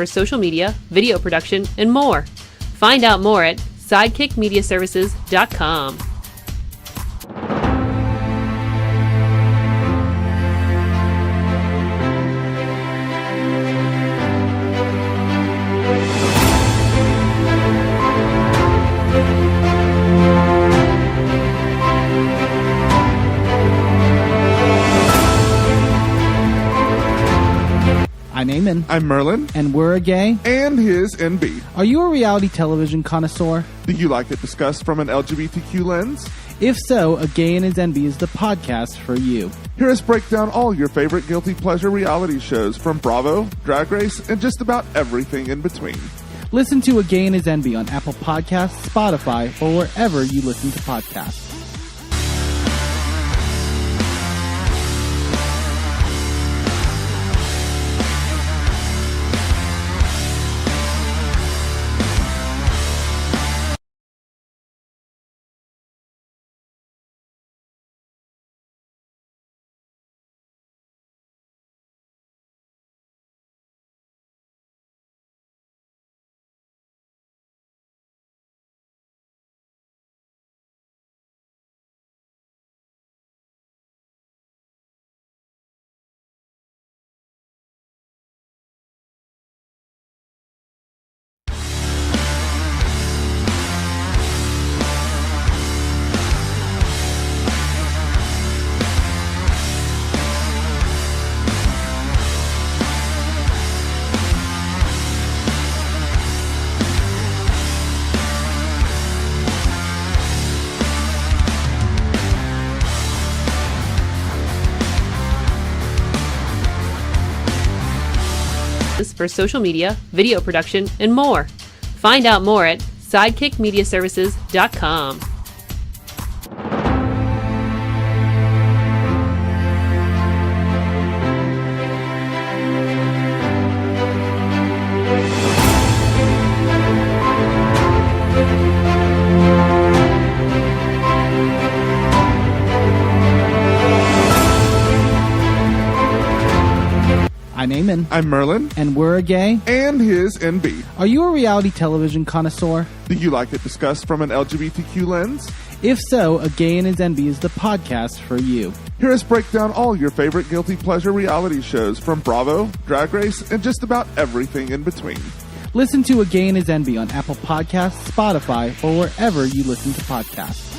for social media, video production, and more. Find out more at sidekickmediaservices.com. I'm Eamon. I'm Merlin. And we're a gay. And his NB. Are you a reality television connoisseur? Do you like it discussed from an LGBTQ lens? If so, A Gay and His NB is the podcast for you. Hear us break down all your favorite guilty pleasure reality shows from Bravo, Drag Race, and just about everything in between. Listen to A Gay and His NB on Apple Podcasts, Spotify, or wherever you listen to podcasts. For social media, video production, and more. Find out more at sidekickmediaservices.com. I'm Eamon. I'm Merlin. And we're a gay. And his NB. Are you a reality television connoisseur? Do you like it discussed from an LGBTQ lens? If so, A Gay and His NB is the podcast for you. Hear us break down all your favorite guilty pleasure reality shows from Bravo, Drag Race, and just about everything in between. Listen to A Gay and His NB on Apple Podcasts, Spotify, or wherever you listen to podcasts.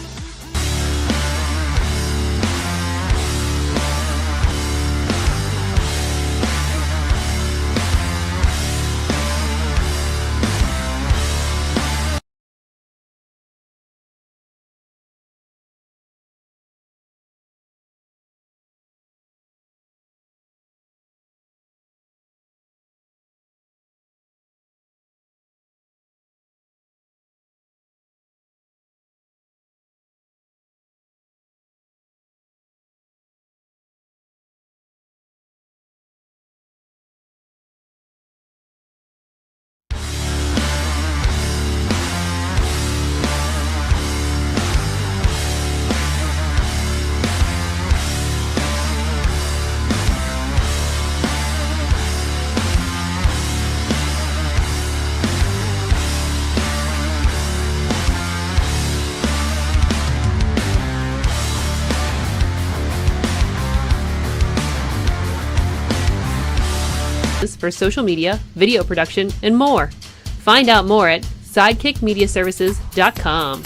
For social media, video production, and more. Find out more at sidekickmediaservices.com.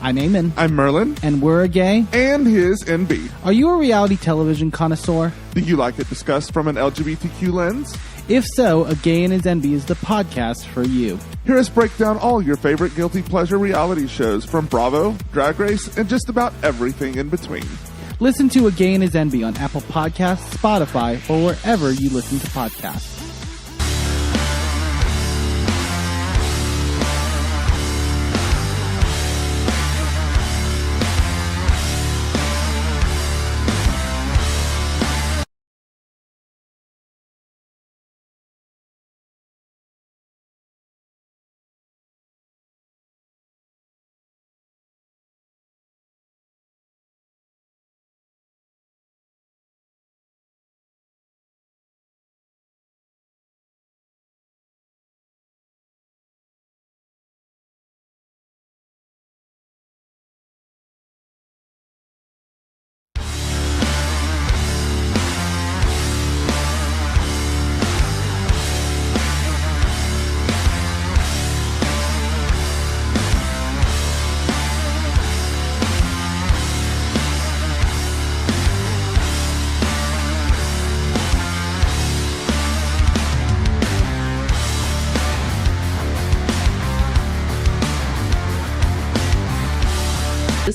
I'm Eamon. I'm Merlin. And we're a gay. And his NB. Are you a reality television connoisseur? Do you like it discussed from an LGBTQ lens? If so, A Gay and His NB is the podcast for you. Hear us break down all your favorite guilty pleasure reality shows from Bravo, Drag Race, and just about everything in between. Listen to A Gay and His NB on Apple Podcasts, Spotify, or wherever you listen to podcasts.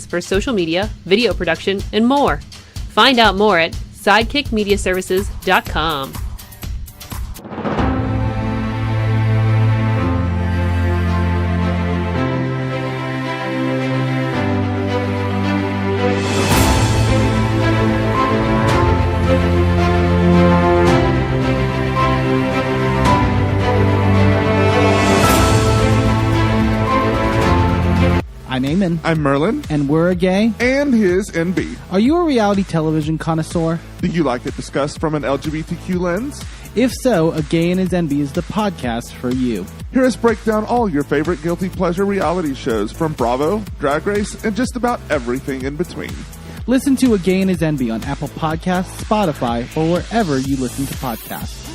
for social media, video production, and more. Find out more at sidekickmediaservices.com. I'm Eamon. I'm Merlin. And we're a gay. And his NB. Are you a reality television connoisseur? Do you like it discussed from an LGBTQ lens? If so, A Gay and His NB is the podcast for you. Hear us break down all your favorite guilty pleasure reality shows from Bravo, Drag Race, and just about everything in between. Listen to A Gay and His NB on Apple Podcasts, Spotify, or wherever you listen to podcasts.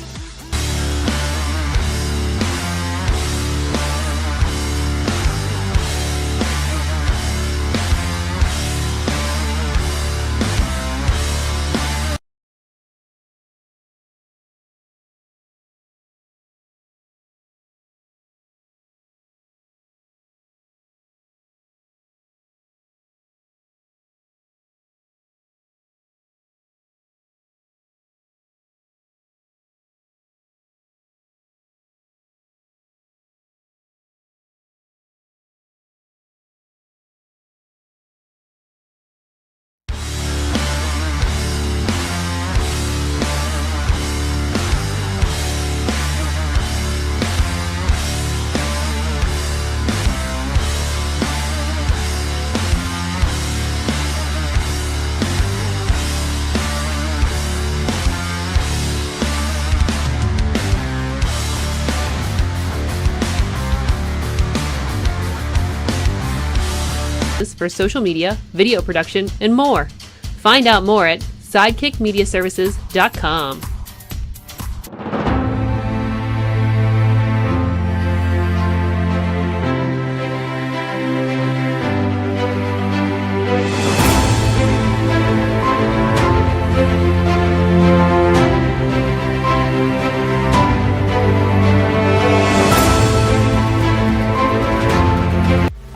For social media, video production, and more. Find out more at sidekickmediaservices.com.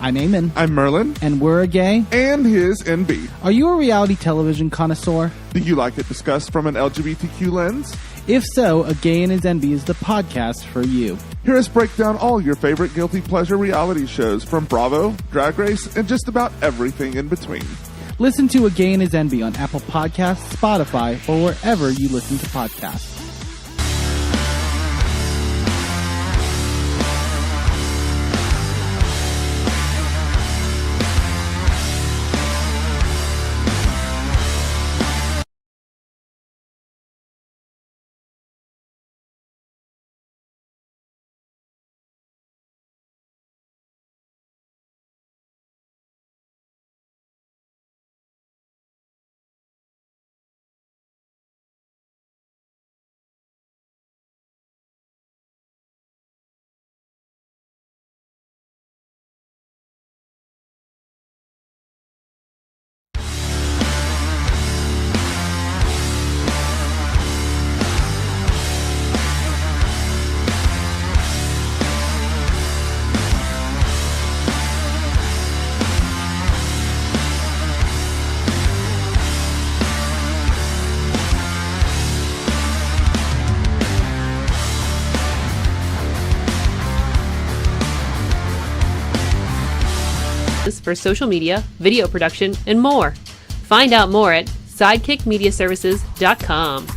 I'm Eamon. I'm Merlin. And we're a gay. And his NB. Are you a reality television connoisseur? Do you like it discussed from an LGBTQ lens? If so, A Gay and His NB is the podcast for you. Hear us break down all your favorite guilty pleasure reality shows from Bravo, Drag Race, and just about everything in between. Listen to A Gay and His NB on Apple Podcasts, Spotify, or wherever you listen to podcasts. For social media, video production, and more. Find out more at sidekickmediaservices.com.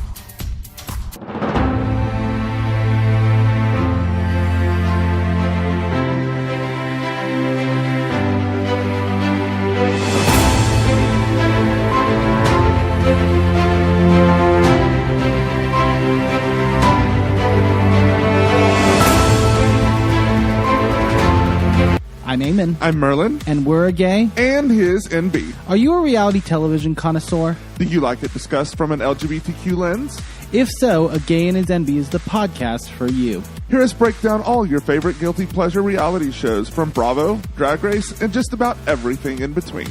I'm Eamon. I'm Merlin. And we're a gay. And his NB. Are you a reality television connoisseur? Do you like it discussed from an LGBTQ lens? If so, A Gay and His NB is the podcast for you. Hear us break down all your favorite guilty pleasure reality shows from Bravo, Drag Race, and just about everything in between.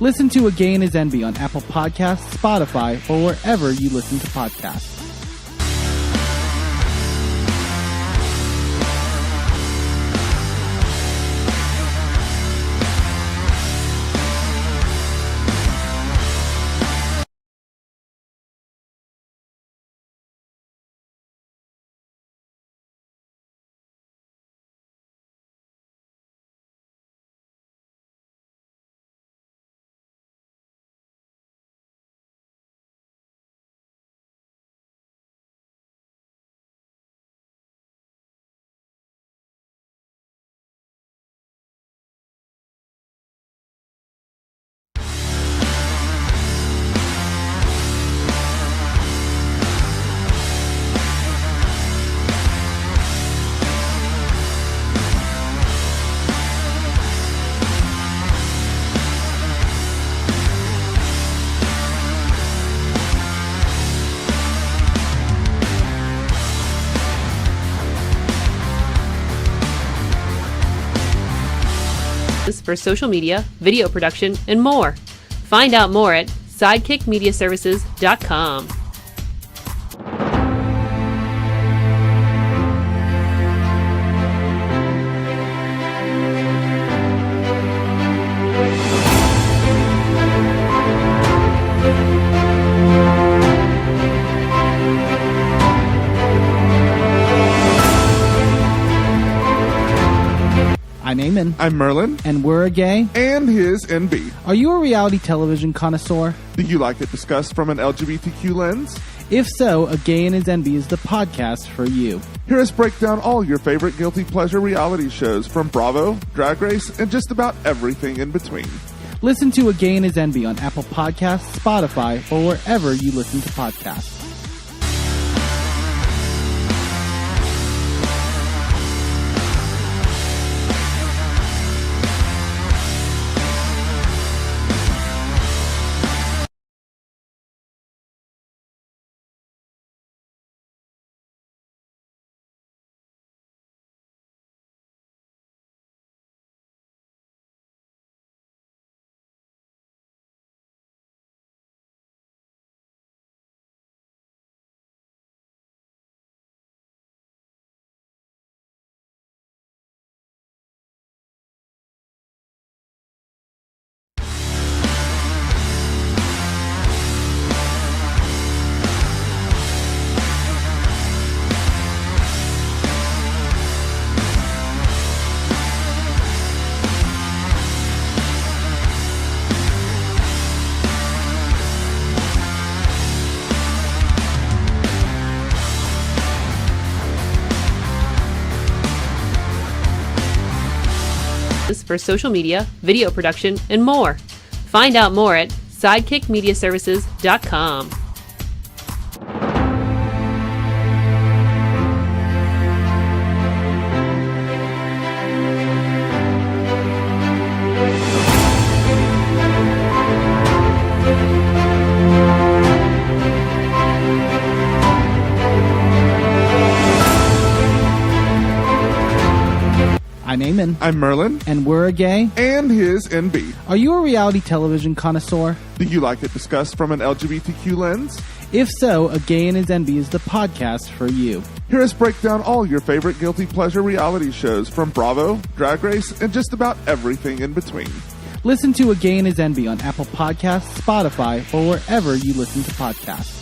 Listen to A Gay and His NB on Apple Podcasts, Spotify, or wherever you listen to podcasts. for social media, video production, and more. Find out more at sidekickmediaservices.com. I'm Eamon. I'm Merlin. And we're a gay. And his NB. Are you a reality television connoisseur? Do you like it discussed from an LGBTQ lens? If so, A Gay and His NB is the podcast for you. Hear us break down all your favorite guilty pleasure reality shows from Bravo, Drag Race, and just about everything in between. Listen to A Gay and His NB on Apple Podcasts, Spotify, or wherever you listen to podcasts. For social media, video production, and more. Find out more at sidekickmediaservices.com. I'm Eamon. I'm Merlin. And we're a gay. And his NB. Are you a reality television connoisseur? Do you like it discussed from an LGBTQ lens? If so, A Gay and His NB is the podcast for you. Hear us break down all your favorite guilty pleasure reality shows from Bravo, Drag Race, and just about everything in between. Listen to A Gay and His NB on Apple Podcasts, Spotify, or wherever you listen to podcasts.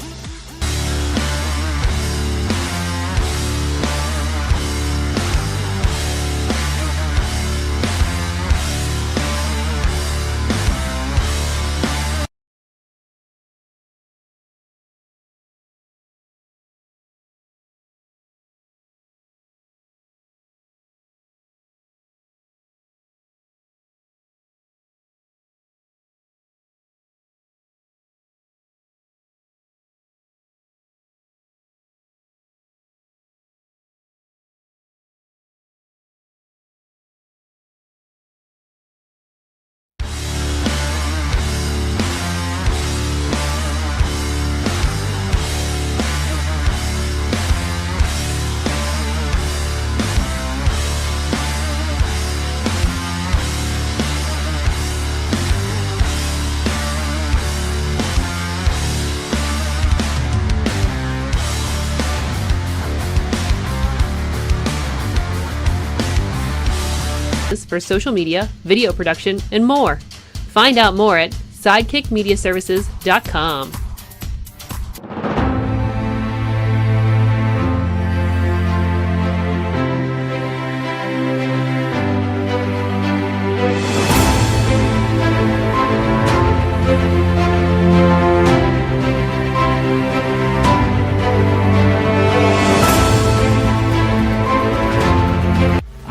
For social media, video production, and more. Find out more at sidekickmediaservices.com.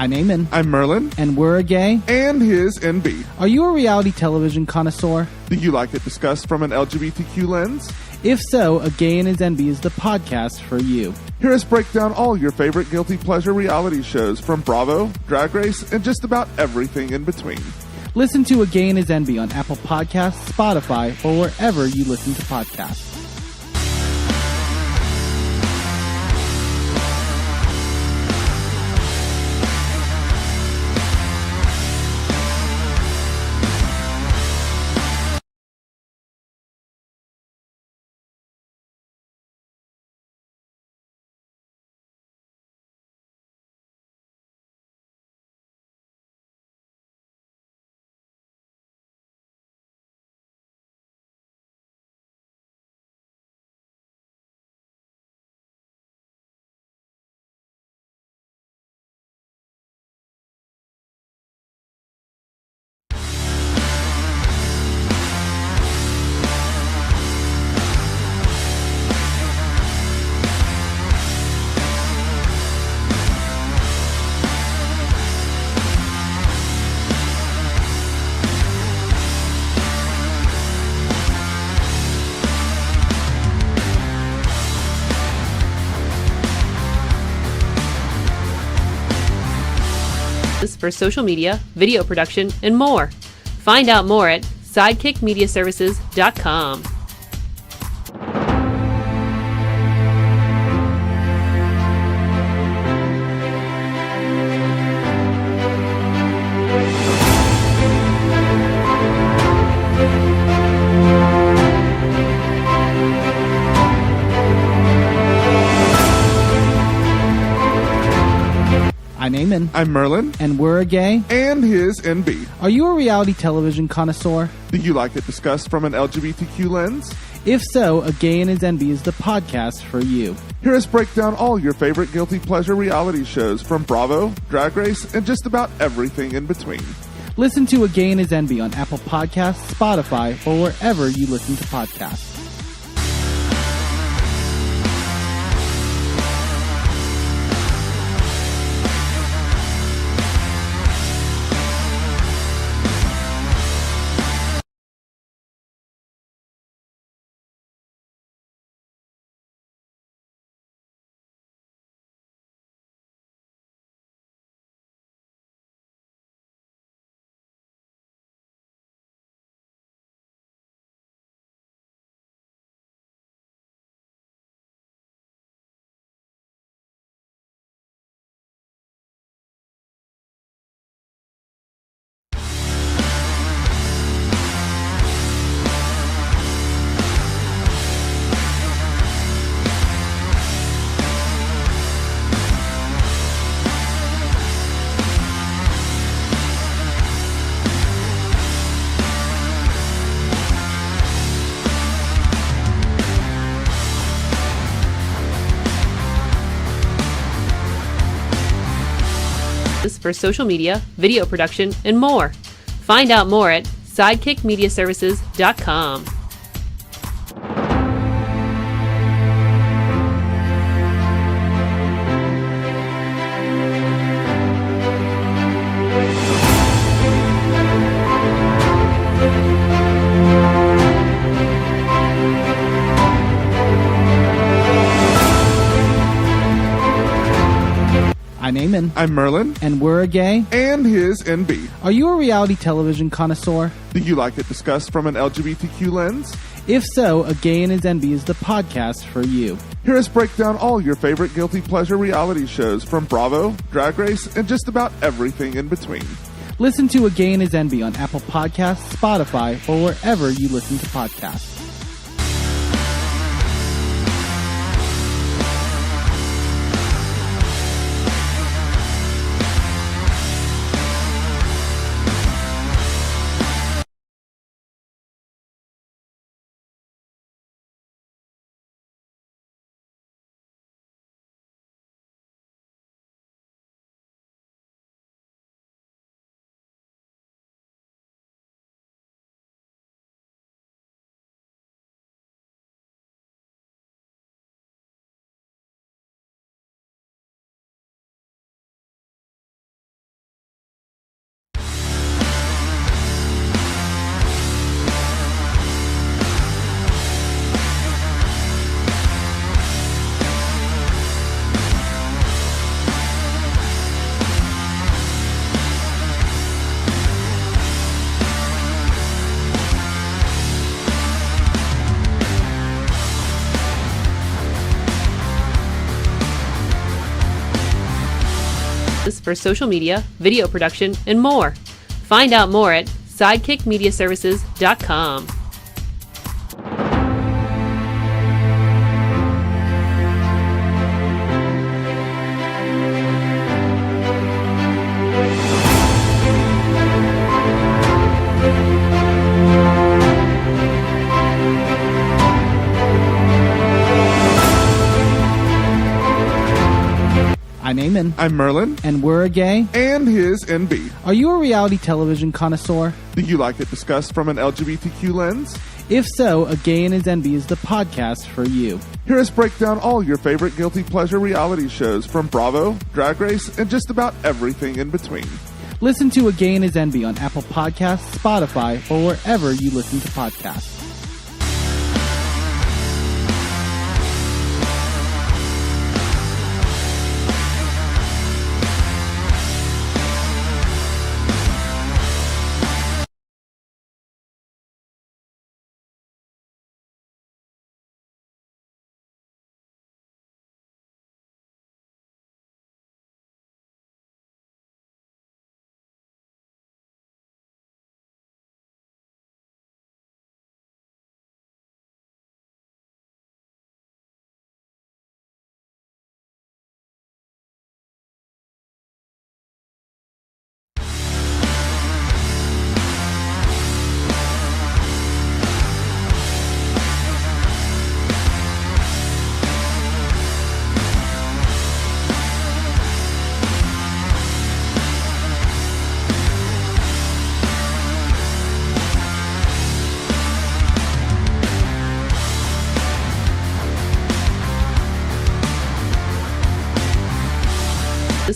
I'm Eamon. I'm Merlin. And we're a gay. And his NB. Are you a reality television connoisseur? Do you like it discussed from an LGBTQ lens? If so, A Gay and His NB is the podcast for you. Hear us break down all your favorite guilty pleasure reality shows from Bravo, Drag Race, and just about everything in between. Listen to A Gay and His NB on Apple Podcasts, Spotify, or wherever you listen to podcasts. for social media, video production, and more. Find out more at sidekickmediaservices.com. I'm Eamon. I'm Merlin. And we're a gay. And his NB. Are you a reality television connoisseur? Do you like it discussed from an LGBTQ lens? If so, A Gay and His NB is the podcast for you. Hear us break down all your favorite guilty pleasure reality shows from Bravo, Drag Race, and just about everything in between. Listen to A Gay and His NB on Apple Podcasts, Spotify, or wherever you listen to podcasts. For social media, video production, and more. Find out more at sidekickmediaservices.com. I'm Eamon. I'm Merlin. And we're a gay. And his NB. Are you a reality television connoisseur? Do you like it discussed from an LGBTQ lens? If so, A Gay and His NB is the podcast for you. Hear us break down all your favorite guilty pleasure reality shows from Bravo, Drag Race, and just about everything in between. Listen to A Gay and His NB on Apple Podcasts, Spotify, or wherever you listen to podcasts. For social media, video production, and more. Find out more at sidekickmediaservices.com. I'm Eamon. I'm Merlin. And we're a gay. And his NB. Are you a reality television connoisseur? Do you like it discussed from an LGBTQ lens? If so, A Gay and His NB is the podcast for you. Hear us break down all your favorite guilty pleasure reality shows from Bravo, Drag Race, and just about everything in between. Listen to A Gay and His NB on Apple Podcasts, Spotify, or wherever you listen to podcasts.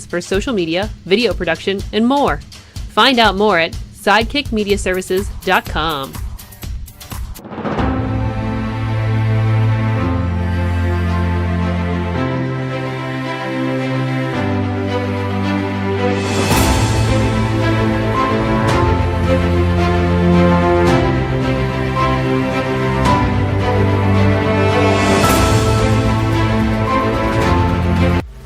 for social media, video production, and more. Find out more at sidekickmediaservices.com.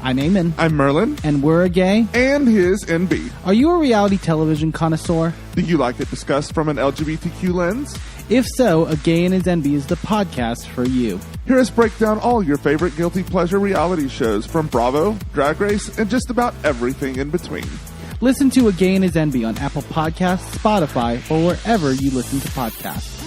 I'm Eamon. I'm Merlin. And we're a gay. And his NB. Are you a reality television connoisseur? Do you like it discussed from an LGBTQ lens? If so, A Gay and His NB is the podcast for you. Hear us break down all your favorite guilty pleasure reality shows from Bravo, Drag Race, and just about everything in between. Listen to A Gay and His NB on Apple Podcasts, Spotify, or wherever you listen to podcasts.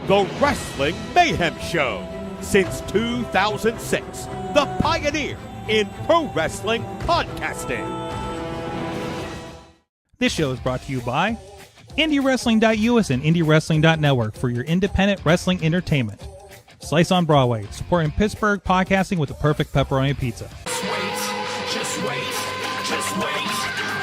The Wrestling Mayhem Show. Since 2006, the pioneer in pro wrestling podcasting. This show is brought to you by IndyWrestling.us and IndyWrestling.network for your independent wrestling entertainment. Slice on Broadway, supporting Pittsburgh podcasting with the perfect pepperoni pizza. Just wait, just wait, just wait,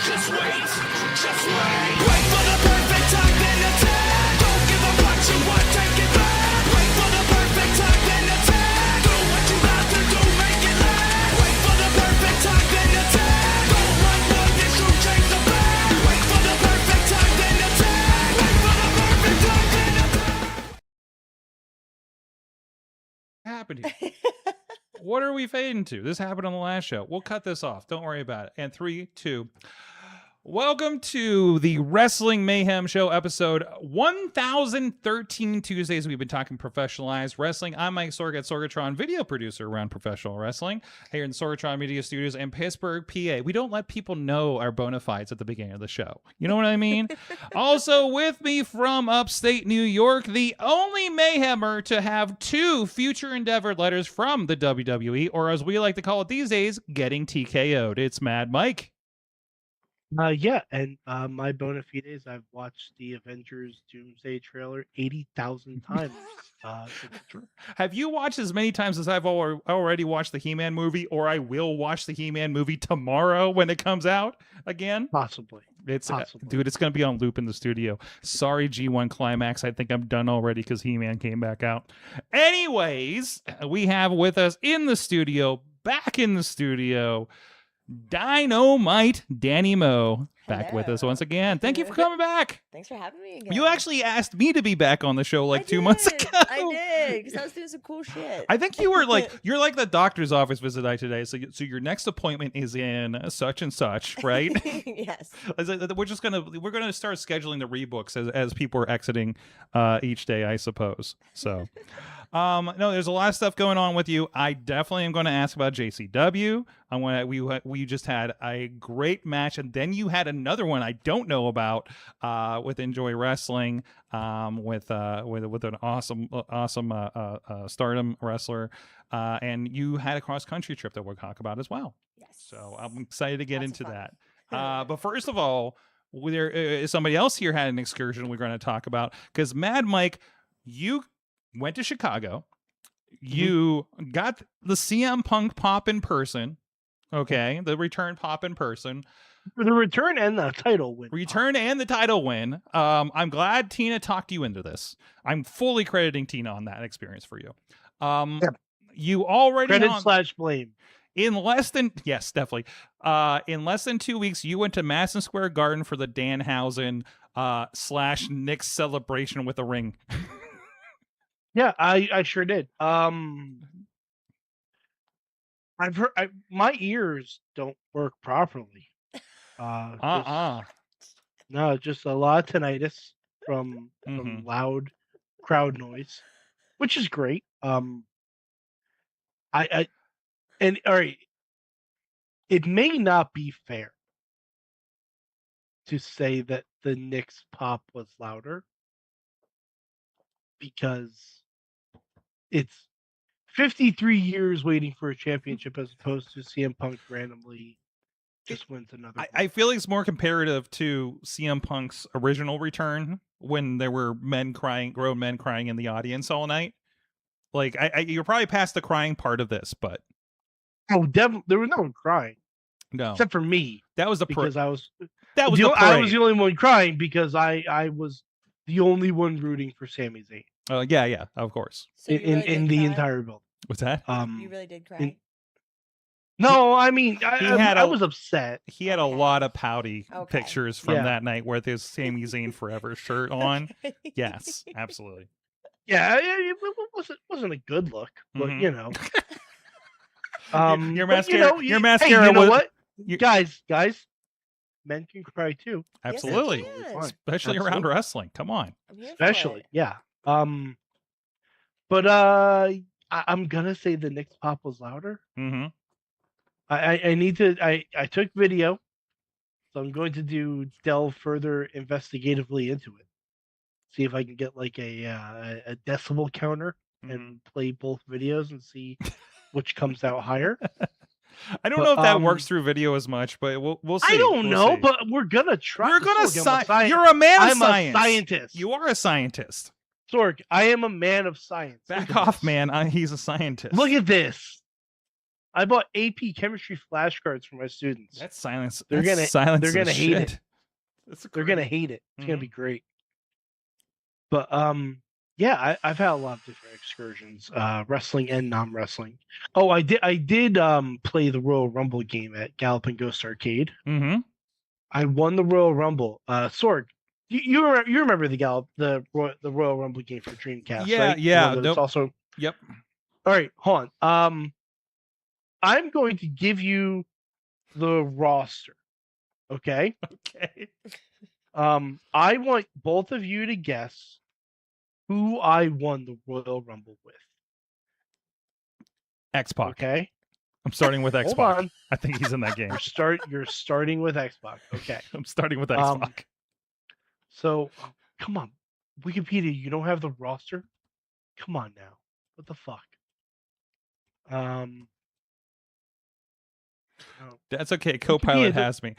just wait, just wait. Wait for the perfect time, then attack. Don't give up what you want, take it back. Wait for the perfect time, then attack. Do what you got to do, make it last. Wait for the perfect time, then attack. Don't run, this shoot, change the back. Wait for the perfect time, then attack. Wait for the perfect time, then attack. What happened here? What are we fading to? This happened on the last show. We'll cut this off. Don't worry about it. And 3, 2. Welcome to the Wrestling Mayhem Show, episode 1013 Tuesdays. We've been talking professionalized wrestling. I'm Mike Sorg at Sorgatron, video producer around professional wrestling here in the Sorgatron Media Studios in Pittsburgh, PA. We don't let people know our bona fides at the beginning of the show. You know what I mean? Also with me from upstate New York, the only Mayhemmer to have 2 future endeavor letters from the WWE, or as we like to call it these days, getting TKO'd. It's Mad Mike. And my bona fides, I've watched the Avengers Doomsday trailer 80,000 times. Have you watched as many times as I've already watched the He-Man movie, or I will watch the He-Man movie tomorrow when it comes out again? Possibly. It's Possibly. dude, it's going to be on loop in the studio. Sorry, G1 Climax. I think I'm done already because He-Man came back out. Anyways, we have with us in the studio, back in the studio, Dynamite Dani Mo, back Hello. with us once again. Thank you for coming back. Thanks for having me again. You actually asked me to be back on the show like I 2 months did. ago. I did, because I was doing some cool shit. I think you were like, you're like the doctor's office visit I today. So your next appointment is in such and such, right? Yes. We're gonna start scheduling the rebooks as people are exiting each day, I suppose. So, no, there's a lot of stuff going on with you. I definitely am going to ask about JCW. We just had a great match, and then you had another one I don't know about with Enjoy Wrestling with an awesome Stardom wrestler, and you had a cross country trip that we'll talk about as well. Yes. So I'm excited to get Lots into of fun. that. But first of all, there somebody else here had an excursion we're going to talk about, because Mad Mike, you went to Chicago. You got the CM Punk pop in person. Okay, the return pop in person. The return and the title win. Return and the title win. I'm glad Tina talked you into this. I'm fully crediting Tina on that experience for you. You already Credit / blame. In less than in less than 2 weeks, you went to Madison Square Garden for the Danhausen / Nick's celebration with a ring. Yeah, I sure did. I've heard my ears don't work properly. No, just a lot of tinnitus from loud crowd noise, which is great. All right, it may not be fair to say that the Knicks pop was louder, because it's 53 years waiting for a championship as opposed to CM Punk randomly just wins another. I feel like it's more comparative to CM Punk's original return when there were grown men crying in the audience all night. Like, you're probably past the crying part of this, but Oh, definitely there was no one crying no, except for me that was the because I was that was the parade. I was the only one crying because I was the only one rooting for Sami Zayn. Yeah, of course. So you really in did the cry? entire building. What's that? You really did cry. No, I mean I was upset. He had a lot of pouty Okay. pictures from Yeah. that night with his Sami Zayn Forever shirt on. Okay. Yes, absolutely. Yeah, it wasn't a good look, but Mhm. you know. Your but, mascara. Your hey, mascara you know was what? you- Guys, men can cry too. absolutely, Yes, Fine. especially around Absolutely. wrestling. Come on. I'm here for Especially, it. yeah. But I'm gonna say the Knicks pop was louder. Mm-hmm. I need to. I took video, so I'm going to delve further investigatively into it. See if I can get like a decibel counter and play both videos and see which comes out higher. I don't But, know if that works through video as much, but we'll see. I don't We'll know, see. but we're gonna try. You're gonna Sorg, You're a man of I'm science. a scientist. You are a scientist. Sorg, I am a man of science. Look Back at off, this. man. He's a scientist. Look at this. I bought AP chemistry flashcards for my students. that's silence. They're That's gonna- silence they're of gonna hate shit. it. That's They're great. gonna hate it. It's gonna Mhm. be great. But yeah, I've had a lot of different excursions, wrestling and non-wrestling. Oh, I did play the Royal Rumble game at Galloping Ghost Arcade. Mm-hmm. I won the Royal Rumble. Sorg, you remember the Royal Rumble game for Dreamcast? Yeah, right? The yeah, one that nope. was also. Yep. All right, hold on. I'm going to give you the roster. Okay. Okay. I want both of you to guess who I won the Royal Rumble with. X-Pac. Okay. I'm starting with Hold X-Pac. on. I think he's in that game. You're starting with Xbox. Okay. I'm starting with X-Pac. So come on. Wikipedia, you don't have the roster? Come on now. What the fuck? That's okay. Copilot has me.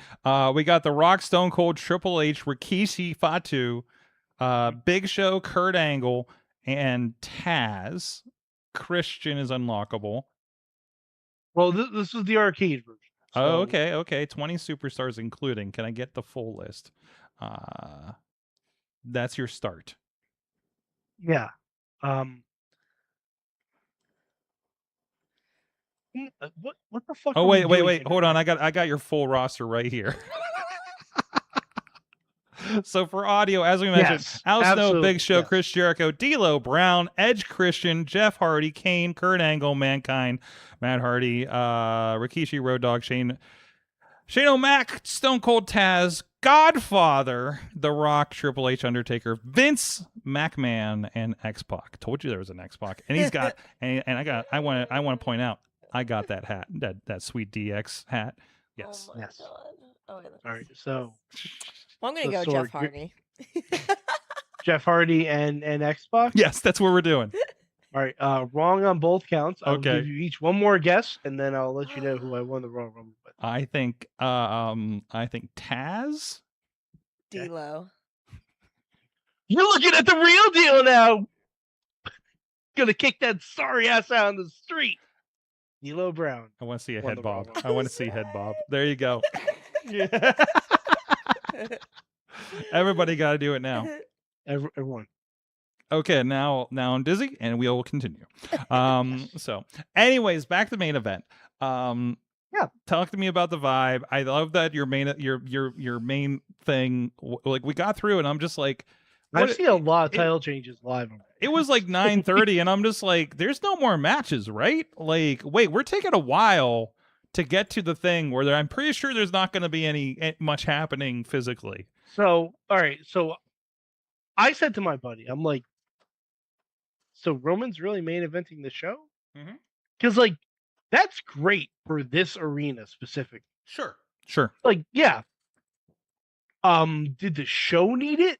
We got The Rock, Stone Cold, Triple H, Rikishi, Fatu, Big Show, Kurt Angle, and Taz. Christian is unlockable. Well, this is the arcade version. Oh, So, okay. 20 superstars including. Can I get the full list? That's your start. Yeah. What the fuck? Oh, are we wait. doing Hold here? on. I got your full roster right here. So for audio, as we mentioned, Yes, Al Snow, absolutely, Big Show, yes. Chris Jericho, D'Lo Brown, Edge Christian, Jeff Hardy, Kane, Kurt Angle, Mankind, Matt Hardy, Rikishi, Road Dogg, Shane O'Mac, Stone Cold Taz, Godfather, The Rock, Triple H, Undertaker, Vince McMahon, and X-Pac. Told you there was an X-Pac, and he's got and I want to point out I got that hat, that sweet DX hat. Yes. Oh my Yes. God. Oh, wait, All right. So well, I'm gonna So, go Sorg, Jeff Hardy. Jeff Hardy and Xbox. Yes, that's what we're doing. All right. Wrong on both counts. I'll Okay. give you each one more guess, and then I'll let you know who I won the Royal Rumble with. I think Taz. D'Lo. You're looking at the real deal now. Gonna kick that sorry ass out on the street. D'Lo Brown. I want to see a Won head the bob. Royal I want to see head bob. There you go. Yeah. Everybody got to do it now. Everyone. Okay, now I'm dizzy, and we will continue. So, anyways, back to the main event. Yeah. Talk to me about the vibe. I love that your main thing. Like we got through, and I'm just like, I've what- seen a lot of title changes live. It was like 9:30, and I'm just like, there's no more matches, right? Like, wait, we're taking a while to get to the thing where I'm pretty sure there's not going to be any much happening physically. So, all right. So, I said to my buddy, I'm like, so Roman's really main eventing the show? Mhm. Because, like, that's great for this arena specifically. Sure. Like, yeah. Did the show need it?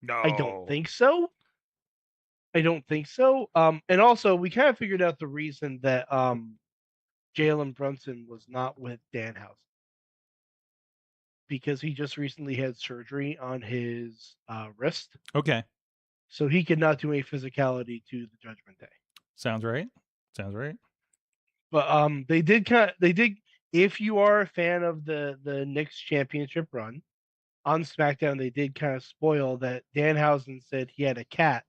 No, I don't think so. I don't think so. And also we kind of figured out the reason that Jalen Brunson was not with Danhausen, because he just recently had surgery on his wrist, Okay. so he could not do any physicality to the Judgment Day. Sounds right. But they did if you are a fan of the Knicks championship run on SmackDown, they did kind of spoil that Danhausen said he had a cat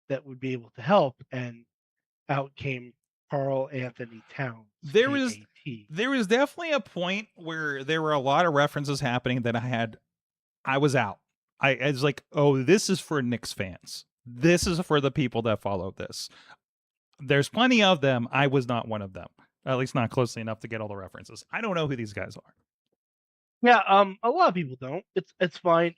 that would be able to help, and out came Carl Anthony Towns. There was KAT. definitely a point where there were a lot of references happening that I was out. I was like, oh, this is for Knicks fans. This is for the people that follow this. There's plenty of them. I was not one of them. At least not closely enough to get all the references. I don't know who these guys are. Yeah, a lot of people don't. It's fine.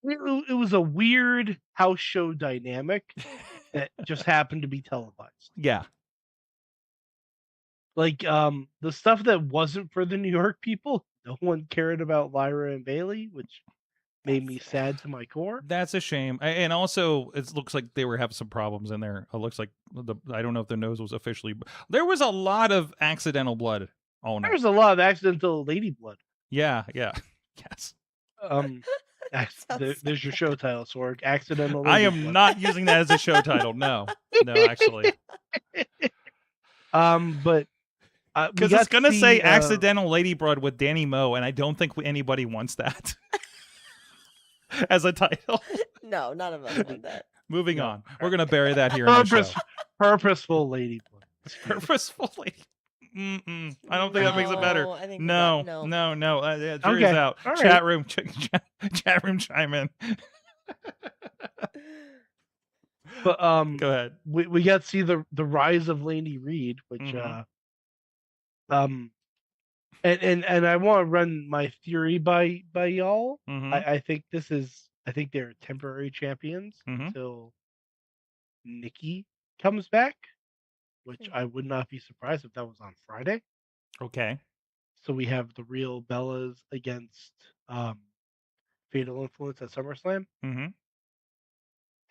It was a weird house show dynamic that just happened to be televised. Yeah. Like the stuff that wasn't for the New York people, no one cared about Lyra and Bailey, which made me sad to my core. That's a shame. And also, it looks like they were having some problems in there. It looks like I don't know if the nose was officially. There was a lot of accidental blood. Oh no. There was a lot of accidental lady blood. Yeah. Yes. There's your show title, Sorg. Accidental. I lady am blood. not using that as a show title. No, actually. But because it's gonna say accidental lady blood with Danny Moe, and I don't think anybody wants that as a title. No, none of us want that. Moving on. We're gonna bury that here in the show. Purposeful lady blood. Purposeful lady. I don't think that makes it better. I think No. Jury's out. All Chat right. room, chat room, chime in. But Go ahead. we got to see the rise of Laney Reed, which and I want to run my theory by y'all. I think they're temporary champions until Nikki comes back, which I would not be surprised if that was on Friday. Okay. So we have the real Bellas against Fatal Influence at SummerSlam.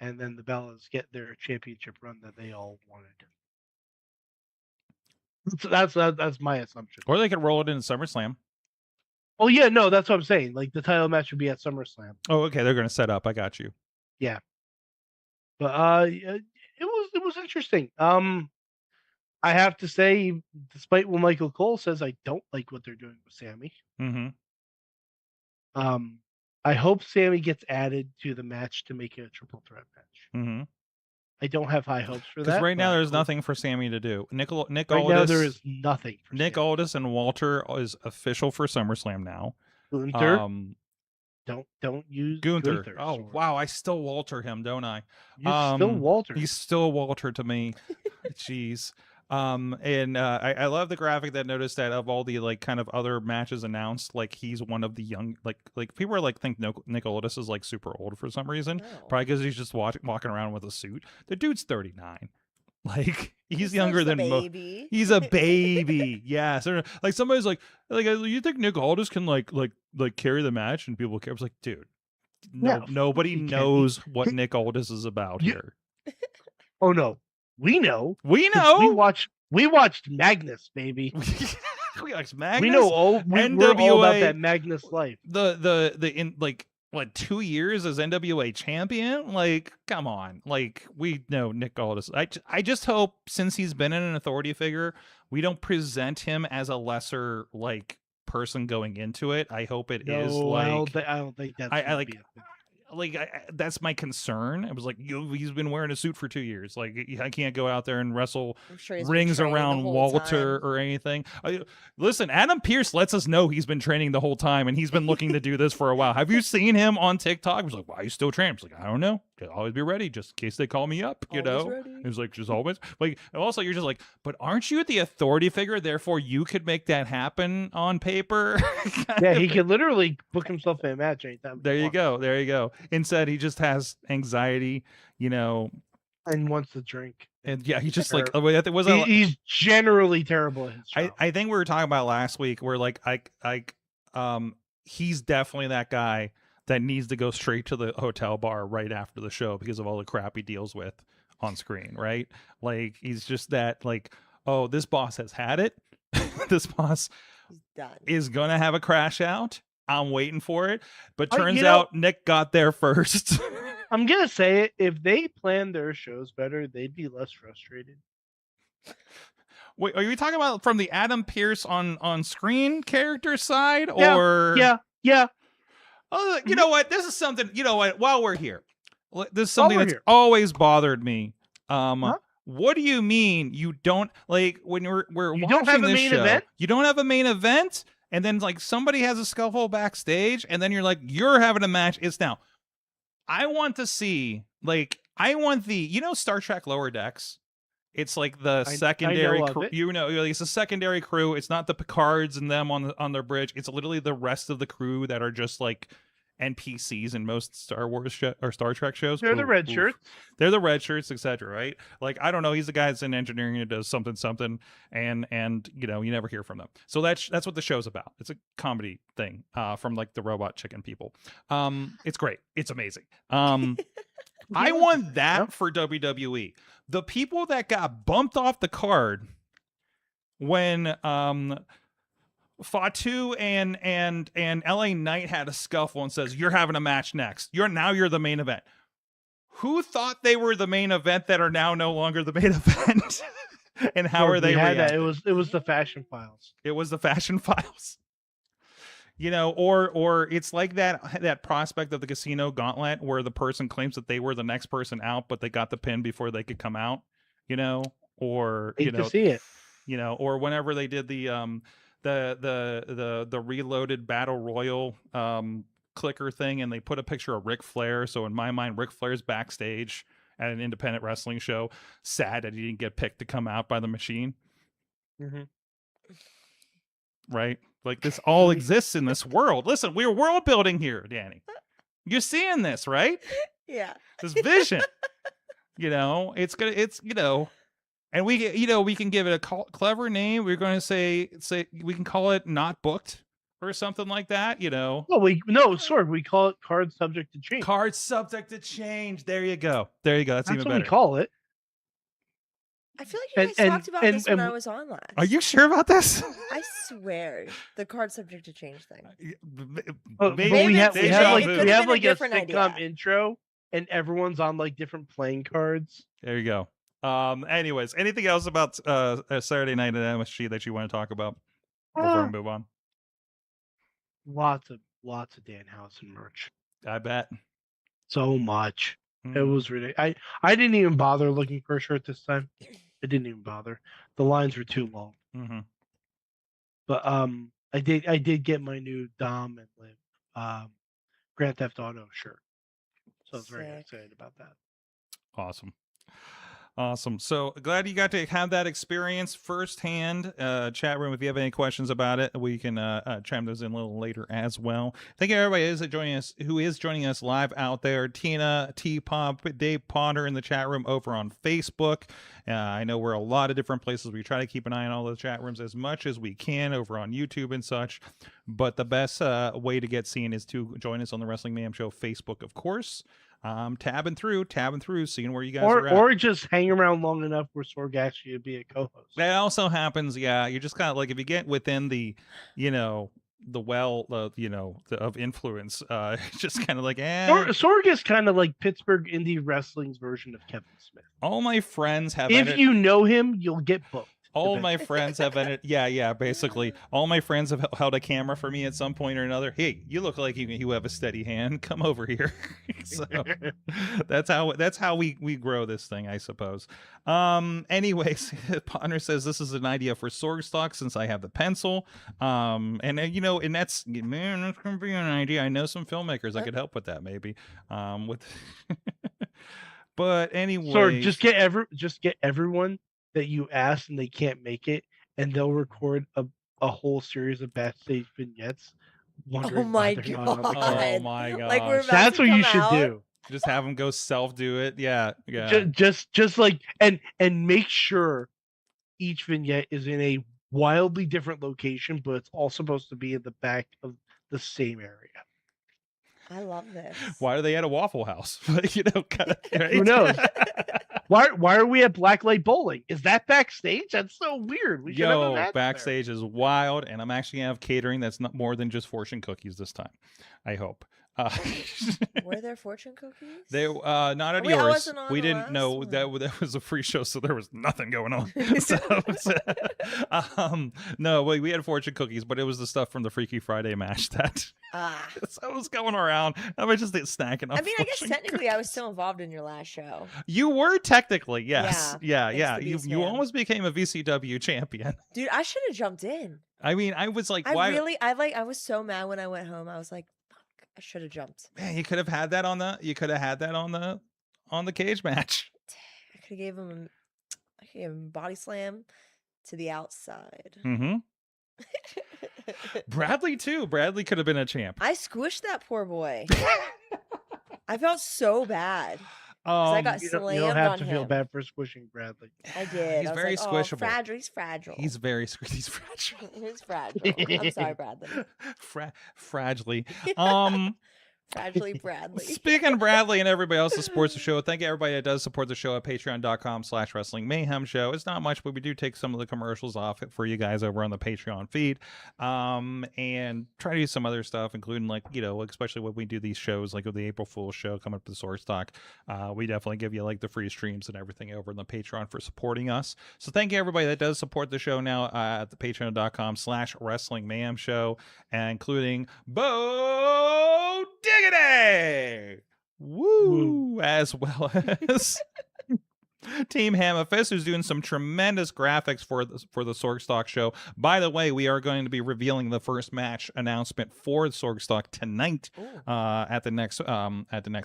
And then the Bellas get their championship run that they all wanted. That's my assumption. Or they could roll it into SummerSlam. Oh yeah, no, that's what I'm saying. Like the title match would be at SummerSlam. Oh, okay. They're gonna set up. I got you. Yeah. But it was interesting. I have to say, despite what Michael Cole says, I don't like what they're doing with Sammy. I hope Sammy gets added to the match to make it a triple threat match. I don't have high hopes for that. Because right now there's nothing for Sammy to do. Nick right Aldis, now there is nothing. For Nick Sammy. Aldis and Walter is official for SummerSlam now. Gunther. Don't use Gunther. Oh wow, I still Walter him, don't I? You still Walter. He's still Walter to me. Jeez. And I love the graphic that noticed that of all the like kind of other matches announced, like he's one of the young like people are like think Nick Aldis is like super old for some reason, probably because he's just walking around with a suit. The dude's 39. Like he's younger than baby. He's a baby. Yeah. So like somebody's like you think Nick Aldis can like carry the match and people care? I was like, dude, nobody knows what Nick Aldis is about here. Oh no. We know. We watched Magnus, baby. We watched Magnus. We know we're all about that Magnus life. The in like what 2 years as NWA champion? Like, come on. Like, we know Nick Aldis. I just hope since he's been an authority figure, we don't present him as a lesser like person going into it. I hope it is like I don't think that's that's my concern. It was like he's been wearing a suit for 2 years. Like I can't go out there and wrestle rings around Walter or anything. Listen, Adam Pearce lets us know he's been training the whole time and he's been looking to do this for a while. Have you seen him on TikTok? He was like, "Why are you still training?" I was like, "I don't know. I'll always be ready just in case they call me up." You know, it was like just always like. Also, you're just like, but aren't you the authority figure? Therefore, you could make that happen on paper. Yeah, he could literally book himself in a match anytime. There you go. There you go. Instead, he just has anxiety, you know, and wants to drink. And yeah, he's just like he's generally terrible at his job. I think we were talking about last week where like he's definitely that guy that needs to go straight to the hotel bar right after the show because of all the crap he deals with on screen, right? Like he's just that like, oh, this boss has had it. This boss He's done. is gonna have a crash out. I'm waiting for it. But Oh, turns out Nick got there first. I'm gonna say it. If they planned their shows better, they'd be less frustrated. Wait, are you talking about from the Adam Pearce on screen character side, Yeah, or yeah. Oh, you know what? This is something. You know what? While we're here, this is something we're that's here. always bothered me. Huh? What do you mean you don't like when we're You watching don't have a this main show? event? You don't have a main event, and then like somebody has a scuffle backstage, and then you're like you're having a match. It's now. I want to see I want the Star Trek Lower Decks. It's like the secondary know of crew. it. It's a secondary crew. It's not the Picards and them on their bridge. It's literally the rest of the crew that are just like NPCs in most Star Wars or Star Trek shows. They're the red shirts. They're the red shirts, etc. Right? Like I don't know. He's the guy that's in engineering and does something, and you never hear from them. So that's what the show's about. It's a comedy thing from like the Robot Chicken people. It's great. It's amazing. I want that for WWE. The people that got bumped off the card when Fatu and LA Knight had a scuffle and says you're having a match next. You're the main event. Who thought they were the main event that are now no longer the main event? And how are they reacting? It was the Fashion Files. It was the Fashion Files. Or it's like that prospect of the Casino Gauntlet where the person claims that they were the next person out, but they got the pin before they could come out. Or Hate to see it. Or whenever they did the reloaded battle royal clicker thing, and they put a picture of Ric Flair. So in my mind, Ric Flair's backstage at an independent wrestling show, sad that he didn't get picked to come out by the machine. Mm-hmm. Right? Like this all exists in this world. Listen, we're world building here, Dani. You're seeing this, right? Yeah. This vision. And we can give it a clever name. We're going to say we can call it Not Booked or something like that, Well, we call it Card Subject to Change. Card Subject to Change. There you go. That's even what better. we call it. I feel like you guys talked about this when I was on last. Are you sure about this? I swear, the card subject to change thing. Maybe we have like a different sitcom idea. intro, and everyone's on like different playing cards. There you go. Anyways, anything else about Saturday night at MSG that you want to talk about before we move on? Lots of Danhausen merch. I bet. So much. It was really. I didn't even bother looking for a shirt this time. I didn't even bother. The lines were too long. Mm-hmm. But I did get my new Dom and Liv Grand Theft Auto shirt. So I was very excited about that. Awesome. So glad you got to have that experience firsthand. Chat room, if you have any questions about it, we can chime those in a little later as well. Thank you everybody who is joining us live out there. Tina, T-Pop, Dave Potter in the chat room over on Facebook. I know we're a lot of different places. We try to keep an eye on all those chat rooms as much as we can over on YouTube and such. But the best way to get seen is to join us on the Wrestling Mayhem Show Facebook, of course. Tabbing through, seeing where you guys are at. Or just hang around long enough where Sorg asks you to be a co-host. That also happens, yeah. You're just kind of like, if you get within the, the well, of influence, just kind of like, Sorg is kind of like Pittsburgh indie wrestling's version of Kevin Smith. All my friends have. If you know him, you'll get booked. All my friends have basically. All my friends have held a camera for me at some point or another. Hey, you look like you have a steady hand. Come over here. So that's how we grow this thing, I suppose. Anyways, Ponder says this is an idea for Sorg Stock since I have the pencil. And that's gonna be an idea. I know some filmmakers I could help with that maybe. But anyway, Sorg, just get everyone that you ask and they can't make it, and they'll record a whole series of backstage vignettes. Oh my god! Oh my god! Like we're about That's to what you come should out. do. Just have them go self-do it. Yeah. Just like and make sure each vignette is in a wildly different location, but it's all supposed to be in the back of the same area. I love this. Why do they at a Waffle House? Right? Who knows? Why are we at Blacklight Bowling? Is that backstage? That's so weird. We should have a match backstage is wild, and I'm actually gonna have catering that's not more than just fortune cookies this time. I hope. Were there fortune cookies? They not at yours. We didn't know that was a free show, so there was nothing going on. No, we had fortune cookies, but it was the stuff from the Freaky Friday match that so was going around. I was just snacking. I mean, I guess technically I was still involved in your last show. You were technically, yes, yeah. You Man. almost became a VCW champion, dude. I should have jumped in. I mean, I was like, why? I was so mad when I went home. I was like, fuck, I should have jumped. Man, you could have had that on the. On the cage match. I could have gave him a body slam to the outside. Mm-hmm. Bradley too. Bradley could have been a champ. I squished that poor boy. I felt so bad. I got slammed on him. You don't have to feel bad for squishing Bradley. I did. He's very squishable. Fragile. He's fragile. He's fragile. He's fragile. I'm sorry, Bradley. Fragilely. Fragilely Bradley. Speaking of Bradley and everybody else that supports the show, thank you everybody that does support the show at patreon.com/Wrestling Mayhem Show. It's not much, but we do take some of the commercials off it for you guys over on the Patreon feed. And try to do some other stuff, including especially when we do these shows, like with the April Fool's show coming up to the Source Talk. We definitely give you the free streams and everything over on the Patreon for supporting us. So thank you everybody that does support the show now at the patreon.com/Wrestling Mayhem Show, including Bo Diggity! Woo! As well as Team Hammerfist, who's doing some tremendous graphics for the Sorgstock show. By the way, we are going to be revealing the first match announcement for Sorgstock tonight at the next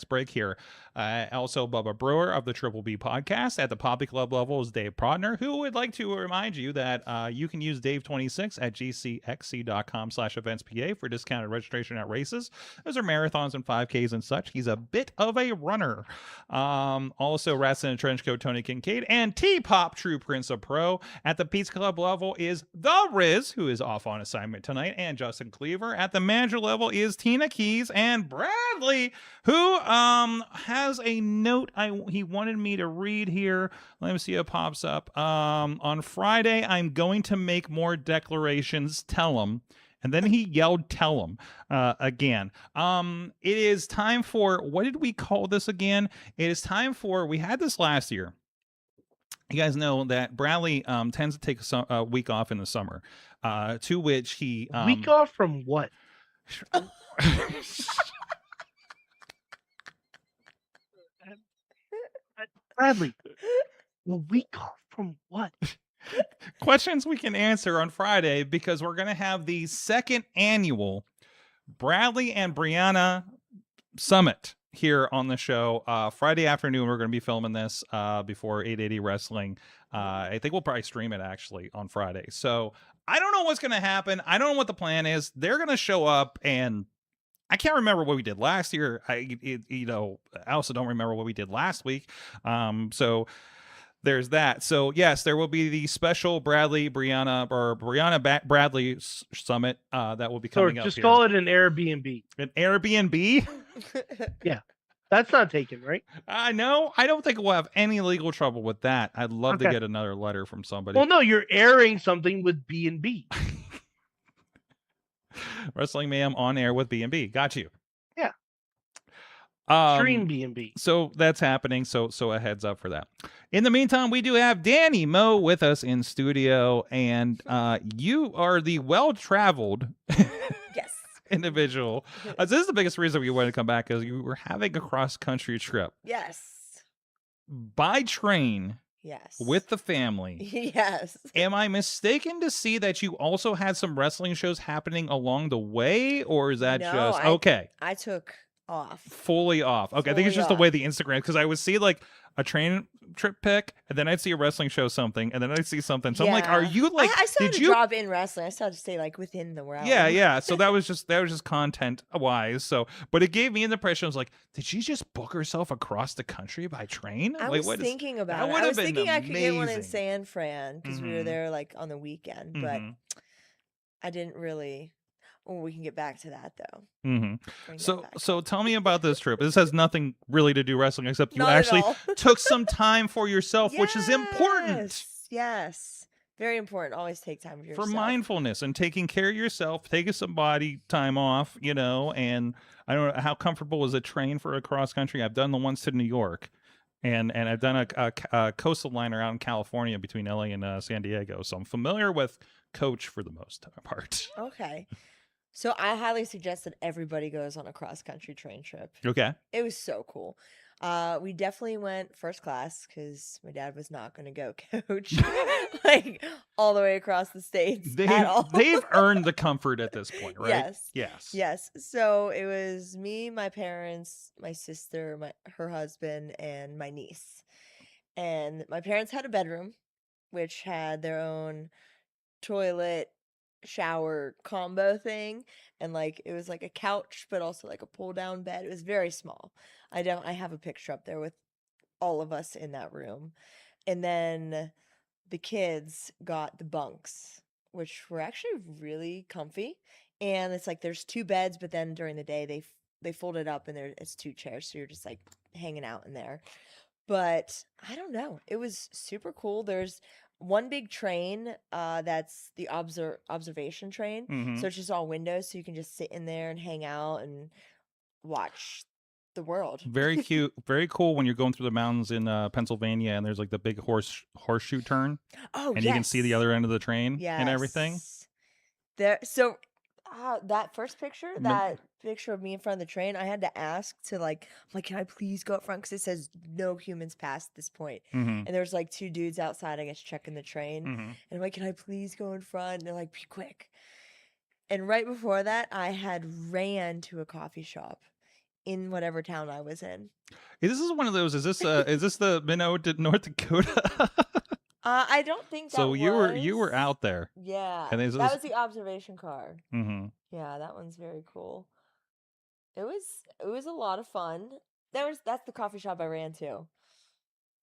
break here. Also, Bubba Brewer of the Triple B podcast at the Poppy Club level is Dave Prodner, who would like to remind you that you can use Dave26 at gcxc.com/eventspa for discounted registration at races. Those are marathons and 5Ks and such. He's a bit of a runner. Also, Rats in a Trench Coat, Tony Kincaid, and T-Pop, True Prince of Pro. At the Pizza Club level is The Riz, who is off on assignment tonight, and Justin Cleaver. At the manager level is Tina Keys and Bradley, who has a note he wanted me to read here. Let me see if it pops up. On Friday, I'm going to make more declarations. Tell him. And then he yelled, tell him again. It is time for, what did we call this again? It is time for, we had this last year. You guys know that Bradley tends to take a week off in the summer, to which he... week off from what? Bradley, a week off from what? Questions we can answer on Friday, because we're going to have the second annual Bradley and Brianna Summit here on the show. Friday afternoon, we're going to be filming this before 880 Wrestling. I think we'll probably stream it actually on Friday. So I don't know what's going to happen. I don't know what the plan is. They're going to show up, and I can't remember what we did last year. I also don't remember what we did last week. So there's that. So yes, there will be the special Bradley Bradley Summit that will be coming up. Just call it an Airbnb. An Airbnb? Yeah. That's not taken, right? No, I don't think we'll have any legal trouble with that. I'd love to get another letter from somebody. Well, no, you're airing something with B&B. Wrestling Mayhem on air with B&B. Got you. Yeah. Stream B&B. So that's happening. So a heads up for that. In the meantime, we do have Dani Moe with us in studio, and you are the well-traveled individual. This is the biggest reason we wanted to come back, is you were having a cross-country trip. Yes. By train. Yes. With the family. Yes. Am I mistaken to see that you also had some wrestling shows happening along the way, or is that okay? I took off. Fully off. Okay, I think it's just the way the Instagram, because I would see like a train trip pic, and then I'd see a wrestling show something, and then I'd see something. So I'm like, are you like? I still had to drop in wrestling. I still had to stay like within the realm. Yeah. So that was just content wise. So, but it gave me an impression. I was like, did she just book herself across the country by train? I was thinking about it. I was thinking I could get one in San Fran because we were there like on the weekend, but I didn't really. Oh, we can get back to that though. Mm-hmm. Bring that So, back. so tell me about this trip. This has nothing really to do wrestling, except you Not at actually all. took some time for yourself, which is important Yes. Very important. Always take time for for yourself. mindfulness and taking care of yourself, taking some body time off, you know. And I don't know how comfortable is a train for a cross country. I've done the ones to New York, and I've done a coastal liner out in California between LA and San Diego, so I'm familiar with coach for the most part. Okay. So I highly suggest that everybody goes on a cross country train trip. Okay. It was so cool. We definitely went first class because my dad was not going to go coach like all the way across the states at all. They've earned the comfort at this point, right? Yes. So it was me, my parents, my sister, her husband, and my niece. And my parents had a bedroom, which had their own toilet, shower combo thing, and like it was like a couch but also like a pull down bed. It was very small. I have a picture up there with all of us in that room. And then the kids got the bunks, which were actually really comfy. And it's like there's two beds, but then during the day they fold it up and it's two chairs, so you're just like hanging out in there. But I don't know, it was super cool. There's one big train that's the observation train. Mhm. So it's just all windows, so you can just sit in there and hang out and watch the world. Very cute, very cool when you're going through the mountains in Pennsylvania, and there's like the big horseshoe turn, Oh, and you can see the yes. other end of the train and everything. Yes. There. So that first picture, that picture of me in front of the train, I had to ask to like, I'm like, can I please go up front? Because it says no humans past this point. Mhm. And there's like two dudes outside, I guess, checking the train. Mhm. And I'm like, can I please go in front? And they're like, be quick. And right before that, I had ran to a coffee shop in whatever town I was in. This is one of those. Is this the Minnow to North Dakota? I don't think that So was. you were out there. Yeah. And That was the observation car. Mm-hmm. Yeah, that one's very cool. It was a lot of fun. That's the coffee shop I ran to.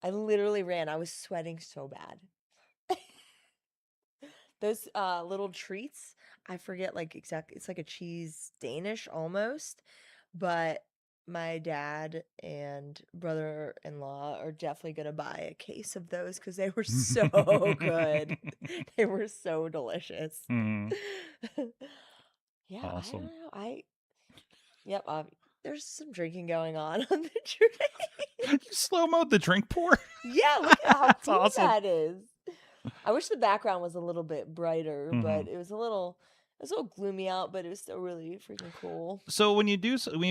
I literally ran. I was sweating so bad. Those little treats, I forget like exactly. It's like a cheese Danish almost, but my dad and brother-in-law are definitely gonna buy a case of those because they were so good. They were so delicious. Mm. Yeah, Awesome. I don't know. Yep, there's some drinking going on the train. You slow-mo'd the drink pour. Yeah, look at how That's cool awesome. that is. I wish the background was a little bit brighter, but Mhm. it was a little gloomy out, but it was still really freaking cool. So when you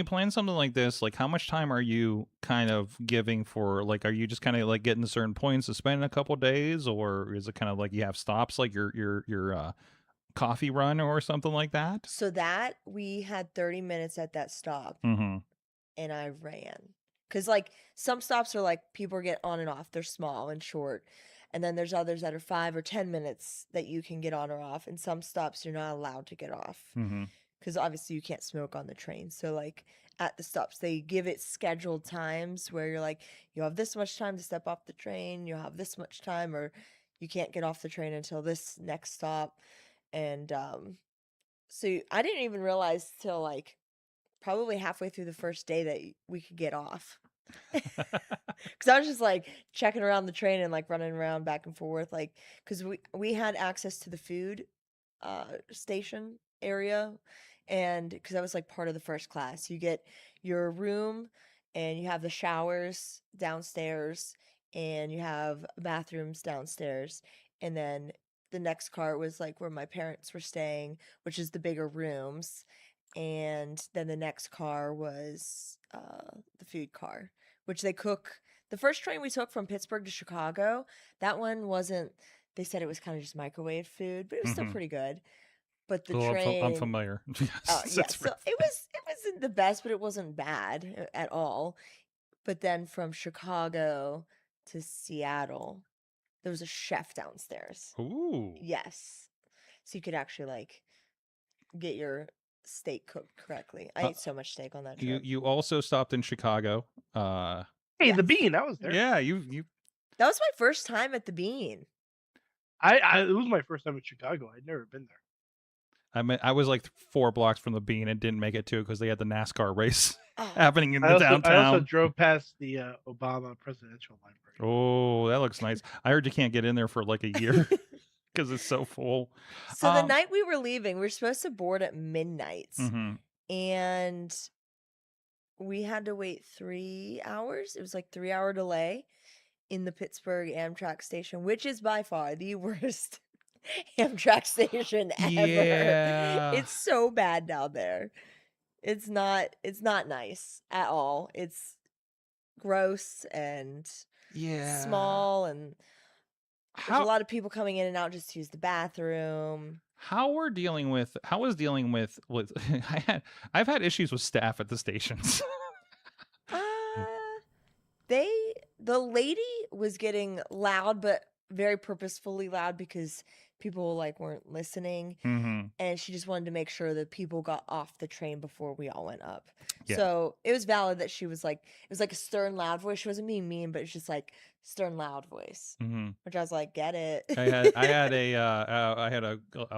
plan something like this, like how much time are you kind of giving for, like, are you just kind of like getting to certain points to spend a couple days, or is it kind of like you have stops like your coffee run or something like that? So that we had 30 minutes at that stop, Mm-hmm. and I ran. Because like some stops are like people get on and off, they're small and short. And then there's others that are 5 or 10 minutes that you can get on or off. And some stops you're not allowed to get off. Mm-hmm. Because obviously you can't smoke on the train. So like at the stops, they give it scheduled times where you're like, you have this much time to step off the train, you'll have this much time, or you can't get off the train until this next stop. And so I didn't even realize till like probably halfway through the first day that we could get off. Because I was just like checking around the train and like running around back and forth, like because we had access to the food station area, and because I was like part of the first class, you get your room and you have the showers downstairs and you have bathrooms downstairs, and then the next car was like where my parents were staying, which is the bigger rooms, and then the next car was the food car, which they cook. The first train we took from Pittsburgh to Chicago, that one wasn't. They said it was kind of just microwave food, but it was still Mhm. pretty good. But the Oh, train, I'm familiar. Yes, yeah, it's so it wasn't the best, but it wasn't bad at all. But then from Chicago to Seattle, there was a chef downstairs. Ooh. Yes, so you could actually like get your steak cooked correctly. I Uh, ate so much steak on that You trip. you also stopped in Chicago. Hey, the Yes. Bean, I was there. Yeah, you That was my first time at the Bean. It was my first time in Chicago. I'd never been there. I was like 4 blocks from the Bean and didn't make it to it because they had the NASCAR race Oh, happening in I the also downtown. drove past the Obama Presidential Library. Oh, that looks nice. I heard you can't get in there for like a year because it's so full. so the night we were leaving, we were supposed to board at midnight, Mhm. and we had to wait 3 hours. It was like 3-hour delay in the Pittsburgh Amtrak station, which is by far the worst Amtrak station ever. Yeah. It's so bad down there. It's not nice at all. It's gross and Yeah. small, and there's a How lot of people coming in and out just to use the bathroom. how was dealing with I've had issues with staff at the stations. Uh, the lady was getting loud, but very purposefully loud because people like weren't listening, Mm-hmm. and she just wanted to make sure that people got off the train before we all went up. Yeah. So it was valid that she was like, it was like a stern, loud voice. She wasn't being mean, but it's just like stern, loud voice, Mm-hmm. which I was like, get it. I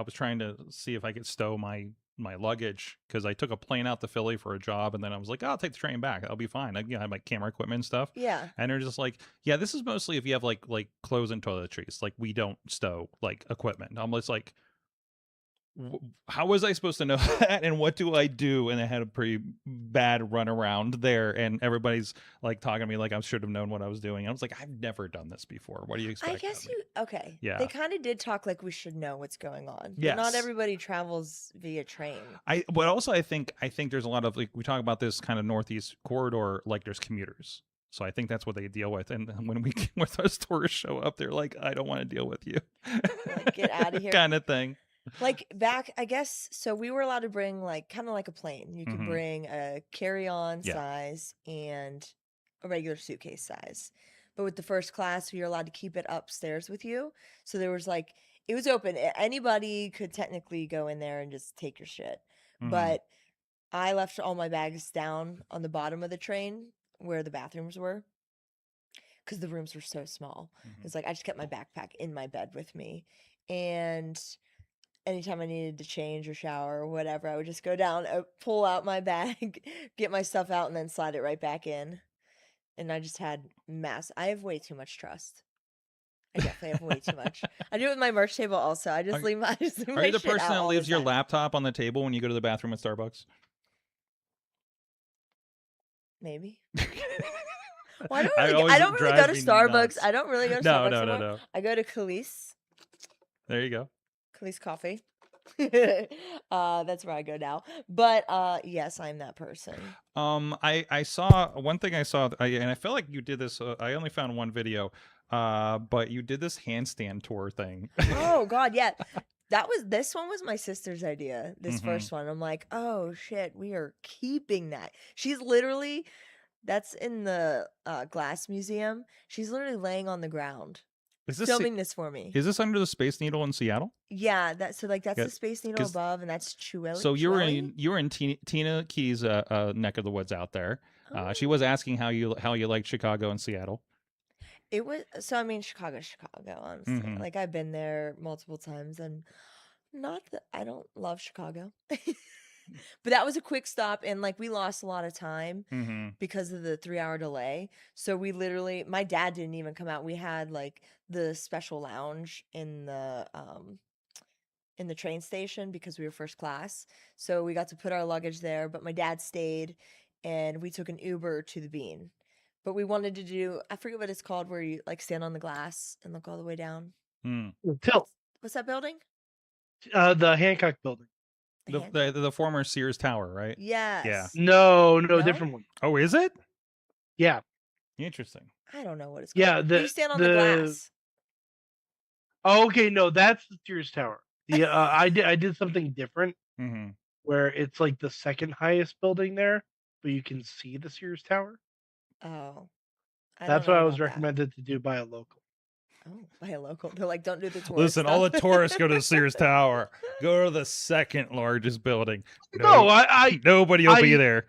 was trying to see if I could stow my luggage because I took a plane out to Philly for a job, and then I was like, I'll take the train back. I'll be fine. I have my camera equipment and stuff. Yeah. And they're just like, yeah, this is mostly if you have like clothes and toiletries. Like, we don't stow like equipment. I'm just like, how was I supposed to know that? And what do I do? And I had a pretty bad runaround there, and everybody's like talking to me like I should have known what I was doing. I was like, I've never done this before. What do you expect? I guess of me? okay. Yeah. They kind of did talk like we should know what's going on. Yes. But not everybody travels via train. But also I think there's a lot of, like, we talk about this kind of Northeast corridor, like there's commuters. So I think that's what they deal with. And when those tourists show up, they're like, I don't want to deal with you. Like, get out of here. Kind of thing. Like back, I guess, so we were allowed to bring like kind of like a plane. You could Mhm. bring a carry-on Yeah. size and a regular suitcase size. But with the first class, you're allowed to keep it upstairs with you. So there was like, it was open. Anybody could technically go in there and just take your shit. Mhm. But I left all my bags down on the bottom of the train where the bathrooms were because the rooms were so small. Mhm. It's like I just kept my backpack in my bed with me. And anytime I needed to change or shower or whatever, I would just go down, pull out my bag, get my stuff out, and then slide it right back in. And I just had I have way too much trust. I definitely have way too much. I do it with my merch table also. I just leave my Are you the shit person out that all leaves the your time. laptop on the table when you go to the bathroom at Starbucks? Maybe. Well, I don't really go to Starbucks. I don't really go to Starbucks anymore. No. I go to Khalees. There you go. Khalees Coffee. That's where I go now. But yes, I'm that person. I saw one thing. And I feel like you did this. I only found one video, but you did this handstand tour thing. Oh God, yeah. This one was my sister's idea. This Mhm. first one. I'm like, oh shit, we are keeping that. She's literally, that's in the glass museum. She's literally laying on the ground Is this filming this for me. Is this under the Space Needle in Seattle? Yeah, that's Yeah, the Space Needle 'cause- above, and that's Chueli. So you were in Tina Key's neck of the woods out there. She Oh. was asking how you liked Chicago and Seattle. It was so. I mean, Chicago's Chicago. Honestly, Mhm. like I've been there multiple times, and not that I don't love Chicago, but that was a quick stop, and like we lost a lot of time Mm-hmm. because of the 3-hour delay. So we literally, my dad didn't even come out. We had like the special lounge in the train station because we were first class. So we got to put our luggage there, but my dad stayed, and we took an Uber to the Bean. But we wanted to do, I forget what it's called, where you like stand on the glass and look all the way down. Tilt. What's that building? The Hancock building. The former Sears Tower, right? Yes. No, No? different one. Oh, is it? Yeah. Interesting. I don't know what it's called. Yeah, you stand on the glass. Oh, okay, no, that's the Sears Tower. The I did something different Mm-hmm. where it's like the second highest building there, but you can see the Sears Tower. Oh. That's what I was recommended to do by a local. Oh, by a local. They're like, don't do the tourist Listen, all the stuff. tourists go to the Sears Tower. Go to the second largest building. No, nobody will be there.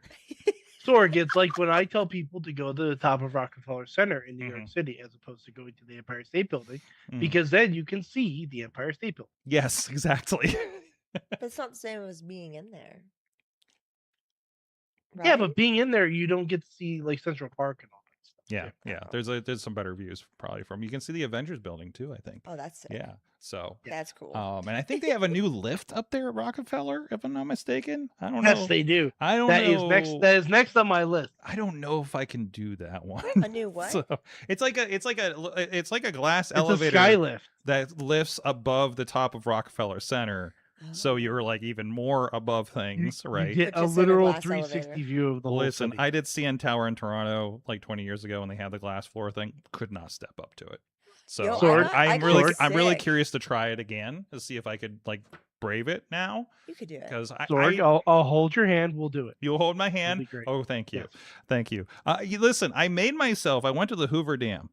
Sorg, it's like when I tell people to go to the top of Rockefeller Center in New Mhm. York City as opposed to going to the Empire State Building, Mhm. because then you can see the Empire State Building. Yes, exactly. But it's not the same as being in there. Yeah, Right? but being in there, you don't get to see like Central Park and all that stuff. Yeah, too. yeah. There's some better views probably from. You can see the Avengers building too, I think. Oh, that's sick. Yeah. So, That's cool. and I think they have a new lift up there at Rockefeller, if I'm not mistaken. I don't Yes, know. they do. I don't That know. is next on my list. I don't know if I can do that one. A new what? So it's like a glass It's elevator a sky lift. that lifts above the top of Rockefeller Center. So you're like even more above things, right? You get But a just in a literal glass 360 elevator. view of the whole Listen, city. I did CN Tower in Toronto like 20 years ago when they had the glass floor thing. Could not step up to it. So Yo, Sword. I'm got really sick. curious to try it again to see if I could like brave it now. You could do it. Because Sorg, I'll hold your hand. We'll do it. you'll hold my It'll hand. be great. Oh, thank you, Yes. thank you. Listen, I made myself. I went to the Hoover Dam.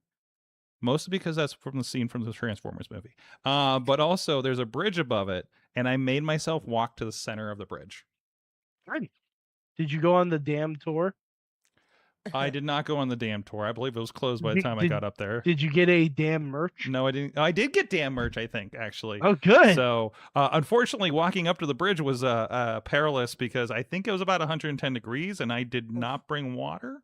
Mostly because that's from the scene from the Transformers movie. But also there's a bridge above it, and I made myself walk to the center of the bridge. Right. Did you go on the dam tour? I did not go on the dam tour. I believe it was closed by the time I got up there. Did you get a dam merch? No, I didn't. I did get dam merch, I think, actually. Oh, good. So, unfortunately, walking up to the bridge was perilous because I think it was about 110 degrees, and I did not bring water.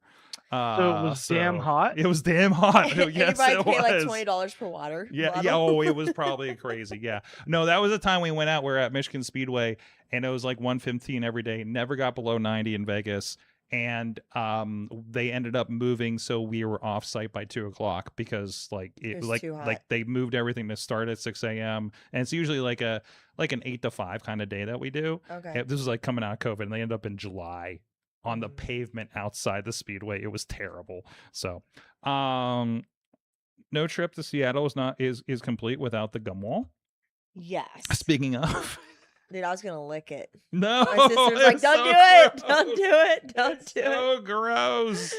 So it was damn hot? It was damn hot. And Yes, you probably it pay was. like $20 per water. Yeah, bottle. yeah. Oh, it was probably crazy. Yeah. No, that was the time we went out. We were at Michigan Speedway, and it was like 115 every day. Never got below 90 in Vegas. And they ended up moving, so we were off site by 2:00 because It was like too hot. like they moved everything to start at 6 a.m. and it's usually like an 8 to 5 kind of day that we do. Okay. This was like coming out of COVID, and they ended up in July on the Mm. pavement outside the speedway. It was terrible. So, no trip to Seattle is complete without the gum wall. Yes. Speaking of, Dude, I was going to lick it. no, My sister was like, it's don't so do it. gross. Don't do it. Don't It's do so gross.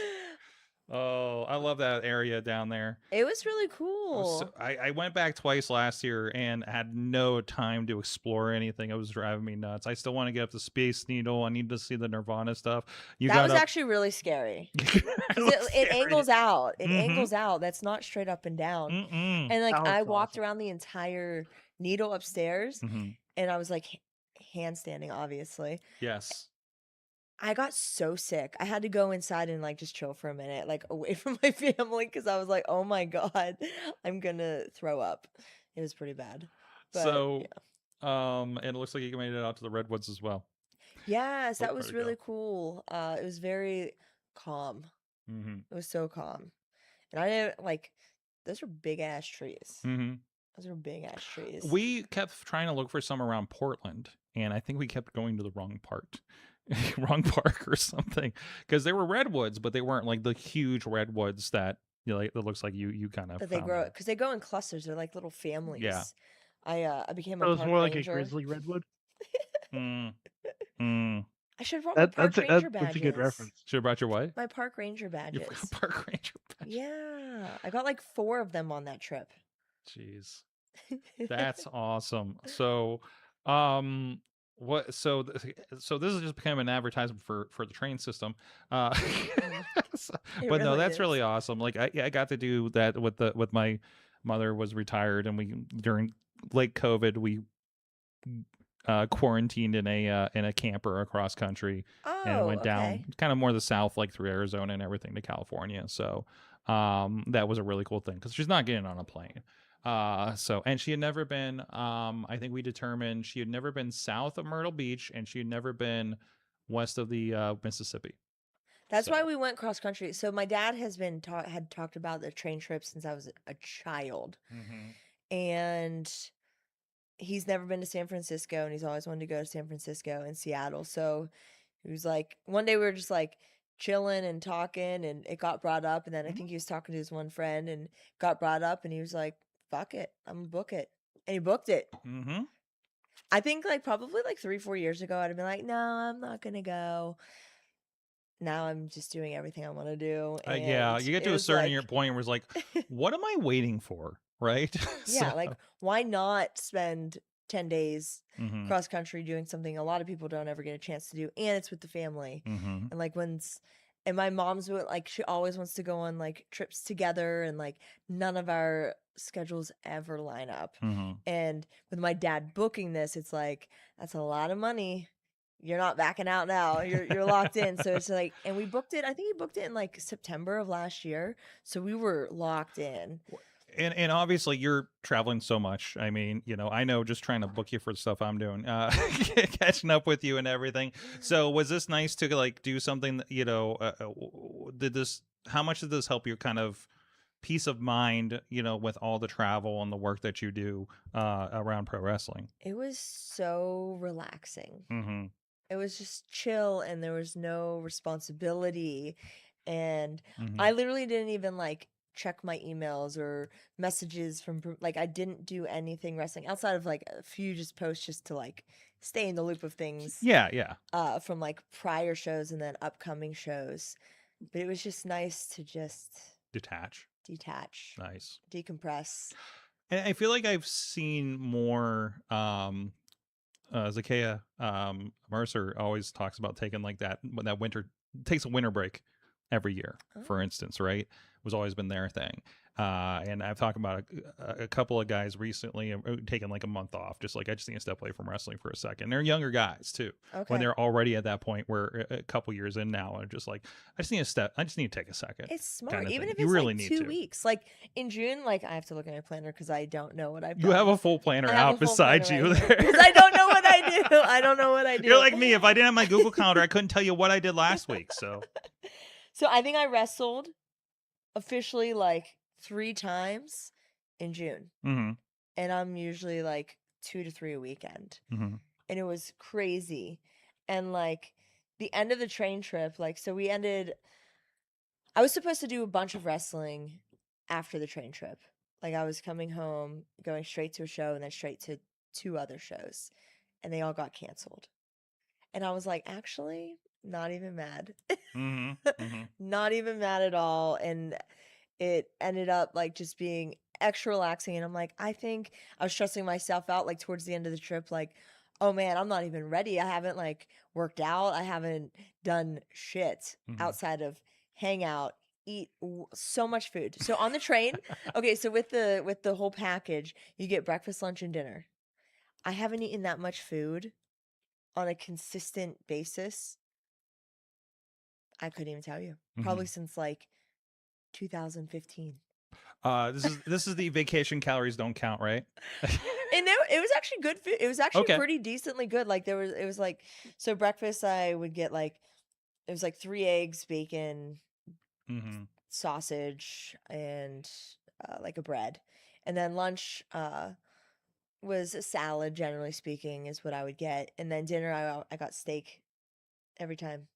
Oh, I love that area down there. it. It was really It was cool. so- I went back twice last year and had no time to explore anything. It was driving me nuts. I still want to get up the Space Needle. I need to see the Nirvana stuff. That was actually really scary. Because it angles out. It Mhm. angles out. That's not straight up and down. Mm-mm. And like That I looks walked awesome. around the entire needle upstairs Mhm. and I was like handstanding, obviously. Yes. I got so sick. I had to go inside and like just chill for a minute, like away from my family, because I was like, oh my God, I'm gonna throw up. It was pretty bad. But, So, yeah. and it looks like you made it out to the Redwoods as well. Yes, that Oh, was there we go. really cool. It was very calm. Mm-hmm. It was so calm. And I didn't like those were big ass trees. Mm-hmm. Those were big ass trees. We kept trying to look for some around Portland, and I think we kept going to the wrong part, wrong park or something, because there were redwoods, but they weren't like the huge redwoods that like that looks like you kind of That they grow because they go in clusters. They're like little families. I became So a it was park more like ranger. a grizzly redwood. Mm. Mm. I should have brought my park That's ranger badges. that's a good reference. Should have brought your what? My park ranger Your badges. park ranger badge. Yeah, I got like 4 of them on that trip. Jeez, that's awesome. So, what? So this is just becoming an advertisement for the train system. It But no, really that's is. really awesome. Like I got to do that with my mother was retired, and we during late COVID we quarantined in a camper across country and Oh, went down okay. kind of more the south, like through Arizona and everything to California. So that was a really cool thing because she's not getting on a plane. So and she had never been I think we determined she had never been south of Myrtle Beach and she had never been west of the Mississippi. That's why So- we went cross country. So my dad has been had talked about the train trip since I was a child, and he's never been to San Francisco, and he's always wanted to go to San Francisco and Seattle. So he was like, one day we were just like chilling and talking, and it got brought up, and then I think he was talking to his one friend, and got brought up, and he was like, "Fuck it, I'm gonna book it," and he booked it. Mm-hmm. I think like probably like 3-4 years ago, I'd have been like, "No, I'm not gonna go." Now I'm just doing everything I want to do. Yeah, and you get it to a was certain like- point where it's like, what am I waiting for? Right? Yeah, So- like why not spend 10 days Mhm. cross country doing something a lot of people don't ever get a chance to do, and it's with the family. Mhm. And like when's And my mom's like, she always wants to go on like trips together, and like none of our schedules ever line up. And with my dad booking this, it's like, that's a lot of money. You're not backing out now. You're locked in. So it's like, and we booked it. I think he booked it in like September of last year. So we were locked in. And obviously you're traveling so much. I mean, you know, I know just trying to book you for the stuff I'm doing, catching up with you and everything. So was this nice to like do something that, you know, how much did this help your kind of peace of mind, you know, with all the travel and the work that you do around pro wrestling? It was so relaxing. Mm-hmm. It was just chill, and there was no responsibility. And Mm-hmm. I literally didn't even like check my emails or messages from like, I didn't do anything wrestling outside of like a few just posts just to like stay in the loop of things. Yeah. From like prior shows and then upcoming shows. But it was just nice to just Detach. Nice. decompress. And I feel like I've seen more Zakiya Mercer always talks about taking like that takes a winter break every year, for instance, right? Was always been their thing. And I've talked about a couple of guys recently taking like a month off, just like, I just need to step away from wrestling for a second. They're younger guys too, when they're already at that point where a couple years in now, and just like, I just need to take a second. It's smart, kind of even thing. if You it's really like need 2 to. weeks. Like in June, like I have to look at my planner because I don't know what I've You done. have a full planner I have out a full beside planner you right here, there. because I don't know what I do. I don't know what I do. You're like me. If I didn't have my Google Calendar, I couldn't tell you what I did last week. So I think I wrestled officially like 3 times in June. Mm-hmm. And I'm usually like 2 to 3 a weekend. Mm-hmm. And it was crazy. And like the end of the train trip, like, so I was supposed to do a bunch of wrestling after the train trip. Like I was coming home, going straight to a show, and then straight to 2 other shows. And they all got canceled. And I was like, actually, not even mad. Mm-hmm. Mm-hmm. Not even mad at all. And it ended up like just being extra relaxing. And I'm like, I think I was stressing myself out like towards the end of the trip, like, oh man, I'm not even ready. I haven't like worked out. I haven't done shit outside of hang out, eat so much food. So on the train, okay, so with the whole package, you get breakfast, lunch, and dinner. I haven't eaten that much food on a consistent basis. I couldn't even tell you. Probably since like 2015. This is the vacation calories don't count, right? And it was actually good food. It was actually pretty decently good. Like it was like, so breakfast I would get like, it was like 3 eggs, bacon, sausage, and like a bread. And then lunch was a salad, generally speaking, is what I would get. And then dinner I got steak every time.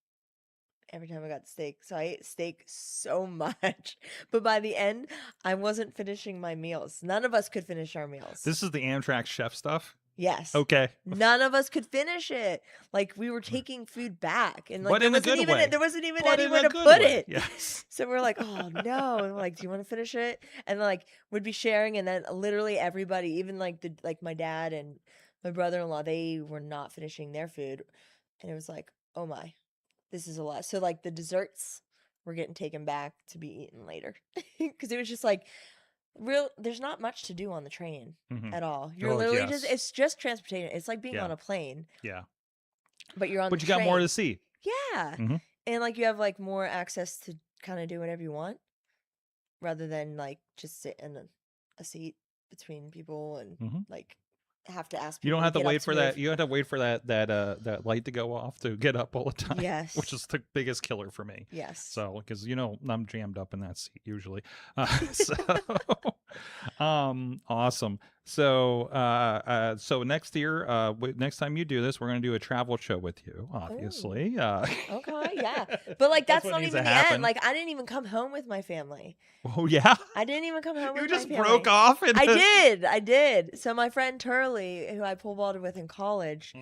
Every time I got steak. So I ate steak so much. But by the end, I wasn't finishing my meals. None of us could finish our meals. This is the Amtrak chef stuff? Yes. Okay. None of us could finish it. Like we were taking food back. And like But in a good way. there wasn't even But in anywhere a to good put way. it. Yes. So we're like, oh no. And we're like, do you want to finish it? And like we'd be sharing, and then literally everybody, even like my dad and my brother-in-law, they were not finishing their food. And it was like, oh my. This is a lot. So like the desserts were getting taken back to be eaten later, because it was just like there's not much to do on the train at all. You're literally it's just transportation. It's like being on a plane. Yeah. But you're on the But you train. got more to see. Yeah. And like you have like more access to kind of do whatever you want, rather than like just sit in a seat between people and like have to ask people. You don't have to wait for that. move. You have to wait for that light to go off to get up all the time. Yes. Which is the biggest killer for me. Yes. So, because I'm jammed up in that seat usually. Awesome. So, so next year, next time you do this, we're going to do a travel show with you, obviously. Okay, yeah. But like that's what not needs even to the happen. end. Like I didn't even come home with my family. Oh yeah. I didn't even come home You with just my family. broke off. I did. So my friend Turley, who I pole vaulted with in college,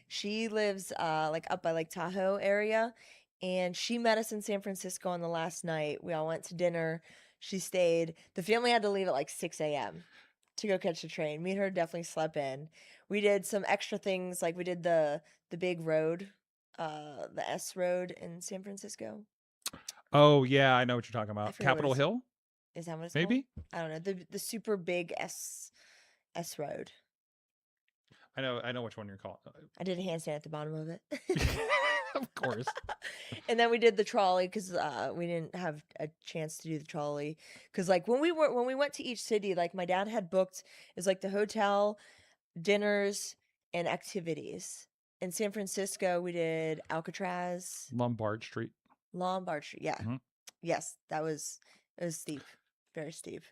she lives like up by Lake Tahoe area, and she met us in San Francisco on the last night. We all went to dinner. She stayed. The family had to leave at like 6 a.m. to go catch the train. Me and her definitely slept in. We did some extra things, like we did the big road, the S road in San Francisco. Oh yeah, I know what you're talking I about. forget what Capitol it's Hill, Is that what it's maybe. called? I don't know. The super big S road. I know which one you're calling. I did a handstand at the bottom of it. Of course. And then we did the trolley because we didn't have a chance to do the trolley because like when we went to each city, like my dad had booked is like the hotel, dinners, and activities. In San Francisco, we did Alcatraz, Lombard Street. Lombard Street. Yeah, Mhm. yes, it was steep, very steep.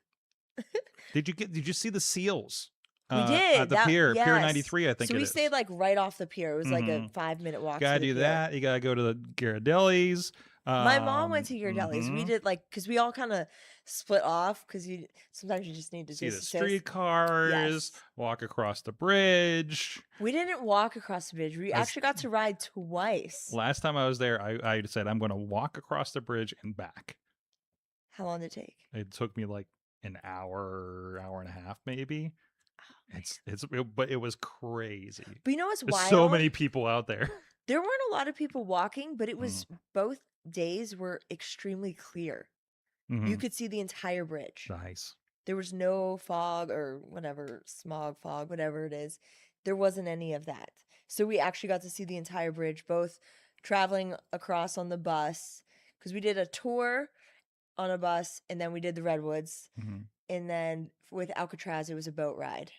Did you see the seals? We At did the that. Pier Yes. 93, I think So it we is. stayed like right off the pier. It was like a Mhm. 5-minute walk. Gotta to the do pier. that. You gotta go to the Ghirardelli's. My mom went to Ghirardelli's. We Mhm. did like because we all kind of split off because sometimes you just need to See the disassociate. streetcars. Yes. Walk across the bridge. We didn't walk across the bridge. We actually got to ride twice. Last time I was there, I said I'm going to walk across the bridge and back. How long did it take? It took me like an hour and a half, maybe. Oh, But it was crazy. but you know what's There's wild? so many people out there. There weren't a lot of people walking, but it was both days were extremely clear. You Mhm. could see the entire bridge. Nice. There was no fog or whatever, smog, fog, whatever it is. There wasn't any of that. So we actually got to see the entire bridge, both traveling across on the bus, because we did a tour on a bus and then we did the Redwoods. Mhm. And then with Alcatraz, it was a boat ride.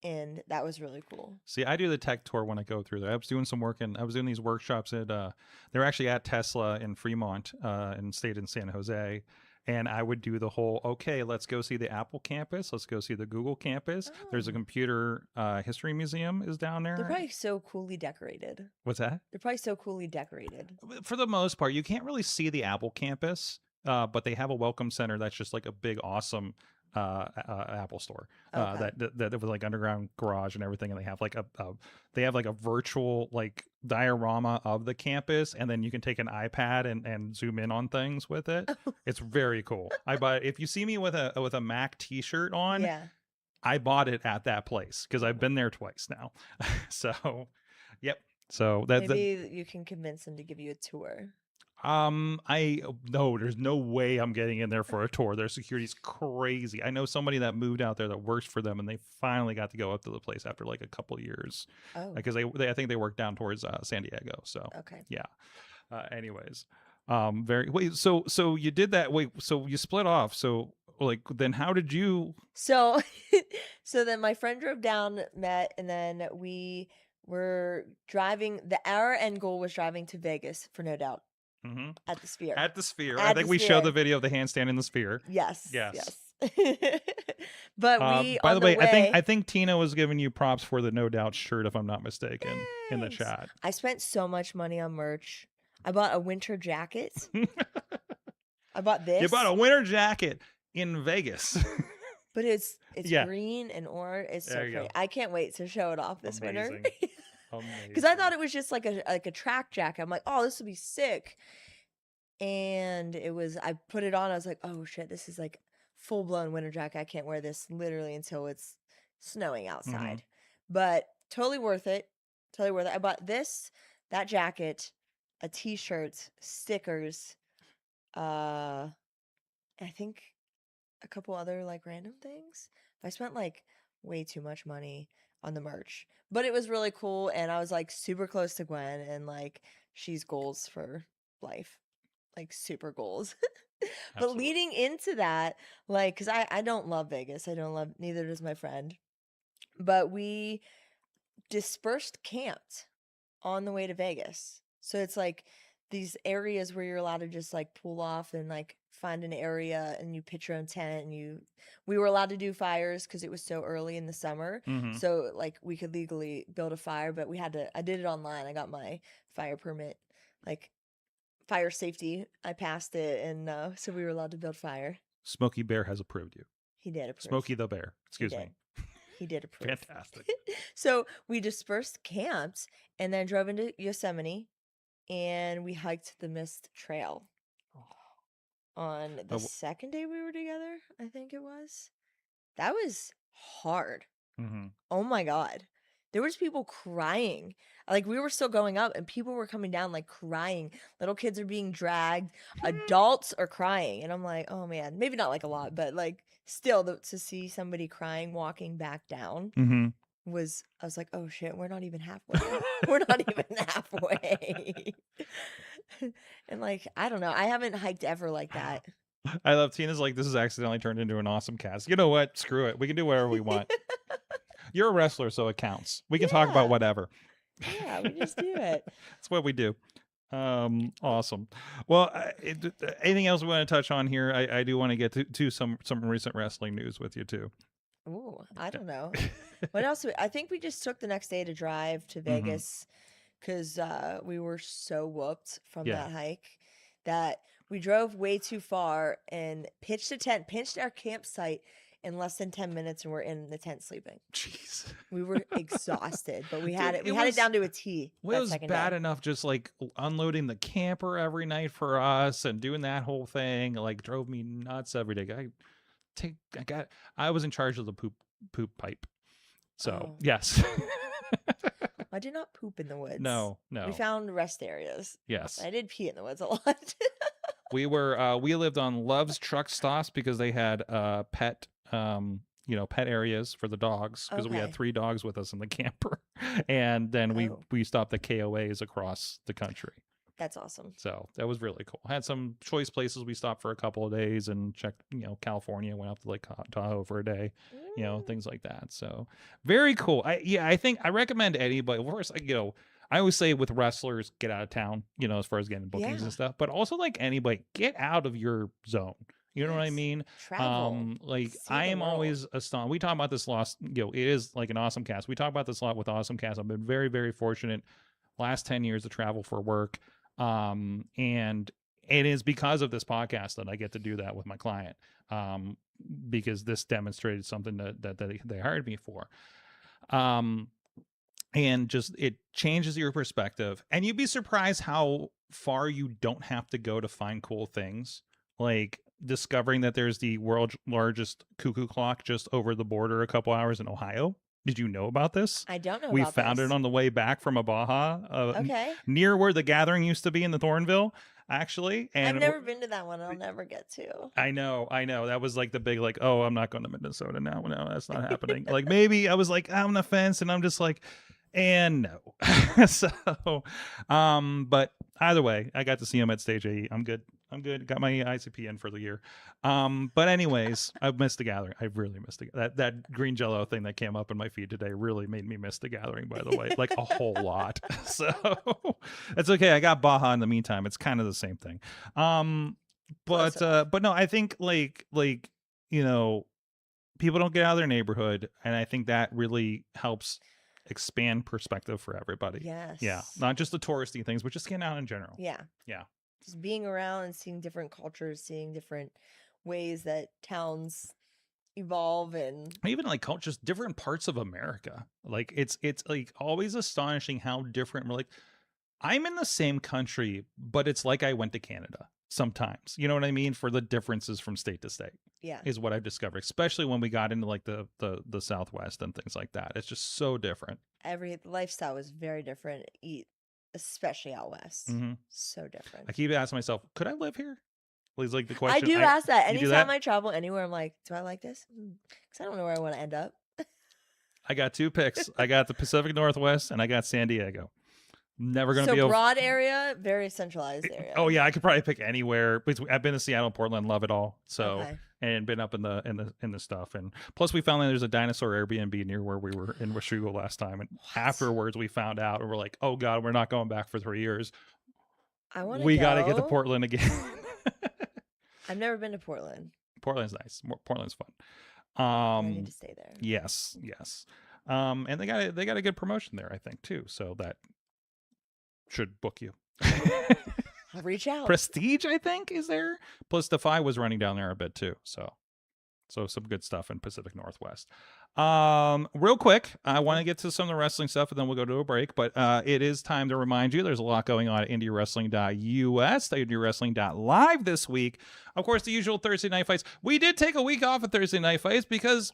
And that was really cool. See, I do the tech tour when I go through there. I was doing some work and I was doing these workshops at they're actually at Tesla in Fremont and stayed in San Jose. And I would do the whole, okay, let's go see the Apple campus. Let's go see the Google campus. There's a Oh. computer history museum is down there. They're probably so coolly decorated. What's that? They're probably so coolly decorated. For the most part, you can't really see the Apple campus, but they have a welcome center that's just like a big, awesome Apple store Okay. that was like underground garage and everything, and they have like a virtual like diorama of the campus, and then you can take an iPad and zoom in on things with it. It's very cool. If you see me with a Mac T-shirt on, Yeah. I bought it at that place because I've been there twice now. So, yep. So Maybe you can convince them to give you a tour. No, there's no way I'm getting in there for a tour. Their security's crazy. I know somebody that moved out there that works for them, and they finally got to go up to the place after like a couple of years Oh, because I think they work down towards San Diego. So okay. yeah. Anyways, so you did that. Wait, so you split off. So like, then how did you? So, so then my friend drove down, met, and then we were driving. Our end goal was driving to Vegas for No Doubt Mhm. at the Sphere. At the Sphere. At I think the we showed the Sphere. video of the handstand in the Sphere. Yes. Yes. But we, By on the way, way, I think Tina was giving you props for the No Doubt shirt, if I'm not mistaken, in the Thanks. chat. I spent so much money on merch. I bought a winter jacket. I bought this. You bought a winter jacket in Vegas. But it's Yeah. green and orange. It's so There you pretty. go. I can't wait to show it off this winter. Amazing. Because I thought it was just like a track jacket. I'm like, oh, this will be sick. And it was. I put it on. I was like, oh shit, this is like full blown winter jacket. I can't wear this literally until it's snowing outside. But totally worth it. Totally worth it. I bought that jacket, a t-shirt, stickers, I think a couple other like random things. I spent like way too much money on the merch, but it was really cool. And I was like super close to Gwen, and like she's goals for life, like super goals. But Absolutely. leading into that, like, because I don't love Vegas, neither does my friend, but we camped on the way to Vegas. So it's like these areas where you're allowed to just like pull off and like find an area and you pitch your own tent, and we were allowed to do fires because it was so early in the summer. Mhm. So like we could legally build a fire, but I did it online. I got my fire permit, like fire safety. I passed it, and so we were allowed to build fire. Smokey Bear has approved you. He did approve. Smokey the Bear. Excuse me. He did approve. Fantastic. So we dispersed, camped, and then drove into Yosemite, and we hiked the Mist Trail on the second day we were together, I think it was. That was hard. Mm-hmm. Oh my God. there was people crying. Like, we were still going up and people were coming down like crying. Little kids are being dragged. Adults are crying. And I'm like, oh man, maybe not like a lot, but like still to see somebody crying walking back down I was like, oh shit, we're not even halfway. We're not even halfway. And like, I don't know. I haven't hiked ever like that. I love Tina's like, this is accidentally turned into an awesome cast. You know what? Screw it. We can do whatever we want. You're a wrestler, so it counts. We can talk about Yeah. whatever. Yeah, we just do it. That's what we do. Awesome. Well, anything else we want to touch on here? I do want to get to some recent wrestling news with you too. Ooh, I don't know. What else? I think we just took the next day to drive to Vegas because we were so whooped from Yeah. that hike that we drove way too far and pitched our campsite in less than 10 minutes, and we're in the tent sleeping. Jeez. We were exhausted, but we had Dude, it. We it had was- it down to a T. Well, it that was second bad day. enough just like unloading the camper every night for us and doing that whole thing. Like drove me nuts every day. I was in charge of the poop pipe. So Oh. yes. I did not poop in the woods. No. We found rest areas. Yes. I did pee in the woods a lot. We lived on Love's truck stops because they had pet pet areas for the dogs because we had Okay. 3 dogs with us in the camper. And then Oh. we stopped at KOAs across the country. That's awesome. So that was really cool. Had some choice places we stopped for a couple of days and checked, California, went up to Lake Tahoe for a day, things like that. So very cool. I think I recommend anybody. First, I always say with wrestlers, get out of town, as far as getting bookings Yeah. and stuff, but also like anybody, get out of your zone. You know what I Yes. mean? Travel. Like See I the am world. always astonished. We talk about this lost, it is like an awesome cast. We talk about this a lot with awesome cast. I've been very, very fortunate last 10 years to travel for work. And it is because of this podcast that I get to do that with my client. Because this demonstrated something that they hired me for. And just it changes your perspective, and you'd be surprised how far you don't have to go to find cool things, like discovering that there's the world's largest cuckoo clock just over the border a couple hours in Ohio. Did you know about this? I don't know We about found this. it on the way back from a Baja, Okay. near where the gathering used to be in the Thornville, actually. And I've never been to that one. I'll never get to. I know. That was like the big, like, oh, I'm not going to Minnesota now. No, that's not happening. Like maybe I was like, I'm on the fence, and I'm just like, and no. So, but either way, I got to see him at Stage 8. I'm good. Got my ICP in for the year. But anyways, I've missed the gathering. I really missed that green jello thing that came up in my feed today really made me miss the gathering, by the way, like a whole lot. So it's okay. I got Baja in the meantime. It's kind of the same thing. But no, I think like people don't get out of their neighborhood, and I think that really helps expand perspective for everybody. Yes. Yeah, not just the touristy things, but just getting out in general. Yeah. Yeah. Just being around and seeing different cultures, seeing different ways that towns evolve and Even like just different parts of America. Like it's like always astonishing how different we're like. I'm in the same country, but it's like I went to Canada sometimes. You know what I mean? For the differences from state to state yeah. is what I've discovered, especially when we got into like the Southwest and things like that. It's just so different. The lifestyle was very different, especially out west. Mhm. So different. I keep asking myself, could I live here? Please, like the I question. do ask that you do anytime that? I travel anywhere. I'm like, do I like this? Because I don't know where I want to end up. I got 2 picks. I got the Pacific Northwest and I got San Diego. Never gonna So be able. broad area, very centralized area. Oh yeah, I could probably pick anywhere. I've been to Seattle, Portland, love it all. So Okay. and been up in the stuff, and plus we found that there's a dinosaur Airbnb near where we were in Washugo last time, and afterwards we found out and we're like, oh god, we're not going back for 3 years. I want to. We got to get to Portland again. I've never been to Portland. Portland's nice. Portland's fun. I need to stay there. Yes. And they got a good promotion there, I think, too. So that should book you. I'll reach out. Prestige, I think, is there. Plus, Defy was running down there a bit too. So some good stuff in Pacific Northwest. Real quick, I want to get to some of the wrestling stuff, and then we'll go to a break. But it is time to remind you there's a lot going on at IndyWrestling.us, IndyWrestling.live this week. Of course, the usual Thursday night fights. We did take a week off of Thursday night fights because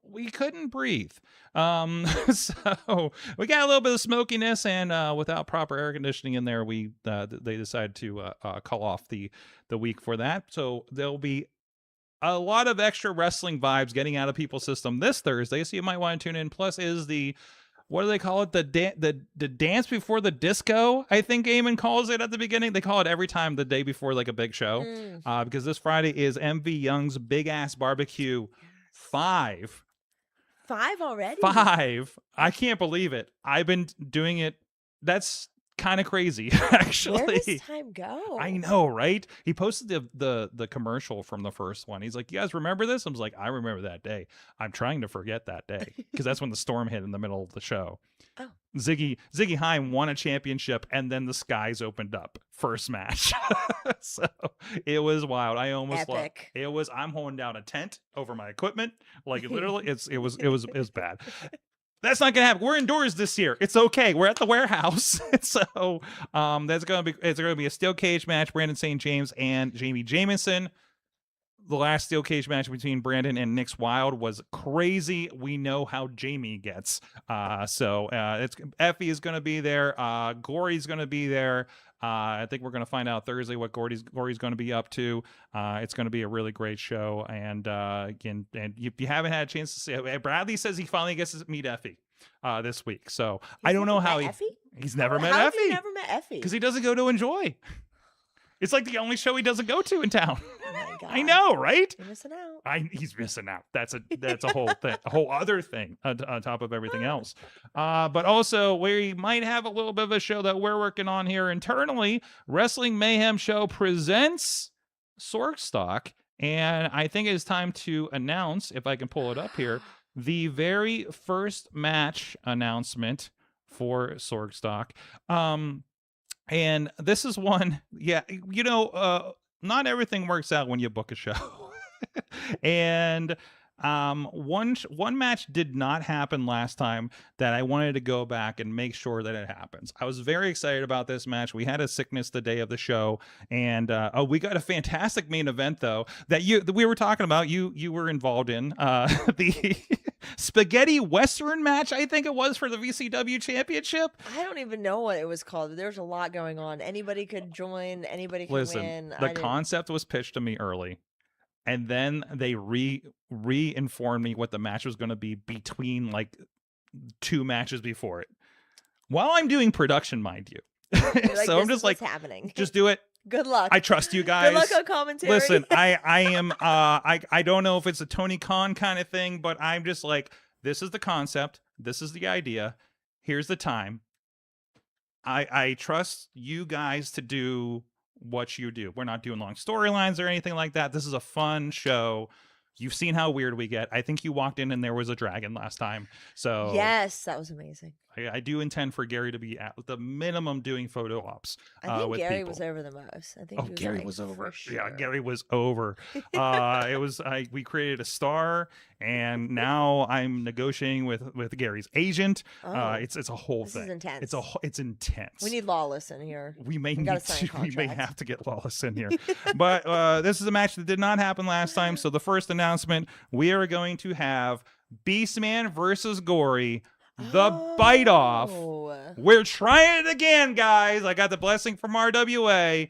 we couldn't breathe. So we got a little bit of smokiness, and without proper air conditioning in there, they decided to call off the week for that. So there'll be a lot of extra wrestling vibes getting out of people's system this Thursday, so you might want to tune in. Plus is the, what do they call it? The dance before the disco, I think Eamon calls it at the beginning. They call it every time the day before like a big show. Because this Friday is MV Young's Big Ass Barbecue 5. 5 already? 5. I can't believe it. I've been doing it. That's kind of crazy, actually. Where does time go? I know, right? He posted the commercial from the first one. He's like, "You guys remember this?" I was like, "I remember that day. I'm trying to forget that day because that's when the storm hit in the middle of the show." Oh. Ziggy Haim won a championship, and then the skies opened up. First match, so it was wild. I almost Epic. it was. I'm holding down a tent over my equipment, like literally. It was bad. That's not gonna happen. We're indoors this year. It's okay. We're at the warehouse. So it's gonna be a steel cage match. Brandon St. James and Jamie Jamison. The last steel cage match between Brandon and Nick's Wild was crazy. We know how Jamie gets. So it's Effie is gonna be there. Gory's gonna be there. I think we're going to find out Thursday what Gory's going to be up to. It's going to be a really great show. And again, and if you haven't had a chance to see it, Bradley says he finally gets to meet Effie this week. So I don't know how he's never met How Effie. have you never met Effie? Because he doesn't go to Enjoy. It's like the only show he doesn't go to in town. Oh my God. I know, right? You're missing out. He's missing out. That's a whole thing, a whole other thing on top of everything else. But also we might have a little bit of a show that we're working on here internally. Wrestling Mayhem Show presents Sorgstock, and I think it is time to announce, if I can pull it up here, the very first match announcement for Sorgstock. And this is one, not everything works out when you book a show. And one match did not happen last time that I wanted to go back and make sure that it happens. I was very excited about this match. We had a sickness the day of the show, and we got a fantastic main event though that we were talking about. You were involved in the spaghetti western match, I think it was, for the VCW championship. I don't even know what it was called. There's a lot going on. Anybody could join. Anybody could win. The concept was pitched to me early, and then they re-informed me what the match was going to be between like 2 matches before it. While I'm doing production, mind you. So I'm just like, happening. Just do it. Good luck. I trust you guys. Good luck on commentary. Listen, I am I don't know if it's a Tony Khan kind of thing, but I'm just like, this is the concept, this is the idea, here's the time. I trust you guys to do what you do. We're not doing long storylines or anything like that. This is a fun show. You've seen how weird we get. I think you walked in and there was a dragon last time. So yes, that was amazing. I do intend for Gary to be at the minimum doing photo ops. I think with Gary people. was over the most. I think. Gary was over. Sure. Yeah, Gary was over. We created a star, and now I'm negotiating with Gary's agent. Oh, it's a whole thing. This is intense. It's intense. We need Lawless in here. We may have to get Lawless in here. But this is a match that did not happen last time. So the first announcement, we are going to have Beastman versus Gory. The Bite Off. We're trying it again, guys. I got the blessing from RWA.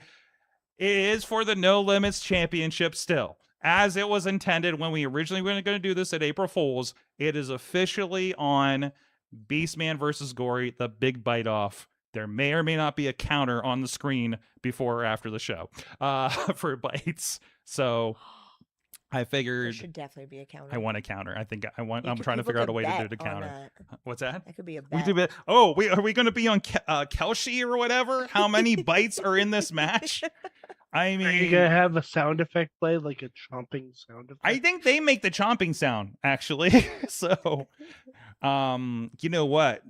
It is for the No Limits Championship still. As it was intended when we originally were going to do this at April Fool's, it is officially on Beastman versus Gory, the Big Bite Off. There may or may not be a counter on the screen before or after the show for bites. So I figured there should definitely be a counter. I want a counter. I'm trying to figure out a way to do the counter. What's that? That could be a bet. We do bet. Oh, are we going to be on Kelshi or whatever? How many bites are in this match? I mean, are you gonna have a sound effect play, like a chomping sound effect? I think they make the chomping sound actually. So, you know what?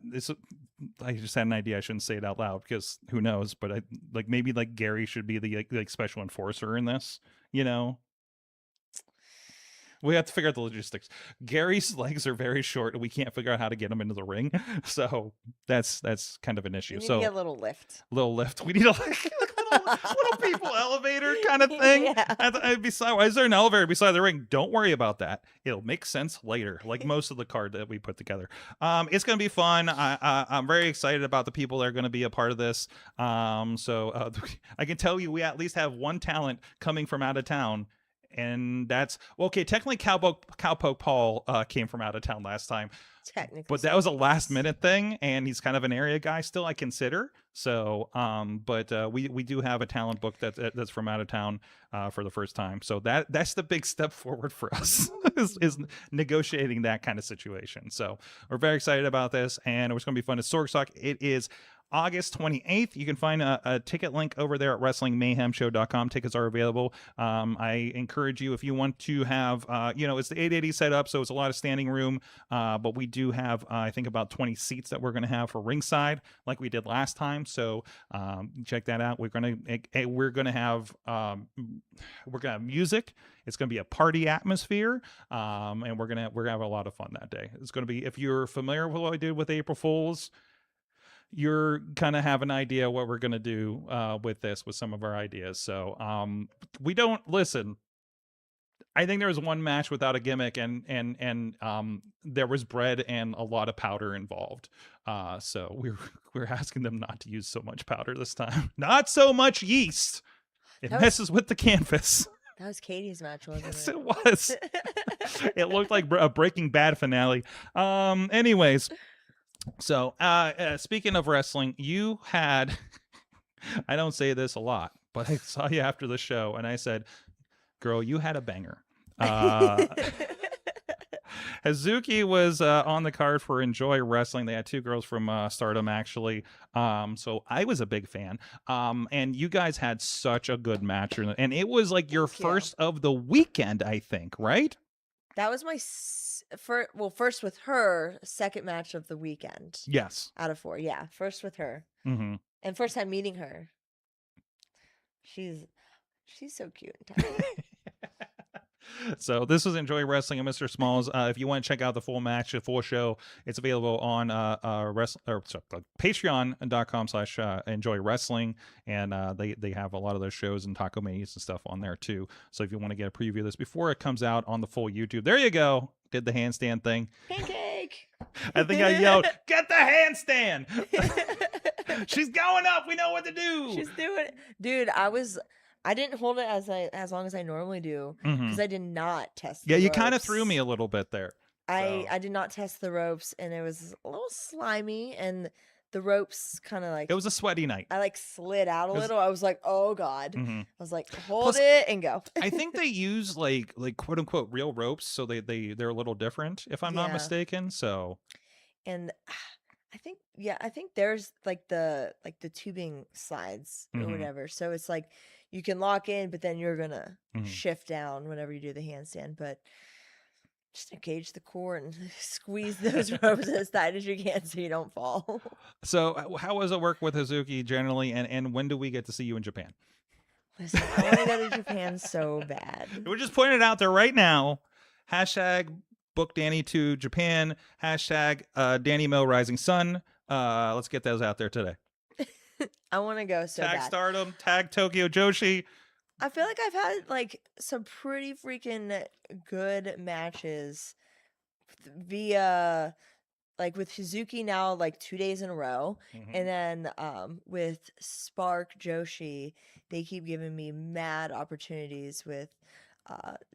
I just had an idea. I shouldn't say it out loud because who knows? But maybe Gary should be the special enforcer in this. You know. We have to figure out the logistics. Gary's legs are very short, and we can't figure out how to get him into the ring. So that's kind of an issue. We need to get a little lift. We need a little little people elevator kind of thing. Yeah. Why is there an elevator beside the ring? Don't worry about that. It'll make sense later, like most of the card that we put together. It's going to be fun. I'm very excited about the people that are going to be a part of this. So I can tell you we at least have one talent coming from out of town. And that's okay. Technically, Cowpoke Paul came from out of town last time, Technically, but that was a last minute thing, and he's kind of an area guy still. I consider so. But we do have a talent book that's from out of town for the first time. So that's the big step forward for us is negotiating that kind of situation. So we're very excited about this, and it's going to be fun. It's Sorgstock. It is August 28th. You can find a ticket link over there at WrestlingMayhemShow.com. Tickets are available. I encourage you, if you want to have, it's the 880 set up, so it's a lot of standing room, but we do have, I think, about 20 seats that we're going to have for ringside, like we did last time. So check that out. We're going to have music. It's going to be a party atmosphere, and we're gonna have a lot of fun that day. It's going to be, if you're familiar with what I did with April Fools, you're kind of have an idea what we're going to do with some of our ideas. So we don't listen. I think there was one match without a gimmick, and there was bread and a lot of powder involved. So we're asking them not to use so much powder this time. Not so much yeast. It messes with the canvas. That was Katie's match, wasn't Yes, it? it was. It looked like a Breaking Bad finale. Anyways. So, speaking of wrestling, you had, I don't say this a lot, but I saw you after the show and I said, girl, you had a banger. Hazuki was on the card for Enjoy Wrestling. They had two girls from Stardom, actually. So I was a big fan. And you guys had such a good match. And it was like your first of the weekend, I think, right? That was my first with her, second match of the weekend. Yes. Out of 4, yeah. First with her. Mm-hmm. And first time meeting her. She's so cute and tiny. So this is Enjoy Wrestling and Mr. Smalls. If you want to check out the full match, the full show, it's available on patreon.com/enjoy wrestling. And they have a lot of those shows and Taco Manias and stuff on there too. So if you want to get a preview of this before it comes out on the full YouTube, there you go. Did the handstand thing. Pancake. I think I yelled, "Get the handstand!" She's going up. We know what to do. She's doing it. Dude, I didn't hold it as long as I normally do because I did not test the you ropes. kind of threw me a little bit there. I did not test the ropes, and it was a little slimy, and the ropes kind of like... It was a sweaty night. I like slid out a little. I was like, oh God. Mm-hmm. I was like, hold it and go. I think they use like quote unquote real ropes, so they're a little different, if I'm not mistaken. So, and I think there's like the tubing slides or whatever. So it's like you can lock in, but then you're gonna shift down whenever you do the handstand. But just engage the core and squeeze those ropes as tight as you can so you don't fall. So how does it work with Hazuki generally, and when do we get to see you in Japan? Listen, I want to go to Japan so bad. We're just putting it out there right now. Hashtag book Dani to Japan. Hashtag Dani Mo Rising Sun. Let's get those out there today. I want to go so tag bad. Stardom, tag Tokyo Joshi. I feel like I've had like some pretty freaking good matches via like with Hazuki now like 2 days in a row. And then with Spark Joshi, they keep giving me mad opportunities with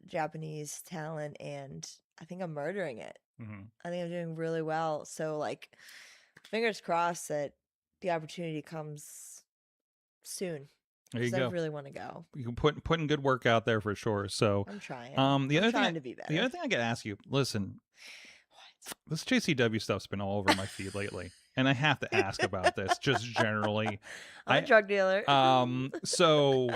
Japanese talent, and I think I'm murdering it. I think I'm doing really well. So like fingers crossed that the opportunity comes soon. There you go. I really want to go. You can putting good work out there for sure. So I'm trying. I'm trying to be better. The other thing I got to ask you, listen, this JCW stuff's been all over my feed lately, and I have to ask about this just generally. I'm a drug dealer. So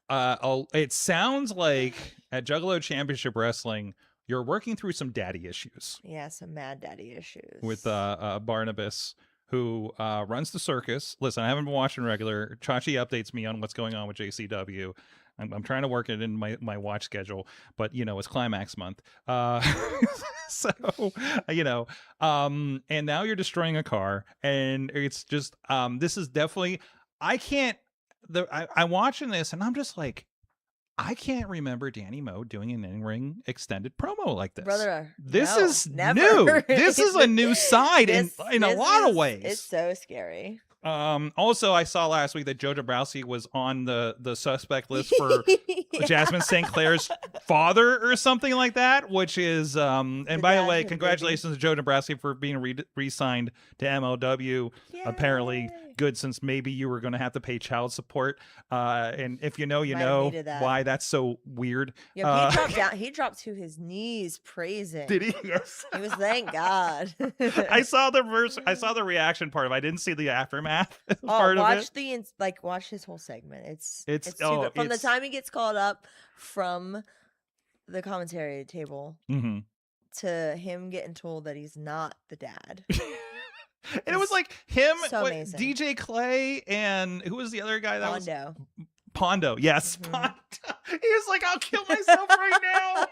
it sounds like at Juggalo Championship Wrestling, you're working through some daddy issues. Yeah, some mad daddy issues. With Barnabas, who runs the circus. Listen, I haven't been watching regular. Chachi updates me on what's going on with JCW. I'm trying to work it in my watch schedule, but it's climax month. So, and now you're destroying a car, and it's just, this is definitely, I can't I'm watching this and I'm just like, I can't remember Danny Moe doing an in-ring extended promo like this. Brother, This no, is never. new. This is a new side in a lot of ways. It's so scary. Also, I saw last week that Joe Dombrowski was on the suspect list for Jasmine St. Clair's father or something like that, which is and by the way, congratulations to Joe Dombrowski for being re-signed to MLW. Yay. Apparently good, since maybe you were going to have to pay child support. And if you know, you Might have know needed that. why that's so weird. Yeah, he dropped down. He dropped to his knees praising. Did he? Yes. He was, thank God. I saw the reaction part of it. I didn't see the aftermath Oh, part watch of it. watch his whole segment. It's It's too good. From the time he gets called up from the commentary table Mm-hmm. to him getting told that he's not the dad. And it was like him, so amazing. DJ Clay, and who was the other guy that Pondo. was Pondo? Yes, Mhm. Pondo. He was like, "I'll kill myself right now."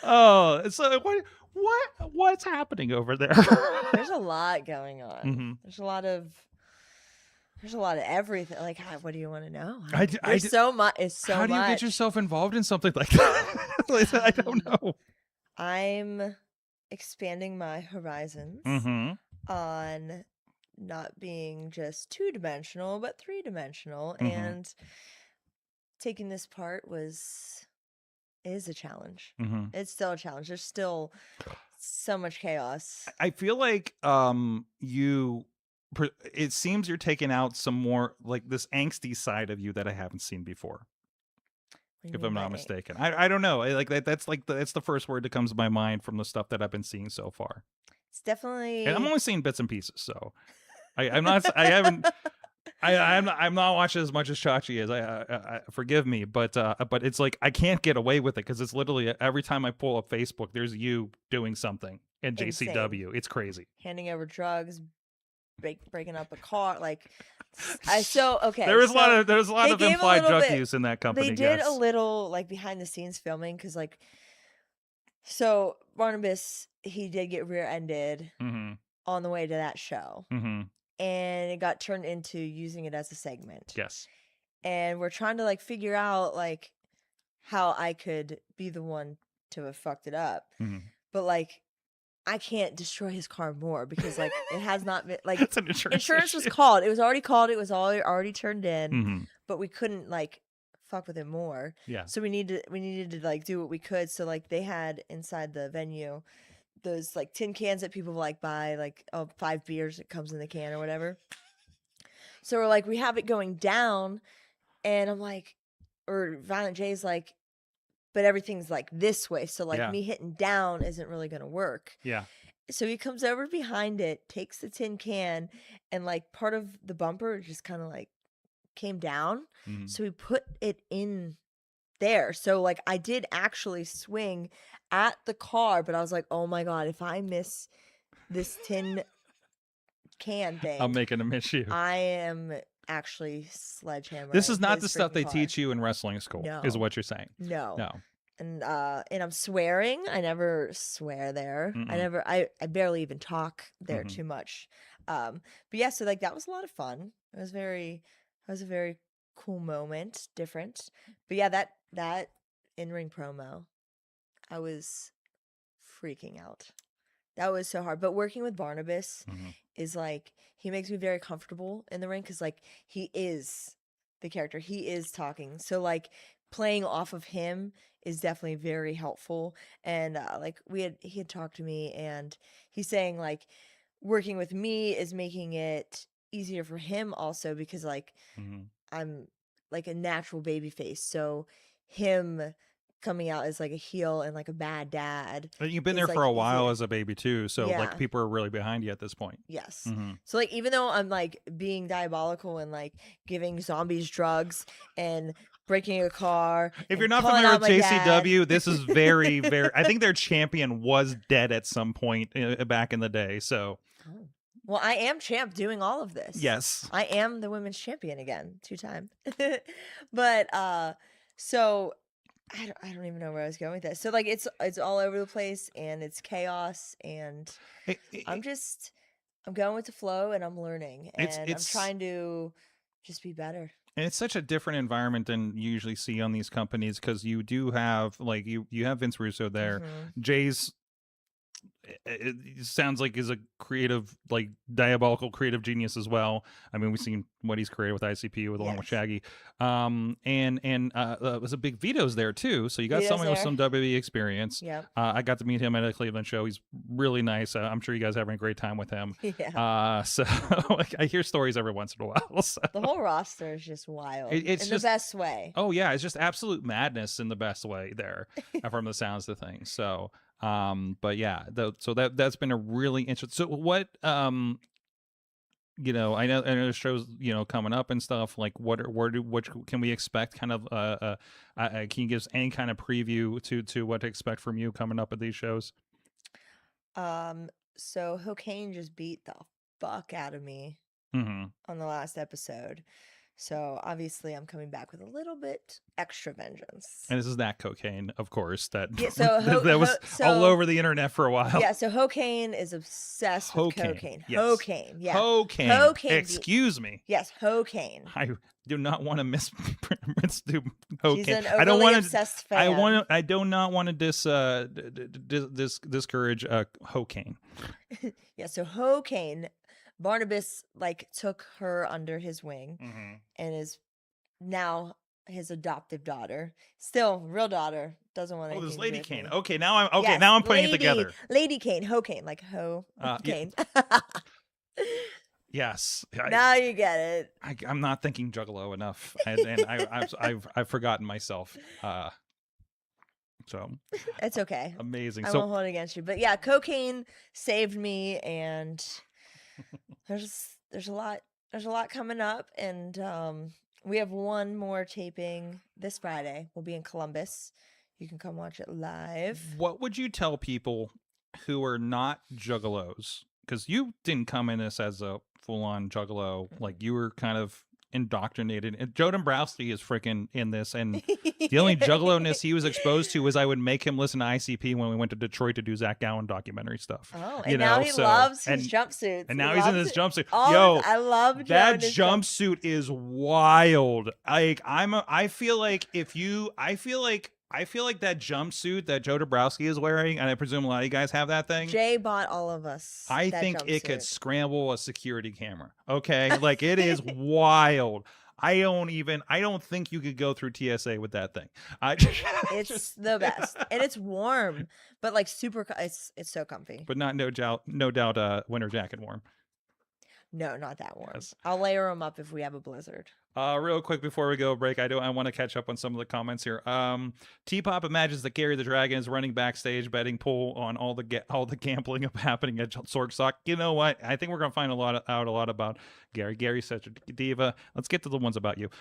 Oh, so what's happening over there? There's a lot going on. Mhm. There's a lot of everything. Like, what do you want to know? I so much. It's so How do you much. get yourself involved in something like that? Like, I don't know. I'm expanding my horizons Mm-hmm. on not being just 2-dimensional, but 3-dimensional. Mhm. And taking this part is a challenge. Mm-hmm. It's still a challenge. There's still so much chaos. I feel like it seems you're taking out some more like this angsty side of you that I haven't seen before. What do you If mean I'm by not angst? mistaken, I don't know. That's the first word that comes to my mind from the stuff that I've been seeing so far. It's definitely. And I'm only seeing bits and pieces, so I'm not. I haven't. I'm not watching as much as Chachi is. I forgive me, but it's like I can't get away with it because it's literally every time I pull up Facebook, there's you doing something in JCW. Insane. It's crazy. Handing over drugs, breaking up a car, like. Okay. There's a lot of gave a implied little drug bit- use in that company. They did yes. a little like behind the scenes filming because like. So Barnabas, he did get rear-ended Mm-hmm. on the way to that show, Mm-hmm. and it got turned into using it as a segment. Yes. And we're trying to like figure out like how I could be the one to have fucked it up. Mhm. But like I can't destroy his car more because like it has not been like It's an insurance was issue. called. It was already called. It was already turned in, Mhm. but we couldn't like fuck with it more. Yeah. So we needed to like do what we could. So like they had inside the venue those like tin cans that people like buy like 5 beers, it comes in the can or whatever. So we're like, we have it going down, and I'm like, or Violent J's like, but everything's like this way. So like Yeah. me hitting down isn't really gonna work. Yeah. So he comes over behind it, takes the tin can, and like part of the bumper just kind of like came down. Mhm. So we put it in there. So like I did actually swing at the car, but I was like, oh my God, if I miss this tin can thing, I'm making a miss you. I am actually sledgehammer. This is not the stuff they teach you in wrestling school, is No. what you're saying. No. No. And I'm swearing. I never swear there. Mm-mm. I barely even talk there Mhm. too much. But yeah, so like that was a lot of fun. It was a very cool moment, different. But yeah, that in-ring promo, I was freaking out. That was so hard. But working with Barnabas Mhm. is like he makes me very comfortable in the ring because like he is the character. He is talking. So like playing off of him is definitely very helpful. And like he had talked to me, and he's saying like working with me is making it easier for him also because like Mhm. I'm like a natural baby face. So him coming out as like a heel and like a bad dad. But you've been is, there for like, a while easier. as a baby too, so like Yeah. people are really behind you at this point. Yes. Mhm. So like even though I'm like being diabolical and like giving zombies drugs and breaking a car. If and you're not calling familiar out with my dad. JCW, this is very, very. I think their champion was dead at some point back in the day. So Oh. Well, I am champ doing all of this. yes, I am the women's champion again, 2-time. But so I don't even know where I was going with this. So like it's all over the place and it's chaos and I'm going with the flow and I'm learning and I'm It's- trying to just be better. And it's such a different environment than you usually see on these companies, because you do have like you have Vince Russo there. Jay's it sounds like is a creative, like diabolical creative genius as well. I mean, we've seen what he's created with ICP along with Shaggy. And it was a big Vito's there too. So you got somebody with some WWE experience. Yep. I got to meet him at a Cleveland show. He's really nice. I'm sure you guys are having a great time with him. So like, I hear stories every once in a while. So. The whole roster is just wild. It's in just, the best way. Oh yeah, it's just absolute madness in the best way there, from the sounds of things. So. But yeah, so that's been a really interesting. So what, you know, I know there's shows, you know, coming up and stuff. Like, what can we expect? Kind of, can you give us any kind of preview to what to expect from you coming up at these shows? So Cocaine just beat the fuck out of me on the last episode. So obviously I'm coming back with a little bit extra vengeance. And this is that Cocaine, of course, that that was all over the internet for a while. Yeah, so Cocaine is obsessed with cocaine. Yes. Cocaine, yeah. Cocaine. Excuse me. Yes, Cocaine. I do not want to mispronounce Cocaine. She's an overly obsessed fan. I do not want to discourage Cocaine. Yeah, so Cocaine, Barnabas like took her under his wing and is now his adoptive daughter. Still real daughter. Doesn't want to. Oh, there's anything Lady to do with Kane. me. Okay, now I'm putting it together. Lady Kane, Cocaine, like Kane. Yes. Now you get it. I'm not thinking Juggalo enough, and I've forgotten myself. So it's okay. Amazing. I won't hold it against you. But yeah, Cocaine saved me, and there's a lot coming up, and we have one more taping this Friday. We'll be in Columbus. You can come watch it live. What would you tell people who are not juggalos? Because you didn't come in this as a full-on juggalo. Like, you were kind of indoctrinated. And Joe Dombrowski is freaking in this, and the only juggalo-ness he was exposed to was I would make him listen to ICP when we went to Detroit to do Zach Gowen documentary stuff. Oh, and now he loves his jumpsuits. And now he's in his jumpsuit. Yo, I love Joe that jumpsuit is wild. Like, I feel like that jumpsuit that Joe Dombrowski is wearing, and I presume a lot of you guys have that thing. Jay bought all of us. I think it could scramble a security camera. Okay, like it is wild. I don't think you could go through TSA with that thing. It's the best, and it's warm, but like super. It's so comfy. But no doubt, winter jacket warm. No, not that warm. Yes. I'll layer them up if we have a blizzard. Real quick before we go break, I want to catch up on some of the comments here. T-Pop imagines that Gary the Dragon is running backstage betting pool on all the gambling happening at Sorksock. You know what? I think we're gonna find out a lot about Gary. Gary's such a diva. Let's get to the ones about you.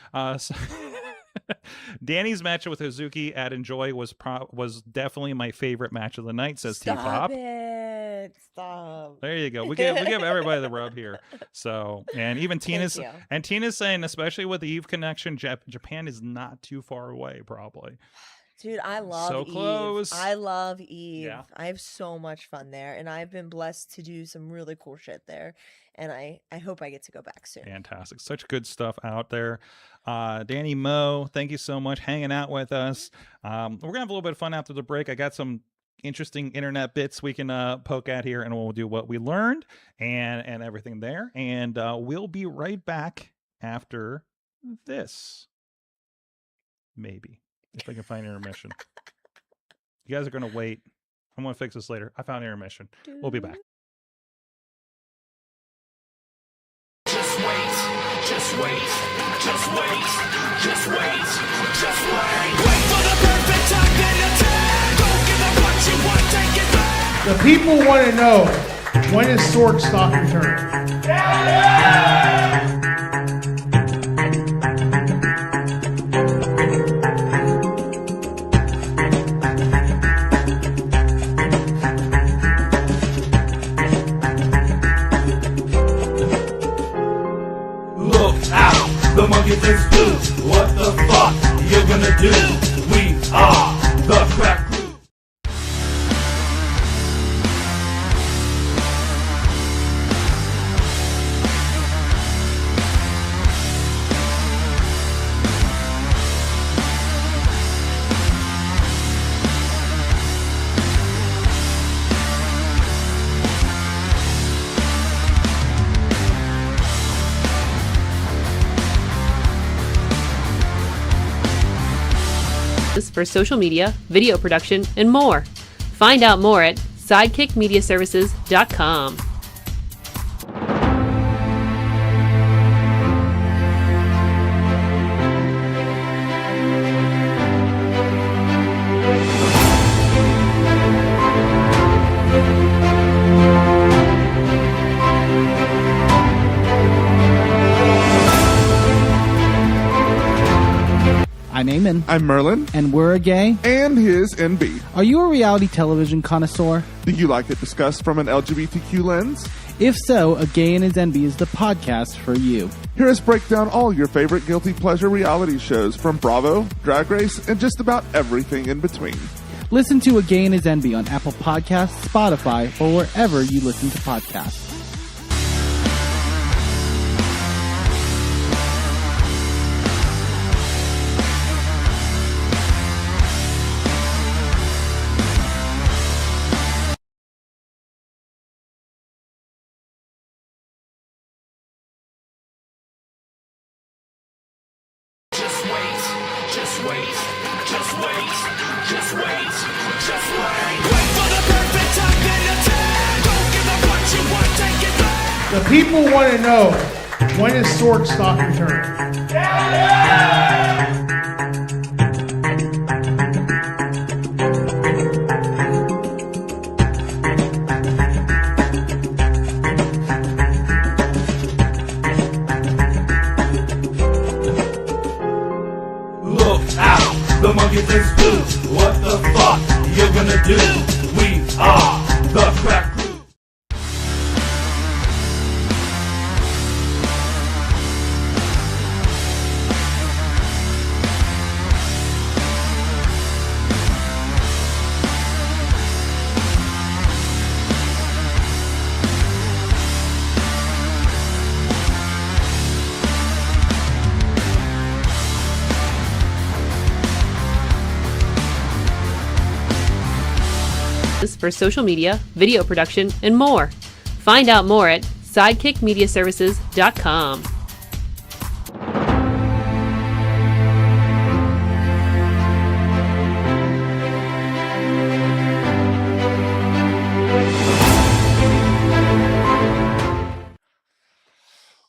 Dani's match with Hazuki at Enjoy was definitely my favorite match of the night, says T-Pop. Stop. There you go. We give everybody the rub here. So, and even Tina's saying, especially with the Eve connection, Japan is not too far away, probably. Dude, I love Eve. Close. I love Eve. Yeah. I have so much fun there, and I've been blessed to do some really cool shit there. And I hope I get to go back soon. Fantastic. Such good stuff out there. Danny Moe, thank you so much hanging out with us. We're going to have a little bit of fun after the break. I got some interesting internet bits we can poke at here, and we'll do what we learned and everything there. And we'll be right back after this. Maybe. If I can find intermission. You guys are going to wait. I'm going to fix this later. I found intermission. We'll be back. Just wait, just wait, just wait, just wait, just wait. Wait for the perfect time, then attack. Don't give up what you want, take it back. The people want to know, when is Sorkstock returning? The monkey thinks blue. What the fuck you gonna do? We are the crack crew. for social media, video production, and more. Find out more at sidekickmediaservices.com. I'm Eamon. I'm Merlin. And we're a gay. And his NB. Are you a reality television connoisseur? Do you like it discussed from an LGBTQ lens? If so, A Gay and His NB is the podcast for you. Hear us break down all your favorite guilty pleasure reality shows from Bravo, Drag Race, and just about everything in between. Listen to A Gay and His NB on Apple Podcasts, Spotify, or wherever you listen to podcasts. Just wait, just wait, just wait, just wait, just wait. Wait for the perfect time, then attack. Don't give up what you want, take it back. The people want to know, when is Sword Stock returning? Look out, the monkey thinks blue. What the fuck you gonna do? We are the crack crew. For social media, video production, and more. Find out more at sidekickmediaservices.com.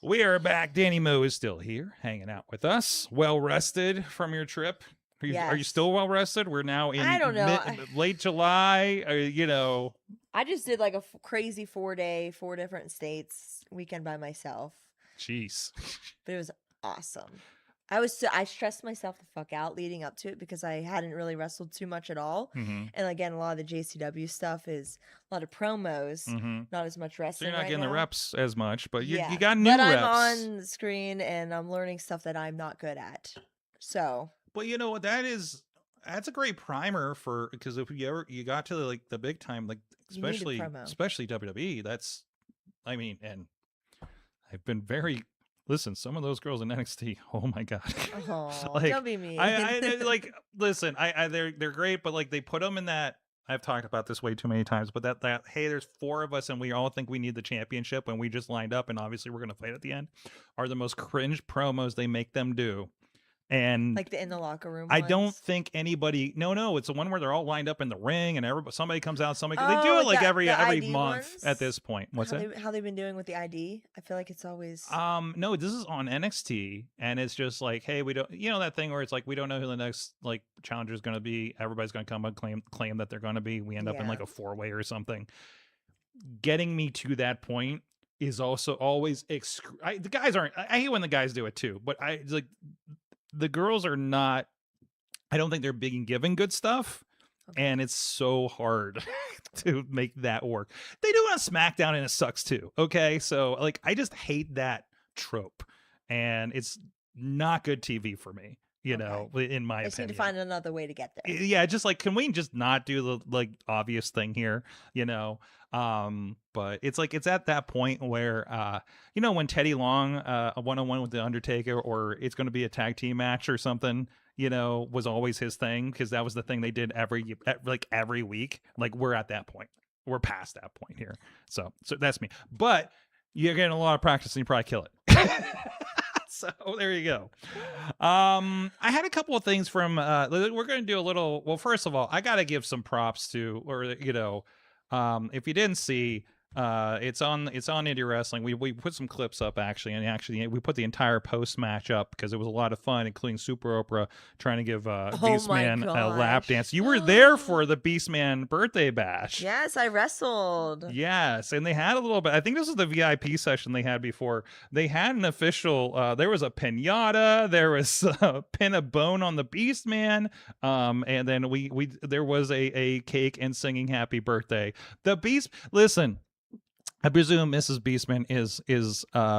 We are back. Danny Moe is still here, hanging out with us. Well rested from your trip. Are you Yes. still well rested? We're now in I don't know. late July. I just did like a crazy 4-day, 4 different states weekend by myself, Jeez. but it was awesome. I stressed myself the fuck out leading up to it because I hadn't really wrestled too much at all. Mm-hmm. And again, a lot of the JCW stuff is a lot of promos, Mm-hmm. not as much So wrestling. you're not right getting now. the reps as much, but you Yeah, got new but reps. I'm on the screen and I'm learning stuff that I'm not good at. So But you know what? That's a great primer for, because if you got to the big time, like You need a especially promo. WWE, and I've been very. Listen, some of those girls in NXT, oh my god, oh, Like, don't be mean. listen, they're great, but like they put them in that. I've talked about this way too many times, but that hey, there's 4 of us and we all think we need the championship and we just lined up and obviously we're gonna fight at the end, are the most cringe promos they make them do. And like the in the locker room. I don't ones? think anybody. No, it's the one where they're all lined up in the ring and somebody comes out. They do Oh, it like the every ID month ones? at this point. What's how that? How they've been doing with the ID? I feel like it's always. No, this is on NXT, and it's just like, hey, we don't, that thing where it's like we don't know who the next like challenger is going to be. Everybody's going to come and claim that they're going to be. We end up in Yeah. like a 4-way or something. Getting me to that point is also always the guys aren't. I hate when the guys do it too, but the girls are not. I don't think they're being given good stuff. Okay. And it's so hard to make that work. They do it on SmackDown and it sucks too. Okay. So like, I just hate that trope and it's not good TV for me, in my I just need opinion. to find another way to get there. Yeah. Just like, can we just not do the like obvious thing here, but it's like, it's at that point where, when Teddy Long, a 1-on-1 with the Undertaker, or it's going to be a tag team match or something, was always his thing, because that was the thing they did every week. Like, we're at that point. We're past that point here. So that's me. But you're getting a lot of practice and you probably kill it. So there you go. I had a couple of things from we're going to do a little. Well, first of all, I got to give some props to, or if you didn't see, it's on Indie Wrestling. We put some clips up actually, and actually we put the entire post match up because it was a lot of fun, including Super Oprah trying to give Beastman a lap dance. You were there for the Beastman birthday bash. Yes, I wrestled. Yes, and they had a little bit. I think this was the VIP session they had before. They had an official. There was a pinata. There was a pin of bone on the Beastman. And then there was a cake and singing happy birthday. The Beast. Listen. I presume Mrs. Beastman is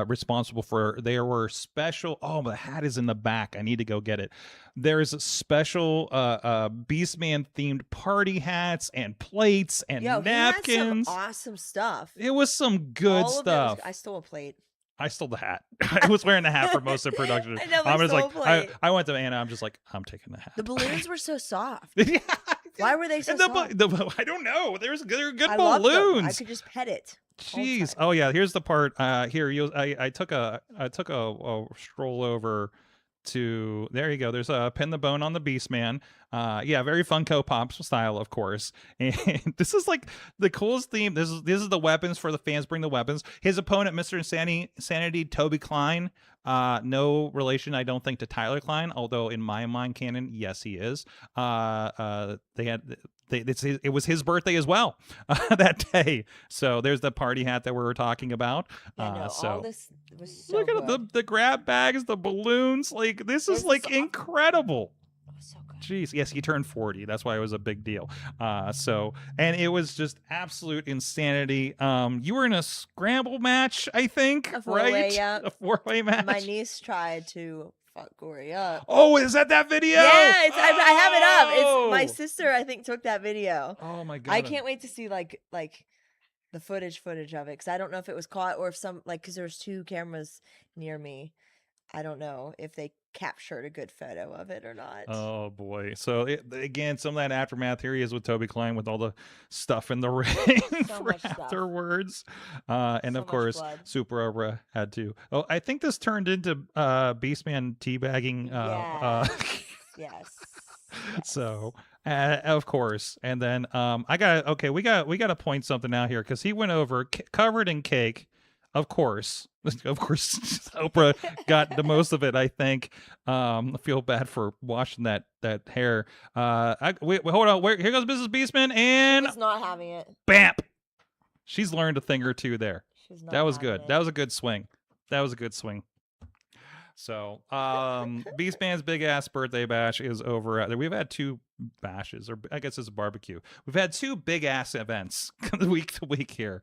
responsible for. There were special. Oh, the hat is in the back. I need to go get it. There's special Beastman themed party hats and plates and napkins. He had some awesome stuff. It was some good stuff. I stole a plate. I stole the hat. I was wearing the hat for most of the production. I know, I was stole a plate. I went to Anna. I'm just like, I'm taking the hat. The balloons were so soft. Yeah. Why were they so soft? I don't know. They're good I balloons. loved them. I could just pet it. Jeez. Oh yeah. Here's the part. Here I took a stroll over to. There you go. There's a pin the bone on the Beastman. Yeah, very Funko Pop style, of course. And this is like the coolest theme. This is the weapons for the fans. Bring the weapons. His opponent, Mr. Insanity, Toby Klein. No relation, I don't think, to Tyler Klein. Although in my mind canon, yes, he is. It was his birthday as well that day. So there's the party hat that we were talking about. All this was so look at the grab bags, the balloons. Like this is like incredible. So good. Jeez, yes, he turned 40. That's why it was a big deal. And it was just absolute insanity. You were in a scramble match, I think, a four-way, right? Yeah. A 4-way match. My niece tried to fuck Corey up. Oh, is that video? Yeah, I have it up. It's my sister, I think, took that video. Oh my god! I can't wait to see like the footage of it because I don't know if it was caught or if because there was 2 cameras near me. I don't know if they captured a good photo of it or not. Oh boy! So again, some of that aftermath. Here he is with Toby Klein with all the stuff in the ring for afterwards, and of course, Super Oprah had to. Oh, I think this turned into Beastman teabagging. Yes. So, of course, and then we got to point something out here because he went over covered in cake. Of course, Oprah got the most of it. I think. I feel bad for washing that hair. Wait, hold on. Here goes Mrs. Beastman, and she's not having it. Bam! She's learned a thing or two there. That was good. It. That was a good swing. So, Beastman's big ass birthday bash is over. We've had 2 bashes, or I guess it's a barbecue. We've had 2 big ass events week to week here,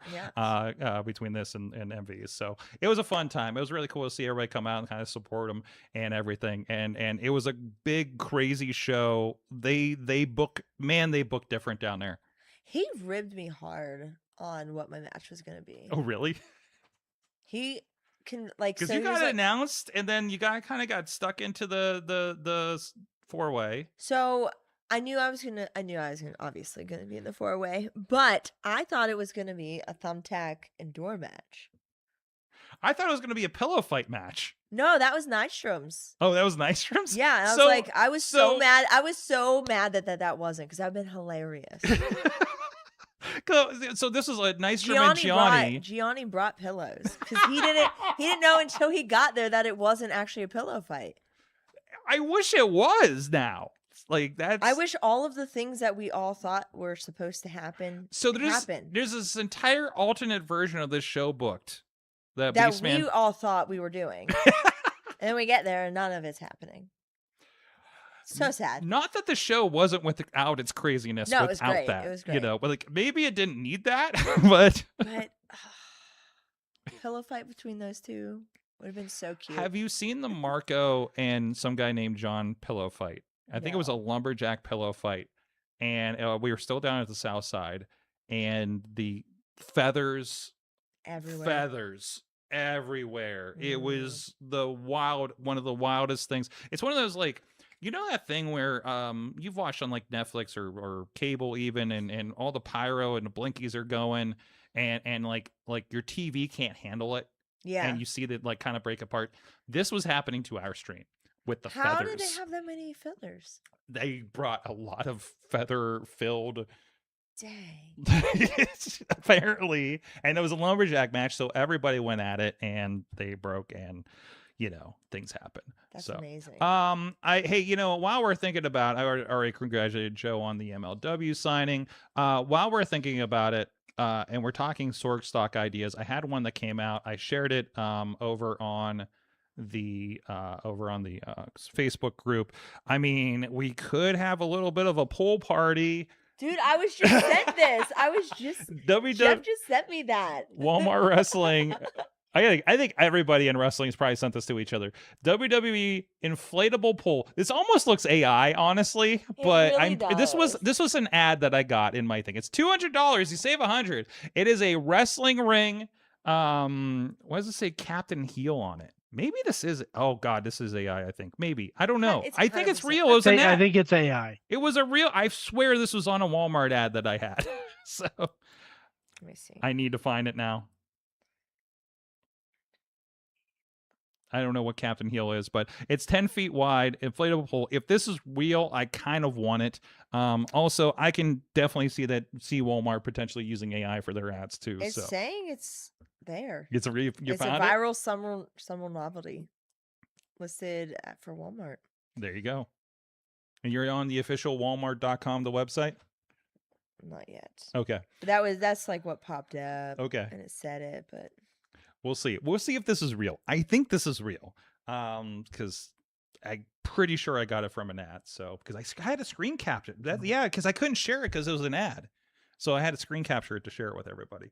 between this and MVs. So it was a fun time. It was really cool to see everybody come out and kind of support them and everything. And it was a big crazy show. They book different down there. He ribbed me hard on what my match was going to be. Oh really? He can because you got announced and then you kind of got stuck into the 4-way. So I knew I was obviously gonna be in the 4-way, but I thought it was gonna be a thumbtack and door match. I thought it was gonna be a pillow fight match. No, that was Nystrom's. Oh, that was Nystrom's? Yeah, and I was so mad. I was so mad that wasn't because I've been hilarious. So this is a Nystrom and Gianni. Gianni brought pillows because he didn't know until he got there that it wasn't actually a pillow fight. I wish it was now. Like that's. I wish all of the things that we all thought were supposed to happen. So there's this entire alternate version of this show booked that we all thought we were doing, and then we get there and none of it's happening. So sad. Not that the show wasn't without its craziness. No, without it was great. that, it was great. but like maybe it didn't need that, but pillow fight between those 2 would have been so cute. Have you seen the Marco and some guy named John pillow fight? I think it was a lumberjack pillow fight, and we were still down at the south side, and the feathers everywhere. It was one of the wildest things. It's one of those like. You know that thing where you've watched on like Netflix or cable even, and all the pyro and the blinkies are going, and like your TV can't handle it. Yeah. and you see that like kind of break apart. This was happening to our stream with the How feathers. did they have that many fillers? They brought a lot of feather filled. Dang. Apparently, and it was a lumberjack match, so everybody went at it and they broke, and things happen. That's so amazing. while we're thinking about, I already congratulated Joe on the MLW signing. While we're thinking about it, and we're talking Sorg stock ideas, I had one that came out. I shared it over on the Facebook group. I mean, we could have a little bit of a pool party. Dude, I was just sent this. Jeff just sent me that. Walmart Wrestling. I think everybody in wrestling has probably sent this to each other. WWE inflatable pool. This almost looks AI, honestly, but really this was an ad that I got in my thing. It's $200. You save $100. It is a wrestling ring. What does it say? Captain Heel on it. Maybe this is. Oh God, this is AI. I think maybe. I don't know. I think it's real. It was an ad. I think it's AI. It was a real. I swear this was on a Walmart ad that I had. So let me see. I need to find it now. I don't know what Captain Heel is, but it's 10 feet wide, inflatable pole. If this is real, I kind of want it. Also, I can definitely see Walmart potentially using AI for their ads too. It's saying it's there. It's a viral summer novelty listed for Walmart. There you go. And you're on the official Walmart.com, the website? Not yet. Okay. But that's like what popped up. Okay. And it said it, but we'll see. We'll see if this is real. I think this is real. Because I'm pretty sure I got it from an ad. So because I had a screen capture. Because I couldn't share it because it was an ad. So I had to screen capture it to share it with everybody.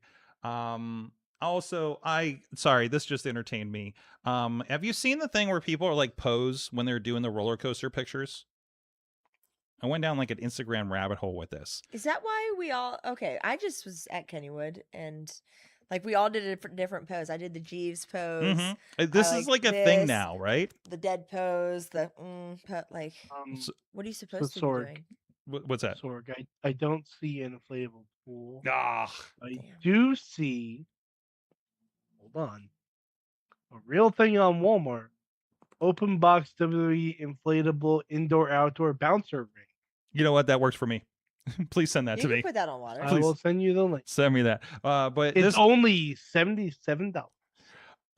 Also, sorry, this just entertained me. Have you seen the thing where people are like pose when they're doing the roller coaster pictures? I went down like an Instagram rabbit hole with this. Is that why we all? Okay, I just was at Kennywood and like we all did a different pose. I did the Jeeves pose. Mm-hmm. This is like a thing now, right? The dead pose. The like. What are you supposed to be doing? What's that? Sorg, I don't see an inflatable pool. Ah, I do see. Hold on. A real thing on Walmart. Open box WWE inflatable indoor-outdoor bouncer ring. You know what? That works for me. Please send that to You me. can put that on water. I will send you the link. Send me that. But it's only $77.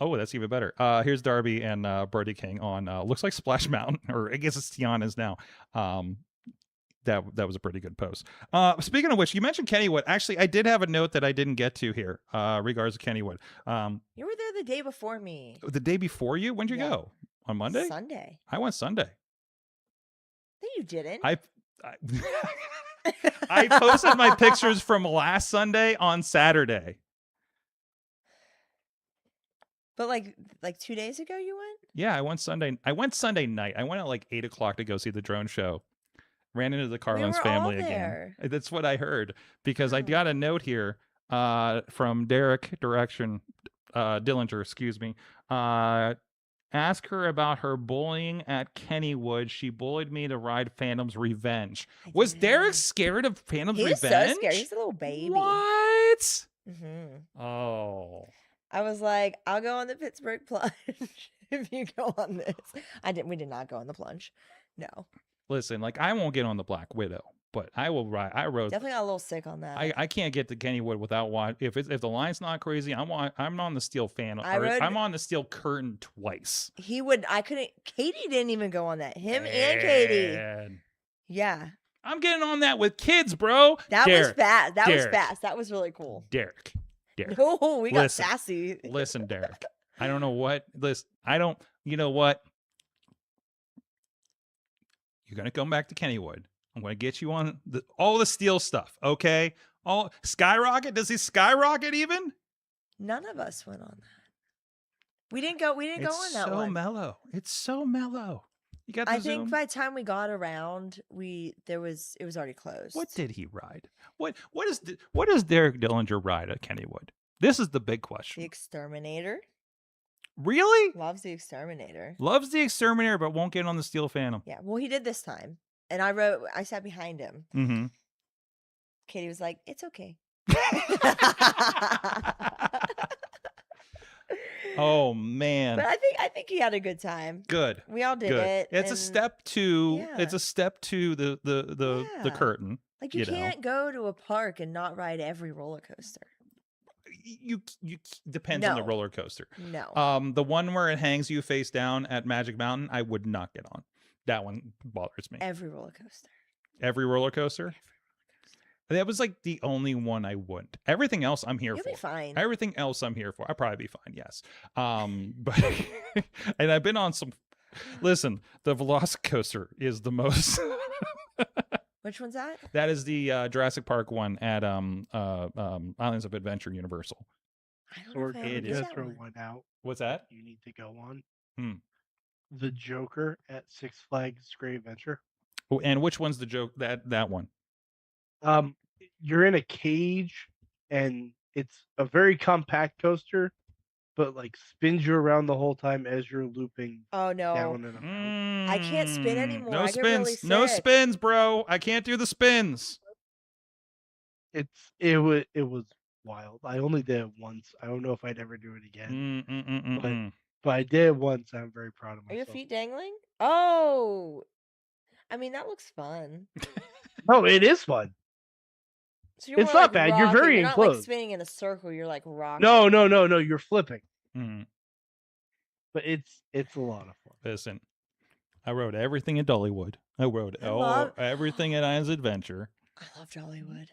Oh, that's even better. Here's Darby and Brody King on looks like Splash Mountain, or I guess it's Tiana's now. That was a pretty good post. Speaking of which, you mentioned Kennywood. Actually, I did have a note that I didn't get to here regards to Kennywood. You were there the day before me. The day before you? When'd you go? On Monday? Sunday. I went Sunday. No, you didn't. I posted my pictures from last Sunday on Saturday. But like 2 days ago you went? Yeah, I went Sunday. I went Sunday night. I went at like 8:00 to go see the drone show. Ran into the Carlin's family again. That's what I heard because I got a note here from Derek Dillinger, excuse me. Ask her about her bullying at Kennywood. She bullied me to ride Phantom's Revenge. Was Derek scared of Phantom's Revenge? He's so scared. He's a little baby. What? Mm-hmm. Oh. I was like, I'll go on the Pittsburgh plunge if you go on this. We did not go on the plunge. No. Listen, like I won't get on the Black Widow, but I will ride. I rode. Definitely got a little sick on that. I can't get to Kennywood without watching. If the line's not crazy, I'm on the steel fan. I'm on the steel curtain twice. Katie didn't even go on that. Him and Katie. Yeah. I'm getting on that with kids, bro. That was fast. That was fast. That was really cool. Derek. No, we got sassy. Listen, Derek. I don't know what. Listen, you know what? You're going to come back to Kennywood. I'm going to get you on all the steel stuff, okay? All Skyrocket? Does he Skyrocket even? None of us went on that. We didn't go on that one. It's so mellow. It's so mellow. You got the Zoom? Think by the time we got around, it was already closed. What did he ride? What does Derek Dillinger ride at Kennywood? This is the big question. The Exterminator. Really? Loves the Exterminator. Loves the Exterminator, but won't get on the Steel Phantom. Yeah, well, he did this time. And I sat behind him. Mm-hmm. Katie was like, it's okay. Oh man. But I think he had a good time. Good. We all did Good. it. It's a and step to yeah. it's a step to the Yeah. curtain. Like you know. can't go to a park and not ride every roller coaster. You depends on the No. roller coaster. No. The one where it hangs you face down at Magic Mountain, I would not get on. That one bothers me. Every roller coaster. Every roller coaster? That was like the only one I wouldn't. Everything else I'm here You'll for. be fine. Everything else I'm here for. I'll probably be fine, yes. But and I've been on some. Listen, the Velocicoaster is the most. Which one's that? That is the Jurassic Park one at Islands of Adventure Universal. I don't know Or if I ever it did is. that throw one. one out. What's that? You need to go on. Hmm. The Joker at Six Flags Great Adventure. Oh, and which one's the joke? That one. You're in a cage, and it's a very compact coaster, but like spins you around the whole time as you're looping Oh no. down and about. I can't spin anymore. No I spins. get really No sick. spins, bro. I can't do the spins. It was wild. I only did it once. I don't know if I'd ever do it again. But I did it once. I'm very proud of Are your myself. feet dangling? Oh. I mean, that looks fun. No, it is fun. So you're It's more not like bad. You're rocking. very You're not like enclosed. spinning in a circle. You're like rocking. No. You're flipping, Mm. but it's a lot of fun. Listen, I rode everything at Dollywood. I rode everything at Islands Adventure. I love Dollywood.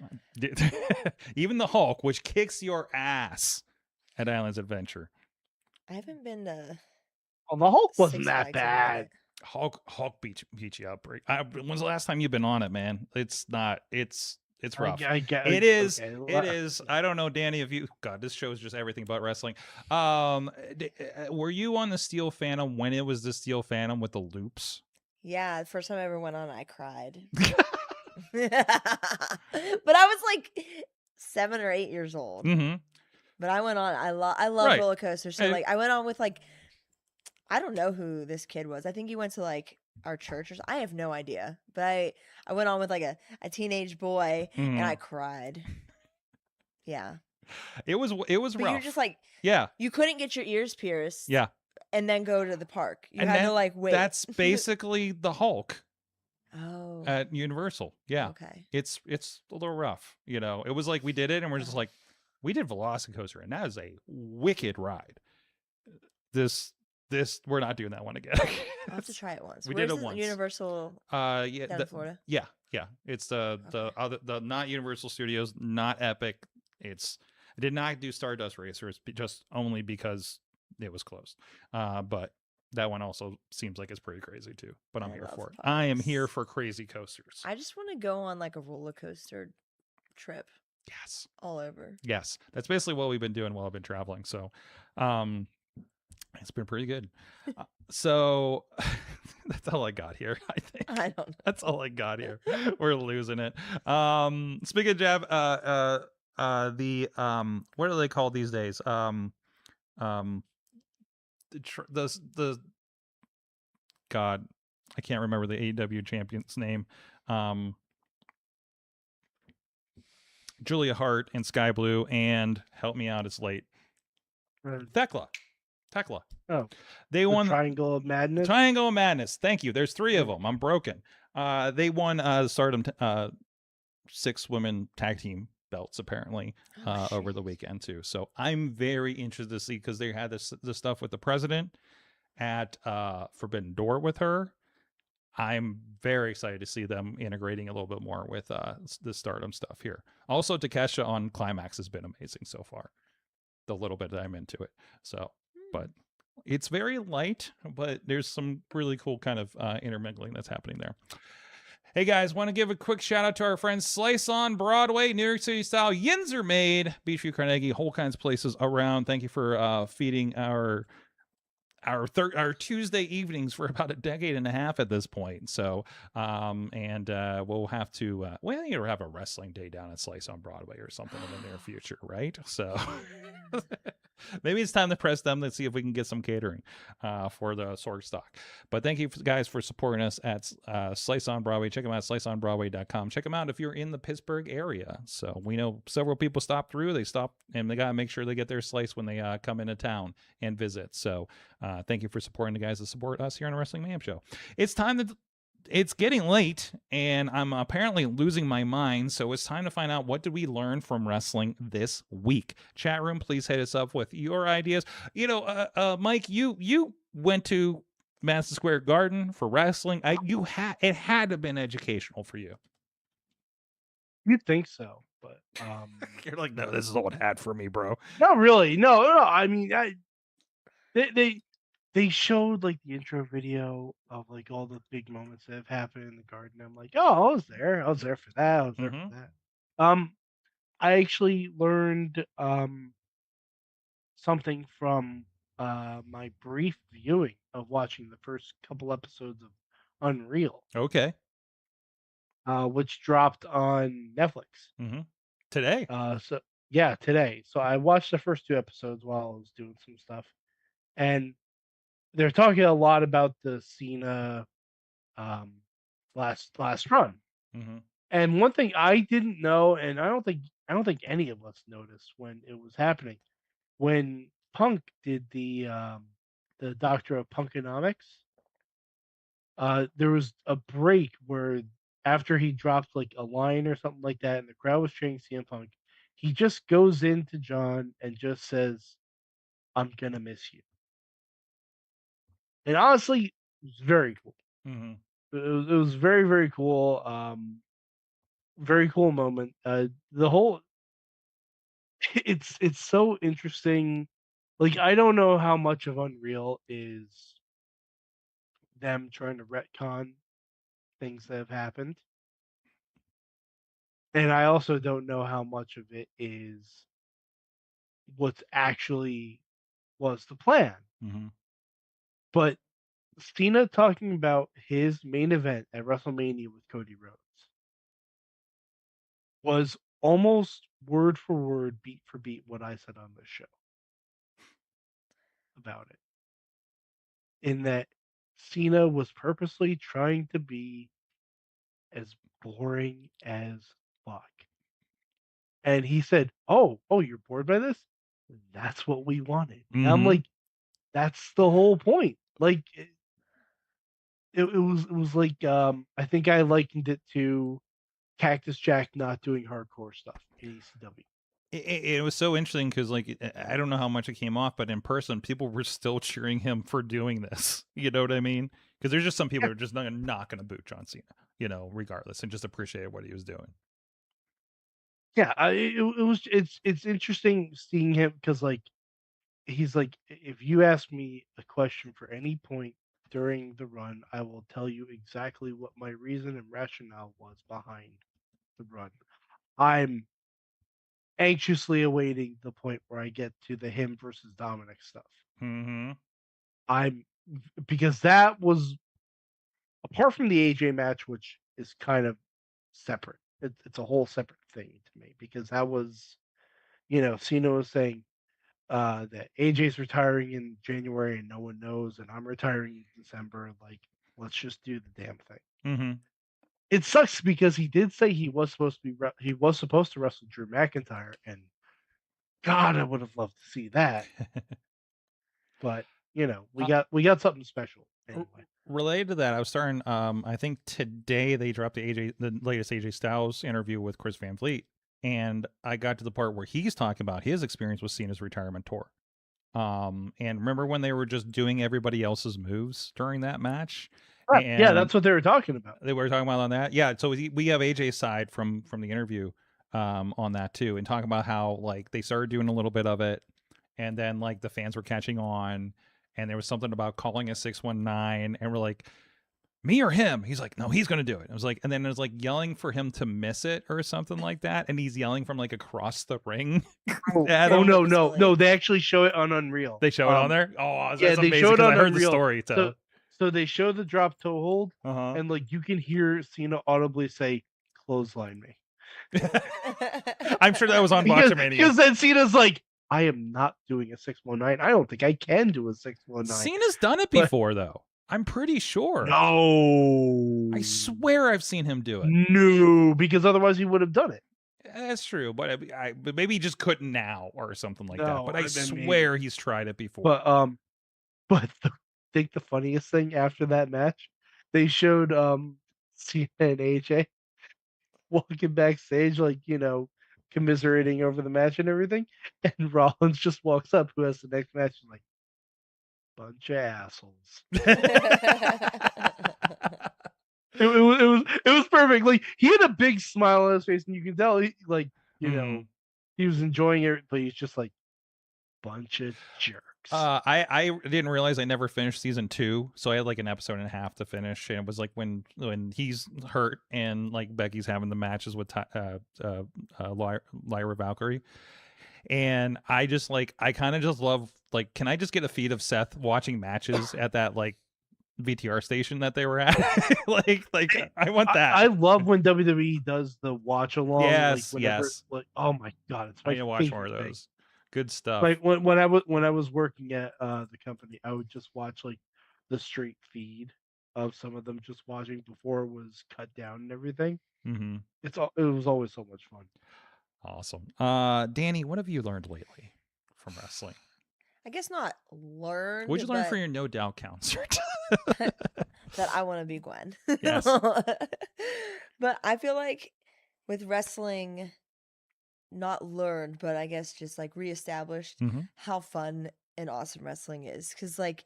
Even the Hulk, which kicks your ass at Islands Adventure. I haven't been to. Well, the Hulk wasn't Six that Flags in a bad. minute. Hulk beat you up. When's the last time you've been on it, man? It's not. It's rough. I get It is. okay. It is. I don't know, Danny. If you, God, this show is just everything but wrestling. Were you on the Steel Phantom when it was the Steel Phantom with the loops? Yeah, the first time I ever went on, I cried. But I was like 7 or 8 years old. Mm-hmm. But I went on. I love Right. roller coasters. So And- like I went on with like I don't know who this kid was. I think he went to like our church or something. I have no idea. But I went on with like a teenage boy and I cried. Yeah. It was But rough. you're just like Yeah. you couldn't get your ears pierced. Yeah. And then go to the park. You And had to that- like wait. That's basically the Hulk Oh. at Universal. Yeah. Okay. It's a little rough. You know, it was like we did it and we're just like, we did Velocicoaster and that is a wicked ride. This we're not doing that one again. I'll have to try it once. We Where's did it the once. Universal Yeah, down in Florida? Yeah. It's the not Universal Studios, not Epic. I did not do Stardust Racers just only because it was closed. But that one also seems like it's pretty crazy too. But I'm I here love for it. I am here parks. for crazy coasters. I just want to go on like a roller coaster trip Yes. all over. Yes. That's basically what we've been doing while I've been traveling. So, it's been pretty good. So that's all I got here. I think I don't know. that's all I got here. We're losing it. Speaking of jab, what are they called these days? The God, I can't remember the AEW champion's name. Julia Hart and Sky Blue, and help me out, it's late. Thekla. Oh, They the won Triangle of Madness. Triangle of Madness. Thank you. There's 3 of them. I'm broken. They won Stardom 6 women tag team belts apparently over the weekend too. So I'm very interested to see because they had this stuff with the president at Forbidden Door with her. I'm very excited to see them integrating a little bit more with the Stardom stuff here. Also, Takesha on Climax has been amazing so far. The little bit that I'm into it. So, but it's very light, but there's some really cool kind of intermingling that's happening there. Hey guys, want to give a quick shout out to our friends Slice on Broadway, New York City style. Yins are made, Beachview, Carnegie, whole kinds of places around. Thank you for feeding our Tuesday evenings for about a decade and a half at this point. So, we'll have to we need to have a wrestling day down at Slice on Broadway or something in the near future, right? So, Maybe it's time to press them to see if we can get some catering for the Sorg stock. But thank you guys for supporting us at Slice on Broadway. Check them out at sliceonbroadway.com. Check them out if you're in the Pittsburgh area. So we know several people stop through. They stop and they got to make sure they get their slice when they come into town and visit. So thank you for supporting the guys that support us here on the Wrestling Mayhem Show. It's getting late, and I'm apparently losing my mind, so it's time to find out what did we learn from wrestling this week. Chat room, please hit us up with your ideas. Mike, you went to Madison Square Garden for wrestling. It had to have been educational for you. You'd think so, but You're like, no, this is all it had for me, bro. not really. No. I mean, they showed like the intro video of like all the big moments that have happened in the garden. I'm like, oh, I was there for that. I was there for that. I actually learned something from my brief viewing of watching the first couple episodes of Unreal. Okay. Which dropped on Netflix. Today. Today. So I watched the first 2 episodes while I was doing some stuff, and they're talking a lot about the Cena last run. And one thing I didn't know, and I don't think any of us noticed when it was happening, when Punk did the Doctor of Punkonomics, there was a break where after he dropped like a line or something like that, and the crowd was cheering CM Punk, he just goes into John and just says, "I'm gonna miss you." And honestly, it was very cool. It was very, very cool. Very cool moment. The whole it's so interesting. Like, I don't know how much of Unreal is them trying to retcon things that have happened. And I also don't know how much of it is what's actually was the plan. But Cena talking about his main event at WrestleMania with Cody Rhodes was almost word for word, beat for beat, what I said on this show about it. In that Cena was purposely trying to be as boring as fuck. And he said, oh, you're bored by this? That's what we wanted. And I'm like, that's the whole point. Like, it was like, I think I likened it to Cactus Jack not doing hardcore stuff in ECW. It was so interesting because, like, I don't know how much it came off, but in person, people were still cheering him for doing this. You know what I mean? Because there's just some people who are just not going to boot John Cena, regardless, and just appreciate what he was doing. Yeah, it's interesting seeing him because, like, he's like, if you ask me a question for any point during the run, I will tell you exactly what my reason and rationale was behind the run. I'm anxiously awaiting the point where I get to the him versus Dominic stuff. Because that was, apart from the AJ match, which is kind of separate. It's a whole separate thing to me, because that was, Cena was saying that AJ's retiring in January and no one knows, and I'm retiring in December. Like, let's just do the damn thing. It sucks because he did say he was supposed to wrestle Drew McIntyre, and God, I would have loved to see that. But we got something special anyway. Related to that, I was starting. I think today they dropped the latest AJ Styles interview with Chris Van Vliet, and I got to the part where he's talking about his experience with Cena's retirement tour. And remember when they were just doing everybody else's moves during that match? Right. Yeah, that's what they were talking about. They were talking about on that. Yeah, so we have AJ's side from the interview on that too, and talking about how, like, they started doing a little bit of it, and then, like, the fans were catching on, and there was something about calling a 619, and we're like, me or him? He's like, no, he's going to do it. I was like, and then there's like yelling for him to miss it or something like that, and he's yelling from like across the ring. No, they actually show it on Unreal. They show it on there? Oh, that's yeah, amazing, they showed it on I heard Unreal. the story. So they show the drop toe hold, and like you can hear Cena audibly say, "Clothesline me." I'm sure that was on Botchamania. Because then Cena's like, I am not doing a 619. I don't think I can do a 619. Cena's done it before, though. I'm pretty sure. No. I swear I've seen him do it. No, because otherwise he would have done it. That's true, but but maybe he just couldn't now or something like that. No, But I then swear he's tried it before. But I think the funniest thing after that match, they showed Cena and AJ walking backstage, like, commiserating over the match and everything. And Rollins just walks up, who has the next match, and like, bunch of assholes. It was perfect. Like, he had a big smile on his face, and you can tell he, like, he was enjoying it, but he's just like, bunch of jerks. I didn't realize I never finished season 2, so I had like an episode and a half to finish, and it was like when he's hurt and like Becky's having the matches with Lyra Valkyrie, and I just like I kind of just love, like, can I just get a feed of Seth watching matches at that like VTR station that they were at? like I want that. I love when WWE does the watch along. Yes, like, whenever, yes. Like, oh my god, it's my I need to watch more of favorite those. Good stuff. Like when I was working at the company, I would just watch like the straight feed of some of them just watching before it was cut down and everything. Mm-hmm. It was always so much fun. Awesome. Dani, what have you learned lately from wrestling? I guess not learned. What'd you learn for your No Doubt concert? That I want to be Gwen. Yes. But I feel like with wrestling, not learned, but I guess just like reestablished how fun and awesome wrestling is. Because like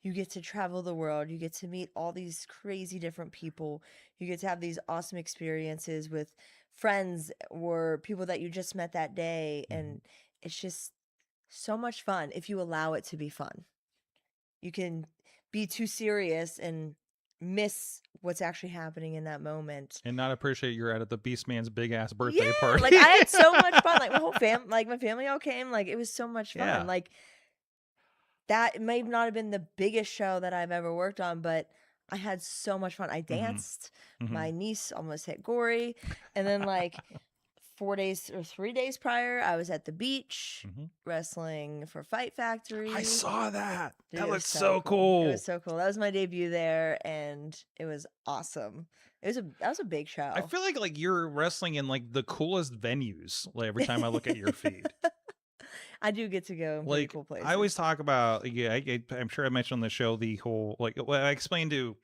you get to travel the world, you get to meet all these crazy different people, you get to have these awesome experiences with friends or people that you just met that day, and it's just so much fun if you allow it to be fun. You can be too serious and miss what's actually happening in that moment and not appreciate you're at the Beast Man's big ass birthday party. Like, I had so much fun. Like, my whole my family all came. Like, it was so much fun. Yeah. Like, that may not have been the biggest show that I've ever worked on, but I had so much fun. I danced. My niece almost hit Gory. And then, like, 4 days or 3 days prior, I was at the beach wrestling for Fight Factory. I saw that. Dude, that it looks was so cool. It was so cool. That was my debut there, and it was awesome. That was a big show. I feel like you're wrestling in like the coolest venues. Like every time I look at your feed, I do get to go in pretty cool places. I always talk about, I'm sure I mentioned on the show the whole like I explained to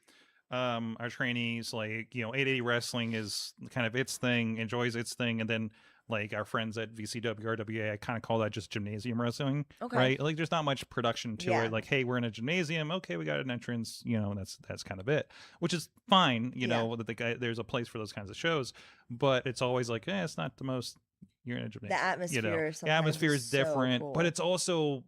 our trainees, like, 880 wrestling is kind of its thing, enjoys its thing, and then like our friends at VCW RWA, I kind of call that just gymnasium wrestling. Okay. Right? Like there's not much production to Yeah. it. Like, hey, we're in a gymnasium, okay, we got an entrance, and that's kind of it, which is fine, that there's a place for those kinds of shows, but it's always like, it's not the most, you're in a gymnasium. The atmosphere The atmosphere is so different, cool. but it's also,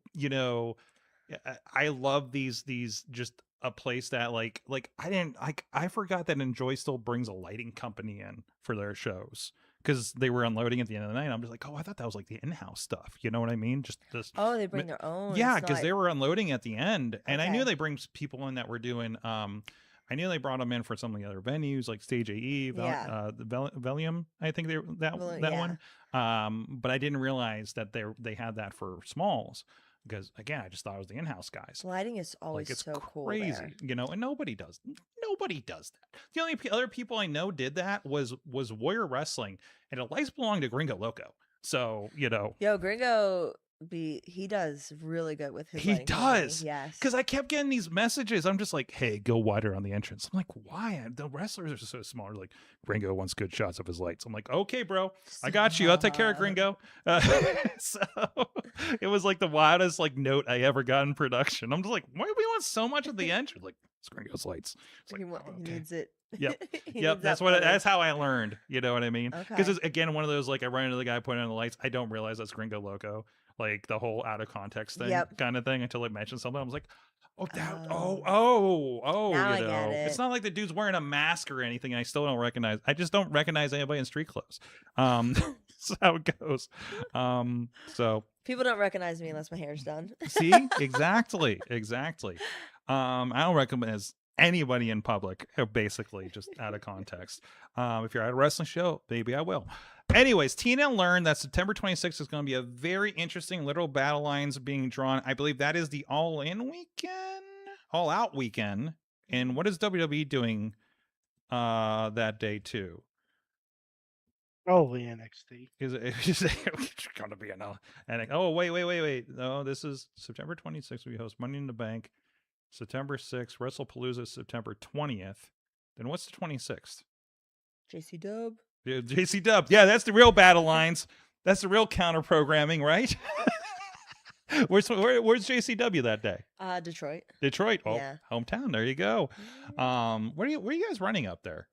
I love these just a place that like I forgot that Enjoy still brings a lighting company in for their shows, because they were unloading at the end of the night. I'm just like, I thought that was like the in-house stuff. You know what I mean? Just this. Oh, they bring their own. Yeah, It's because not- they were unloading at the end, and I knew Okay. they bring people in that were doing. I knew they brought them in for some of the other venues like Stage AE, Yeah. the Velium. I think that Yeah. one. But I didn't realize that they had that for smalls. Because again, I just thought it was the in-house guys. Lighting is always Like, it's so cool. crazy, There. and nobody does that. The only other people I know did that was Warrior Wrestling, and the lights belong to Gringo Loco. So Yo, Gringo, he does really good with his. he lighting company. does. Yes. Because I kept getting these messages. I'm just like, hey, go wider on the entrance. I'm like, why? The wrestlers are so small. They're like, Gringo wants good shots of his lights. I'm like, okay, bro, I got you. I'll take care of Gringo. So it was like the wildest like note I ever got in production. I'm just like, why do we want so much at the entrance? Like, it's Gringo's lights. It's like, He needs it. Yep. He Yep, needs that's that what. footage. That's how I learned. You know what I mean? Because Okay. it's again one of those like I run into the guy putting on the lights. I don't realize that's Gringo Loco. Like the whole out of context thing, Yep. kind of thing, until I mentioned something. I was like, Now I get It's it. not like the dude's wearing a mask or anything. I still don't recognize. I just don't recognize anybody in street clothes. That's how it goes. So People don't recognize me unless my hair's done. see, exactly. I don't recognize anybody in public, basically, just out of context. If you're at a wrestling show, maybe I will. Anyways, TNN learned that September 26th is going to be a very interesting literal battle lines being drawn. I believe that is the all-in weekend, all-out weekend. And what is WWE doing that day too? Probably NXT. Is it going to be another? And oh, wait. No, this is September 26th. We host Money in the Bank. September 6th, WrestlePalooza, September 20th. Then what's the 26th? JC Dub. Yeah, JC Dub. Yeah, that's the real battle lines. That's the real counter programming, right? Where's JCW that day? Detroit. Detroit. Oh, Yeah. hometown. There you go. Where are you guys running up there?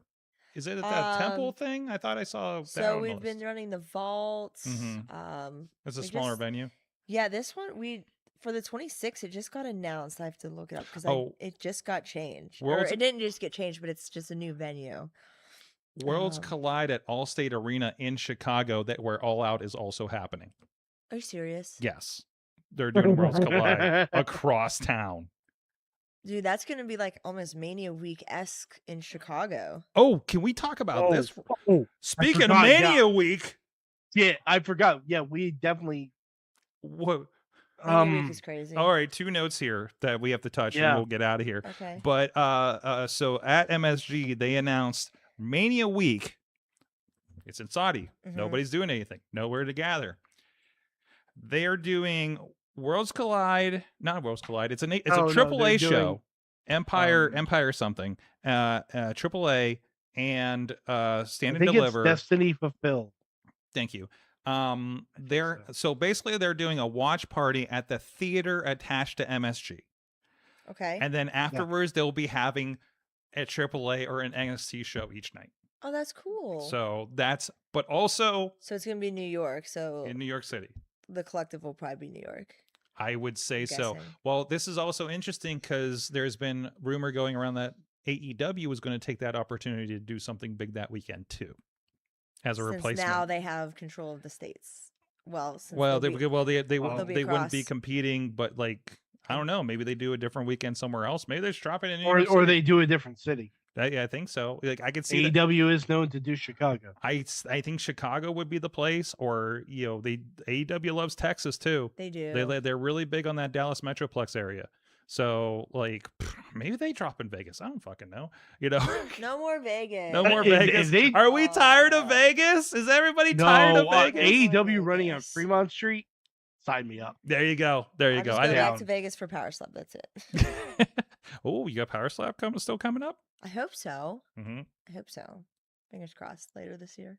Is it at that temple thing? I thought I saw. So we've been running the vault. It's a smaller venue. Yeah, this one for the 26th. It just got announced. I have to look it up because it just got changed. Or it didn't just get changed, but it's just a new venue. Worlds collide at Allstate Arena in Chicago, where All Out is also happening. Are you serious? Yes, they're doing Worlds collide across town. Dude, that's gonna be like almost Mania Week-esque in Chicago. Oh, can we talk about this? Speaking of forgot, Mania Week. Yeah, I forgot. Yeah, we definitely. What? Mania Week is crazy. All right, 2 notes here that we have to touch, and we'll get out of here. Okay. But so at MSG, they announced Mania Week. It's in Saudi. Nobody's doing anything. Nowhere to gather. They are doing Worlds Collide. Not Worlds Collide. It's a AAA show. Empire something. AAA and Stand and Deliver. It's Destiny Fulfilled. Thank you. So basically they're doing a watch party at the theater attached to MSG. Okay. And then afterwards they'll be having a AAA or an NXT show each night. Oh, that's cool. So but also. So it's going to be New York. So in New York City. The collective will probably be New York. I would say so. Well, this is also interesting because there's been rumor going around that AEW was going to take that opportunity to do something big that weekend too, as a replacement. Now they have control of the states. They wouldn't be competing, but like I don't know, maybe they do a different weekend somewhere else. Maybe they just drop it in New York City. Or they do a different city. I think so. Like I could see AEW is known to do Chicago. I think Chicago would be the place, or AEW loves Texas too. They do. They're really big on that Dallas Metroplex area. So like maybe they drop in Vegas. I don't fucking know. No more Vegas. No more Vegas. Are we tired of Vegas? Is everybody tired of Vegas? AEW running on Fremont Street. Sign me up. There you go. There you go. I go back to Vegas for Power Slap. That's it. Oh, you got Power Slap still coming up? I hope so. Mm-hmm. I hope so. Fingers crossed. Later this year.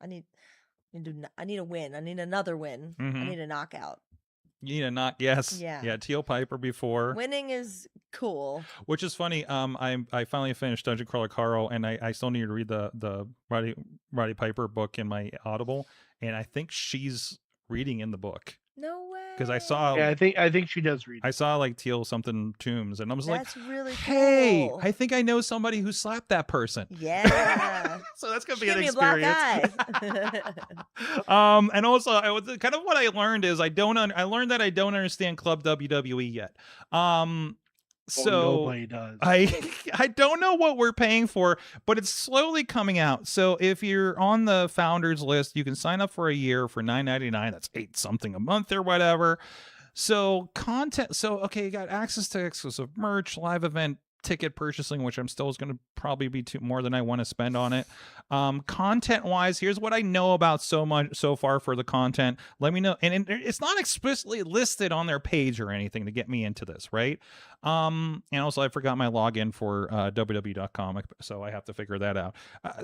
I need a win. I need another win. Mm-hmm. I need a knockout. You need a knock. Yes. Yeah. Teal Piper before. Winning is cool. Which is funny. I finally finished Dungeon Crawler Carl, and I still need to read the Roddy Piper book in my Audible, and I think she's reading in the book. No way. Because I saw. Yeah, I think she does read. I saw like Teal something Tombs, and I was that's like, really hey, cool. I think I know somebody who slapped that person. Yeah. So that's gonna be Give an me experience. A black eye. And also, kind of what I learned is I learned that I don't understand Club WWE yet. So nobody does. I don't know what we're paying for, but it's slowly coming out. So if you're on the founders list, you can sign up for a year for $9.99. That's $8 something a month or whatever. So you got access to exclusive merch, live event ticket purchasing, which I'm still is going to probably be more than I want to spend on it. Content wise, here's what I know about so far for the content. Let me know. And it's not explicitly listed on their page or anything to get me into this, right? And also I forgot my login for www.com, so I have to figure that out.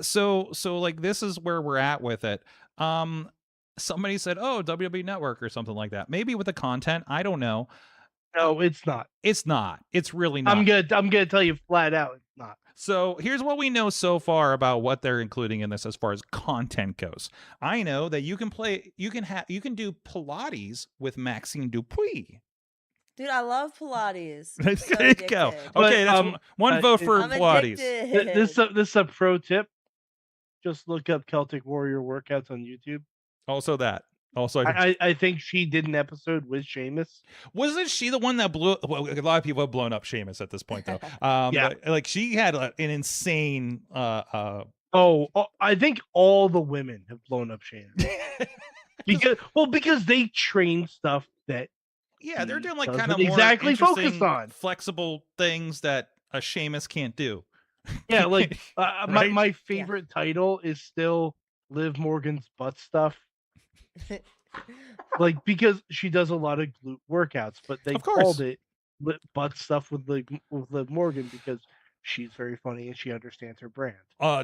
So like this is where we're at with it. Somebody said, oh, WWE Network or something like that. Maybe with the content, I don't know. No, it's not. It's not. It's really not. I'm gonna tell you flat out, it's not. So here's what we know so far about what they're including in this as far as content goes. I know that you can do Pilates with Maxine Dupuis. Dude, I love Pilates. There you go. Okay, that's one vote for Pilates. This is a pro tip. Just look up Celtic Warrior workouts on YouTube. Also that. Also, I think she did an episode with Sheamus. Wasn't she the one that blew? Well, a lot of people have blown up Sheamus at this point, though. Yeah, like she had an insane I think all the women have blown up Shayna because they train stuff that Yeah, they're he doing like kind doesn't of more exactly focus interesting, on. flexible things that a Sheamus can't do. Yeah, like Right? my favorite title is still Liv Morgan's butt stuff. Like because she does a lot of glute workouts, but they Of course. called it butt stuff with Liv Morgan because she's very funny and she understands her brand.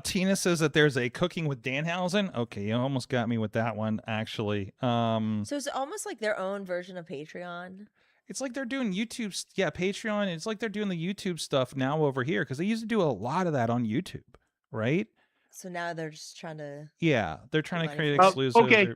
Tina says that there's a Cooking with Danhausen. Okay, you almost got me with that one, actually. So it's almost like their own version of Patreon. It's like they're doing YouTube, Patreon. It's like they're doing the YouTube stuff now over here because they used to do a lot of that on YouTube, right? So now they're just trying to. Yeah, they're trying to money create for it. exclusive. Okay.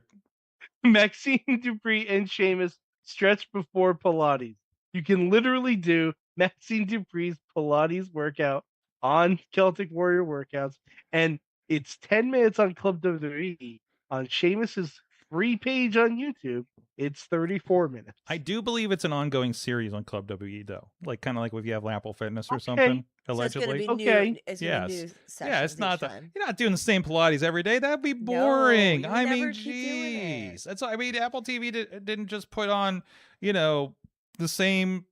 Maxine Dupree and Sheamus stretch before Pilates. You can literally do Maxine Dupree's Pilates workout on Celtic Warrior Workouts, and it's 10 minutes on Club WWE. On Sheamus's free page on YouTube, it's 34 minutes. I do believe it's an ongoing series on Club WWE, though. Like kind of like if you have Apple Fitness or Okay. something, So it's going to allegedly. be new. Okay. It's going to be Yes. new sessions Yeah, it's not each time. you're not doing the same Pilates every day. That'd be No, boring. you I would mean, never be doing it. jeez. That's I mean, Apple TV didn't just put on, the same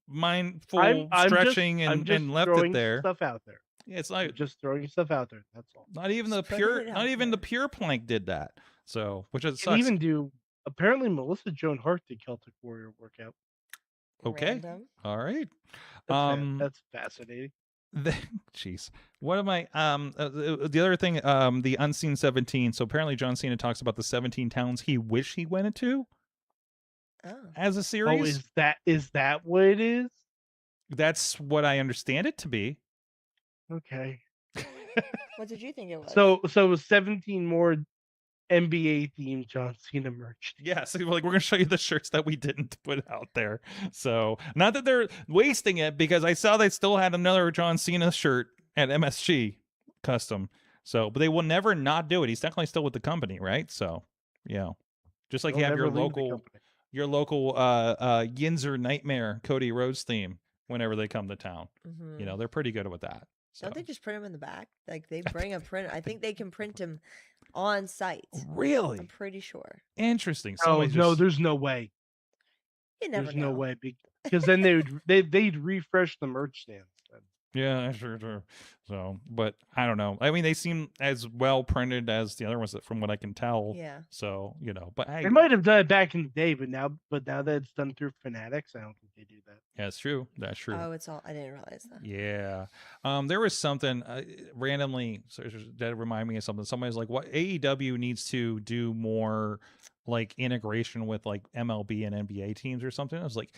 mindful stretching I'm just and left it throwing there. stuff out there. Yeah, it's I'm like just throwing stuff out there. That's all. not even the Just putting pure, it not out even the there. pure plank did that. So, which is Can sucks. even do. Apparently, Melissa Joan Hart did Celtic Warrior workout. Okay. Random. All right. That's fascinating. Jeez, what am I? The other thing, the Unseen 17. So apparently, John Cena talks about the 17 towns he wish he went into Oh. as a Oh, series. is that what it is? That's what I understand it to be. Okay. What did you think it was? So 17 more NBA themed John Cena merch. Yeah, so like we're gonna show you the shirts that we didn't put out there. So not that they're wasting it, because I saw they still had another John Cena shirt at MSG custom. So, but they will never not do it. He's definitely still with the company, right? So, yeah, just like They'll you have never your leave the local company. Yinzer Nightmare Cody Rhodes theme whenever they come to town. Mhm. They're pretty good with that. So. Don't they just print them in the back? Like they bring a print. I think they can print them on site. Really? I'm pretty sure. Interesting. Oh Somebody no, just- there's no way. You never There's know. no way because then they'd refresh the merch stands. Yeah, sure. So, but I don't know. I mean, they seem as well printed as the other ones, from what I can tell. Yeah. So, but They might have done it back in the day, but now that it's done through Fanatics, I don't think they do that. That's true. That's true. Oh, it's all. I didn't realize that. Yeah. There was something randomly that reminded me of something. Somebody's like, "What AEW needs to do more, like integration with like MLB and NBA teams or something." I was like,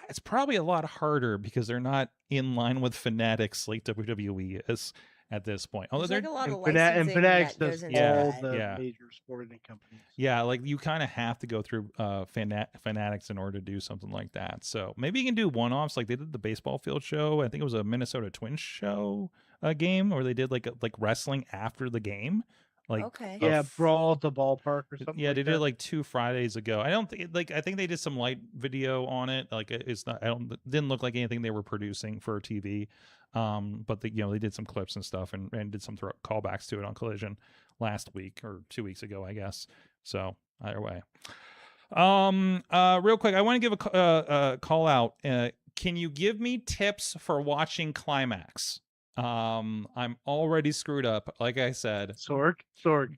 it's probably a lot harder because they're not in line with Fanatics like WWE is at this point. Although There's they're like a lot of And licensing Fanatics that does goes into all that. the major sporting companies. yeah, like you kind of have to go through Fanatics in order to do something like that. So maybe you can do one-offs like they did the baseball field show. I think it was a Minnesota Twins show game, or they did like wrestling after the game. Like Okay. Yeah, Brawl at the Ballpark or something. Yeah, they did it like 2 Fridays ago. I don't think I think they did some light video on it. Like it's not. It didn't look like anything they were producing for TV. But they did some clips and stuff and did some callbacks to it on Collision last week or 2 weeks ago, I guess. So either way, real quick, I want to give a call out. Can you give me tips for watching Climax? I'm already screwed up. Like I said, Sorg.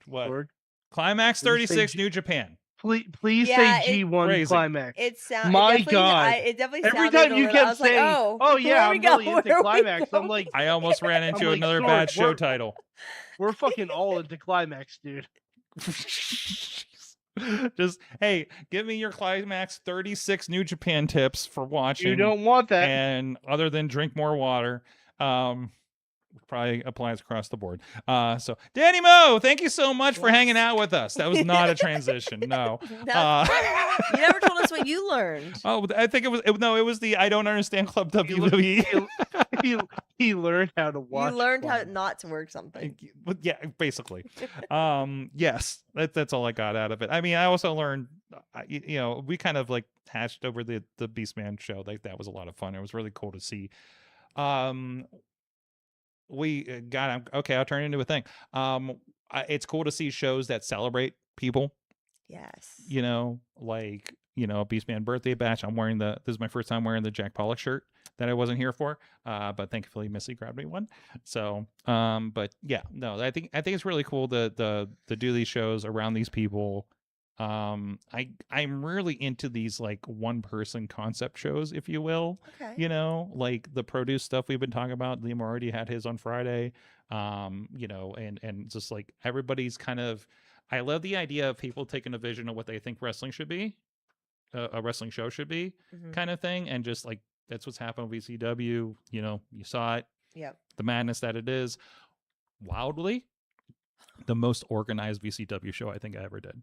What? Sorg. Climax Please say 36 G- New Japan. Please Yeah, say G1 Crazy. Climax. It sounds. My it definitely, God. it definitely Every sounded time a you little- I kept was like, saying, "Oh, "Oh where yeah, we I'm go? really into Where we Climax," I'm go?" like, I almost ran into like, another Sorg, bad show we're- title. we're fucking all into Climax, dude. Just hey, give me your Climax 36 New Japan tips for watching. You don't want that. And other than drink more water. Probably applies across the board. So Danny Mo, thank you so much for hanging out with us. That was not a transition. No. You never told us what you learned. Oh, I think it was the I don't understand Club WWE. He learned how to watch. You learned how porn. not to work something. But yeah, basically. Yes, that's all I got out of it. I mean, I also learned, we kind of like hatched over the Beastman show. Like that was a lot of fun. It was really cool to see. I'll turn it into a thing. It's cool to see shows that celebrate people. Yes. Like Beastman birthday bash. This is my first time wearing the Jack Pollock shirt that I wasn't here for. But thankfully Missy grabbed me one. So, but yeah, no, I think it's really cool to do these shows around these people. I'm really into these like one person concept shows, if you will. Okay. Like the produce stuff we've been talking about. Liam already had his on Friday. And just like everybody's kind of, I love the idea of people taking a vision of what they think wrestling should be, a wrestling show should be, kind of thing, and just like that's what's happened with VCW. You saw it. Yep. The madness that it is. Wildly, the most organized VCW show I think I ever did.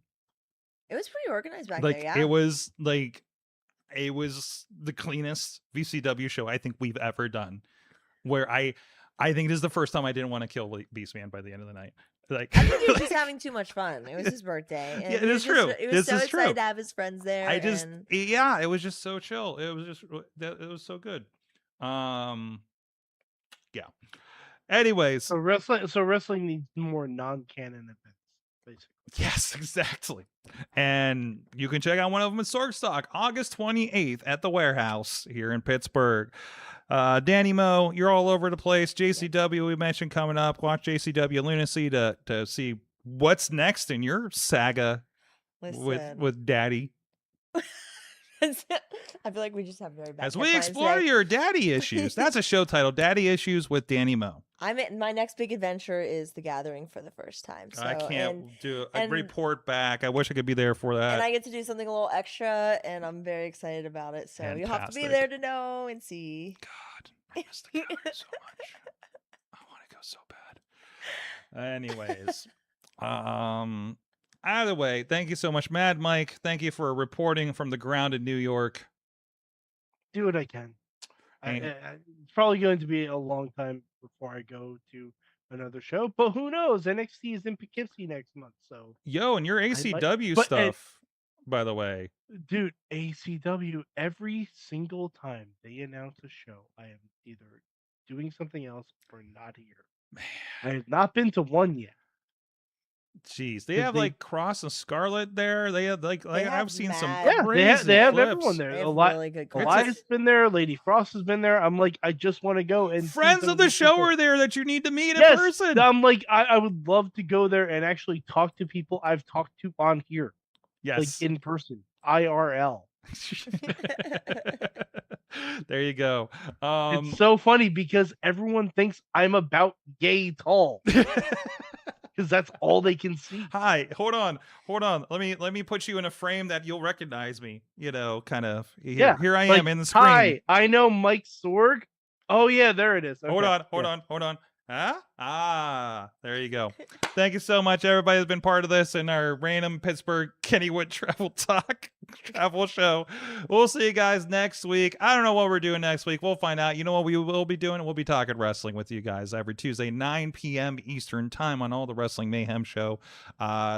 It was pretty organized back Like there, yeah. it was the cleanest VCW show I think we've ever done. Where I think this is the first time I didn't want to kill Beastman by the end of the night. Like I think he was just having too much fun. It was his birthday. And yeah, it is true. He was so excited to have his friends there. It was just so chill. It was so good. Yeah. Anyways, So wrestling needs more non-canon events, basically. yes, exactly. And you can check out one of them at Sorgstock, August 28th at the Warehouse here in Pittsburgh. Danny Mo, you're all over the place. JCW, we mentioned coming up. Watch JCW Lunacy to see what's next in your saga with Daddy. I feel like we just have very bad As we headlines explore today. your daddy issues. That's a show title, Daddy Issues with Danny Mo. My next big adventure is The Gathering for the first time. So, I can't do a and- report back. I wish I could be there for that. and I get to do something a little extra, and I'm very excited about it. So you'll have to be Fantastic. there to know and see. God, I miss the Gathering so much. I want to go so bad. Anyways, either way, thank you so much, Mad Mike. Thank you for reporting from the ground in New York. Do what I can. And- It's probably going to be a long time before I go to another show, but who knows? NXT is in Poughkeepsie next month, so Yo, and your ACW stuff, by the way. dude, ACW, every single time they announce a show, I am either doing something else or not here. I have not been to one yet. Jeez, they 'Cause have they- like Cross and Scarlet there. They have like They I've have seen some mad- Yeah, crazy they have clips. everyone there. They have really good It's content. Elias been there, Lady Frost has been there. I'm like, I just want to go and see Friends some of the these show people. are there that you need to meet in Yes, person. I'm like, I would love to go there and actually talk to people I've talked to on here, Yes. like in person, IRL. There you go. It's so funny because everyone thinks I'm about gay tall because that's all they can see. Hi, hold on. Let me put you in a frame that you'll recognize me. Kind of. Here I am like, in the screen. Hi, I know Mike Sorg. Oh yeah, there it is. Hold Okay, on. Huh? There you go. Thank you so much, everybody who's been part of this in our random Pittsburgh Kennywood travel show. We'll see you guys next week. I don't know what we're doing next week. We'll find out. You know what we will be doing? We'll be talking wrestling with you guys every Tuesday, 9 p.m. Eastern time on all the Wrestling Mayhem show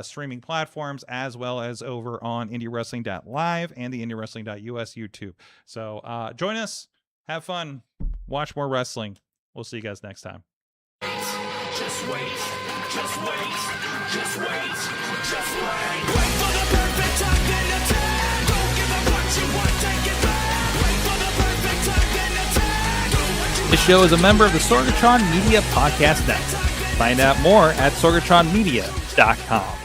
streaming platforms, as well as over on IndyWrestling.live and the IndyWrestling.us YouTube. So join us. Have fun. Watch more wrestling. We'll see you guys next time. Just wait, just wait, just wait, just wait. Wait for the perfect time, then attack. Don't give up what you want, take it back. Wait for the perfect time, then attack. Do what you This show is a member of the Sorgatron Media Podcast Network. Find out more at sorgatronmedia.com.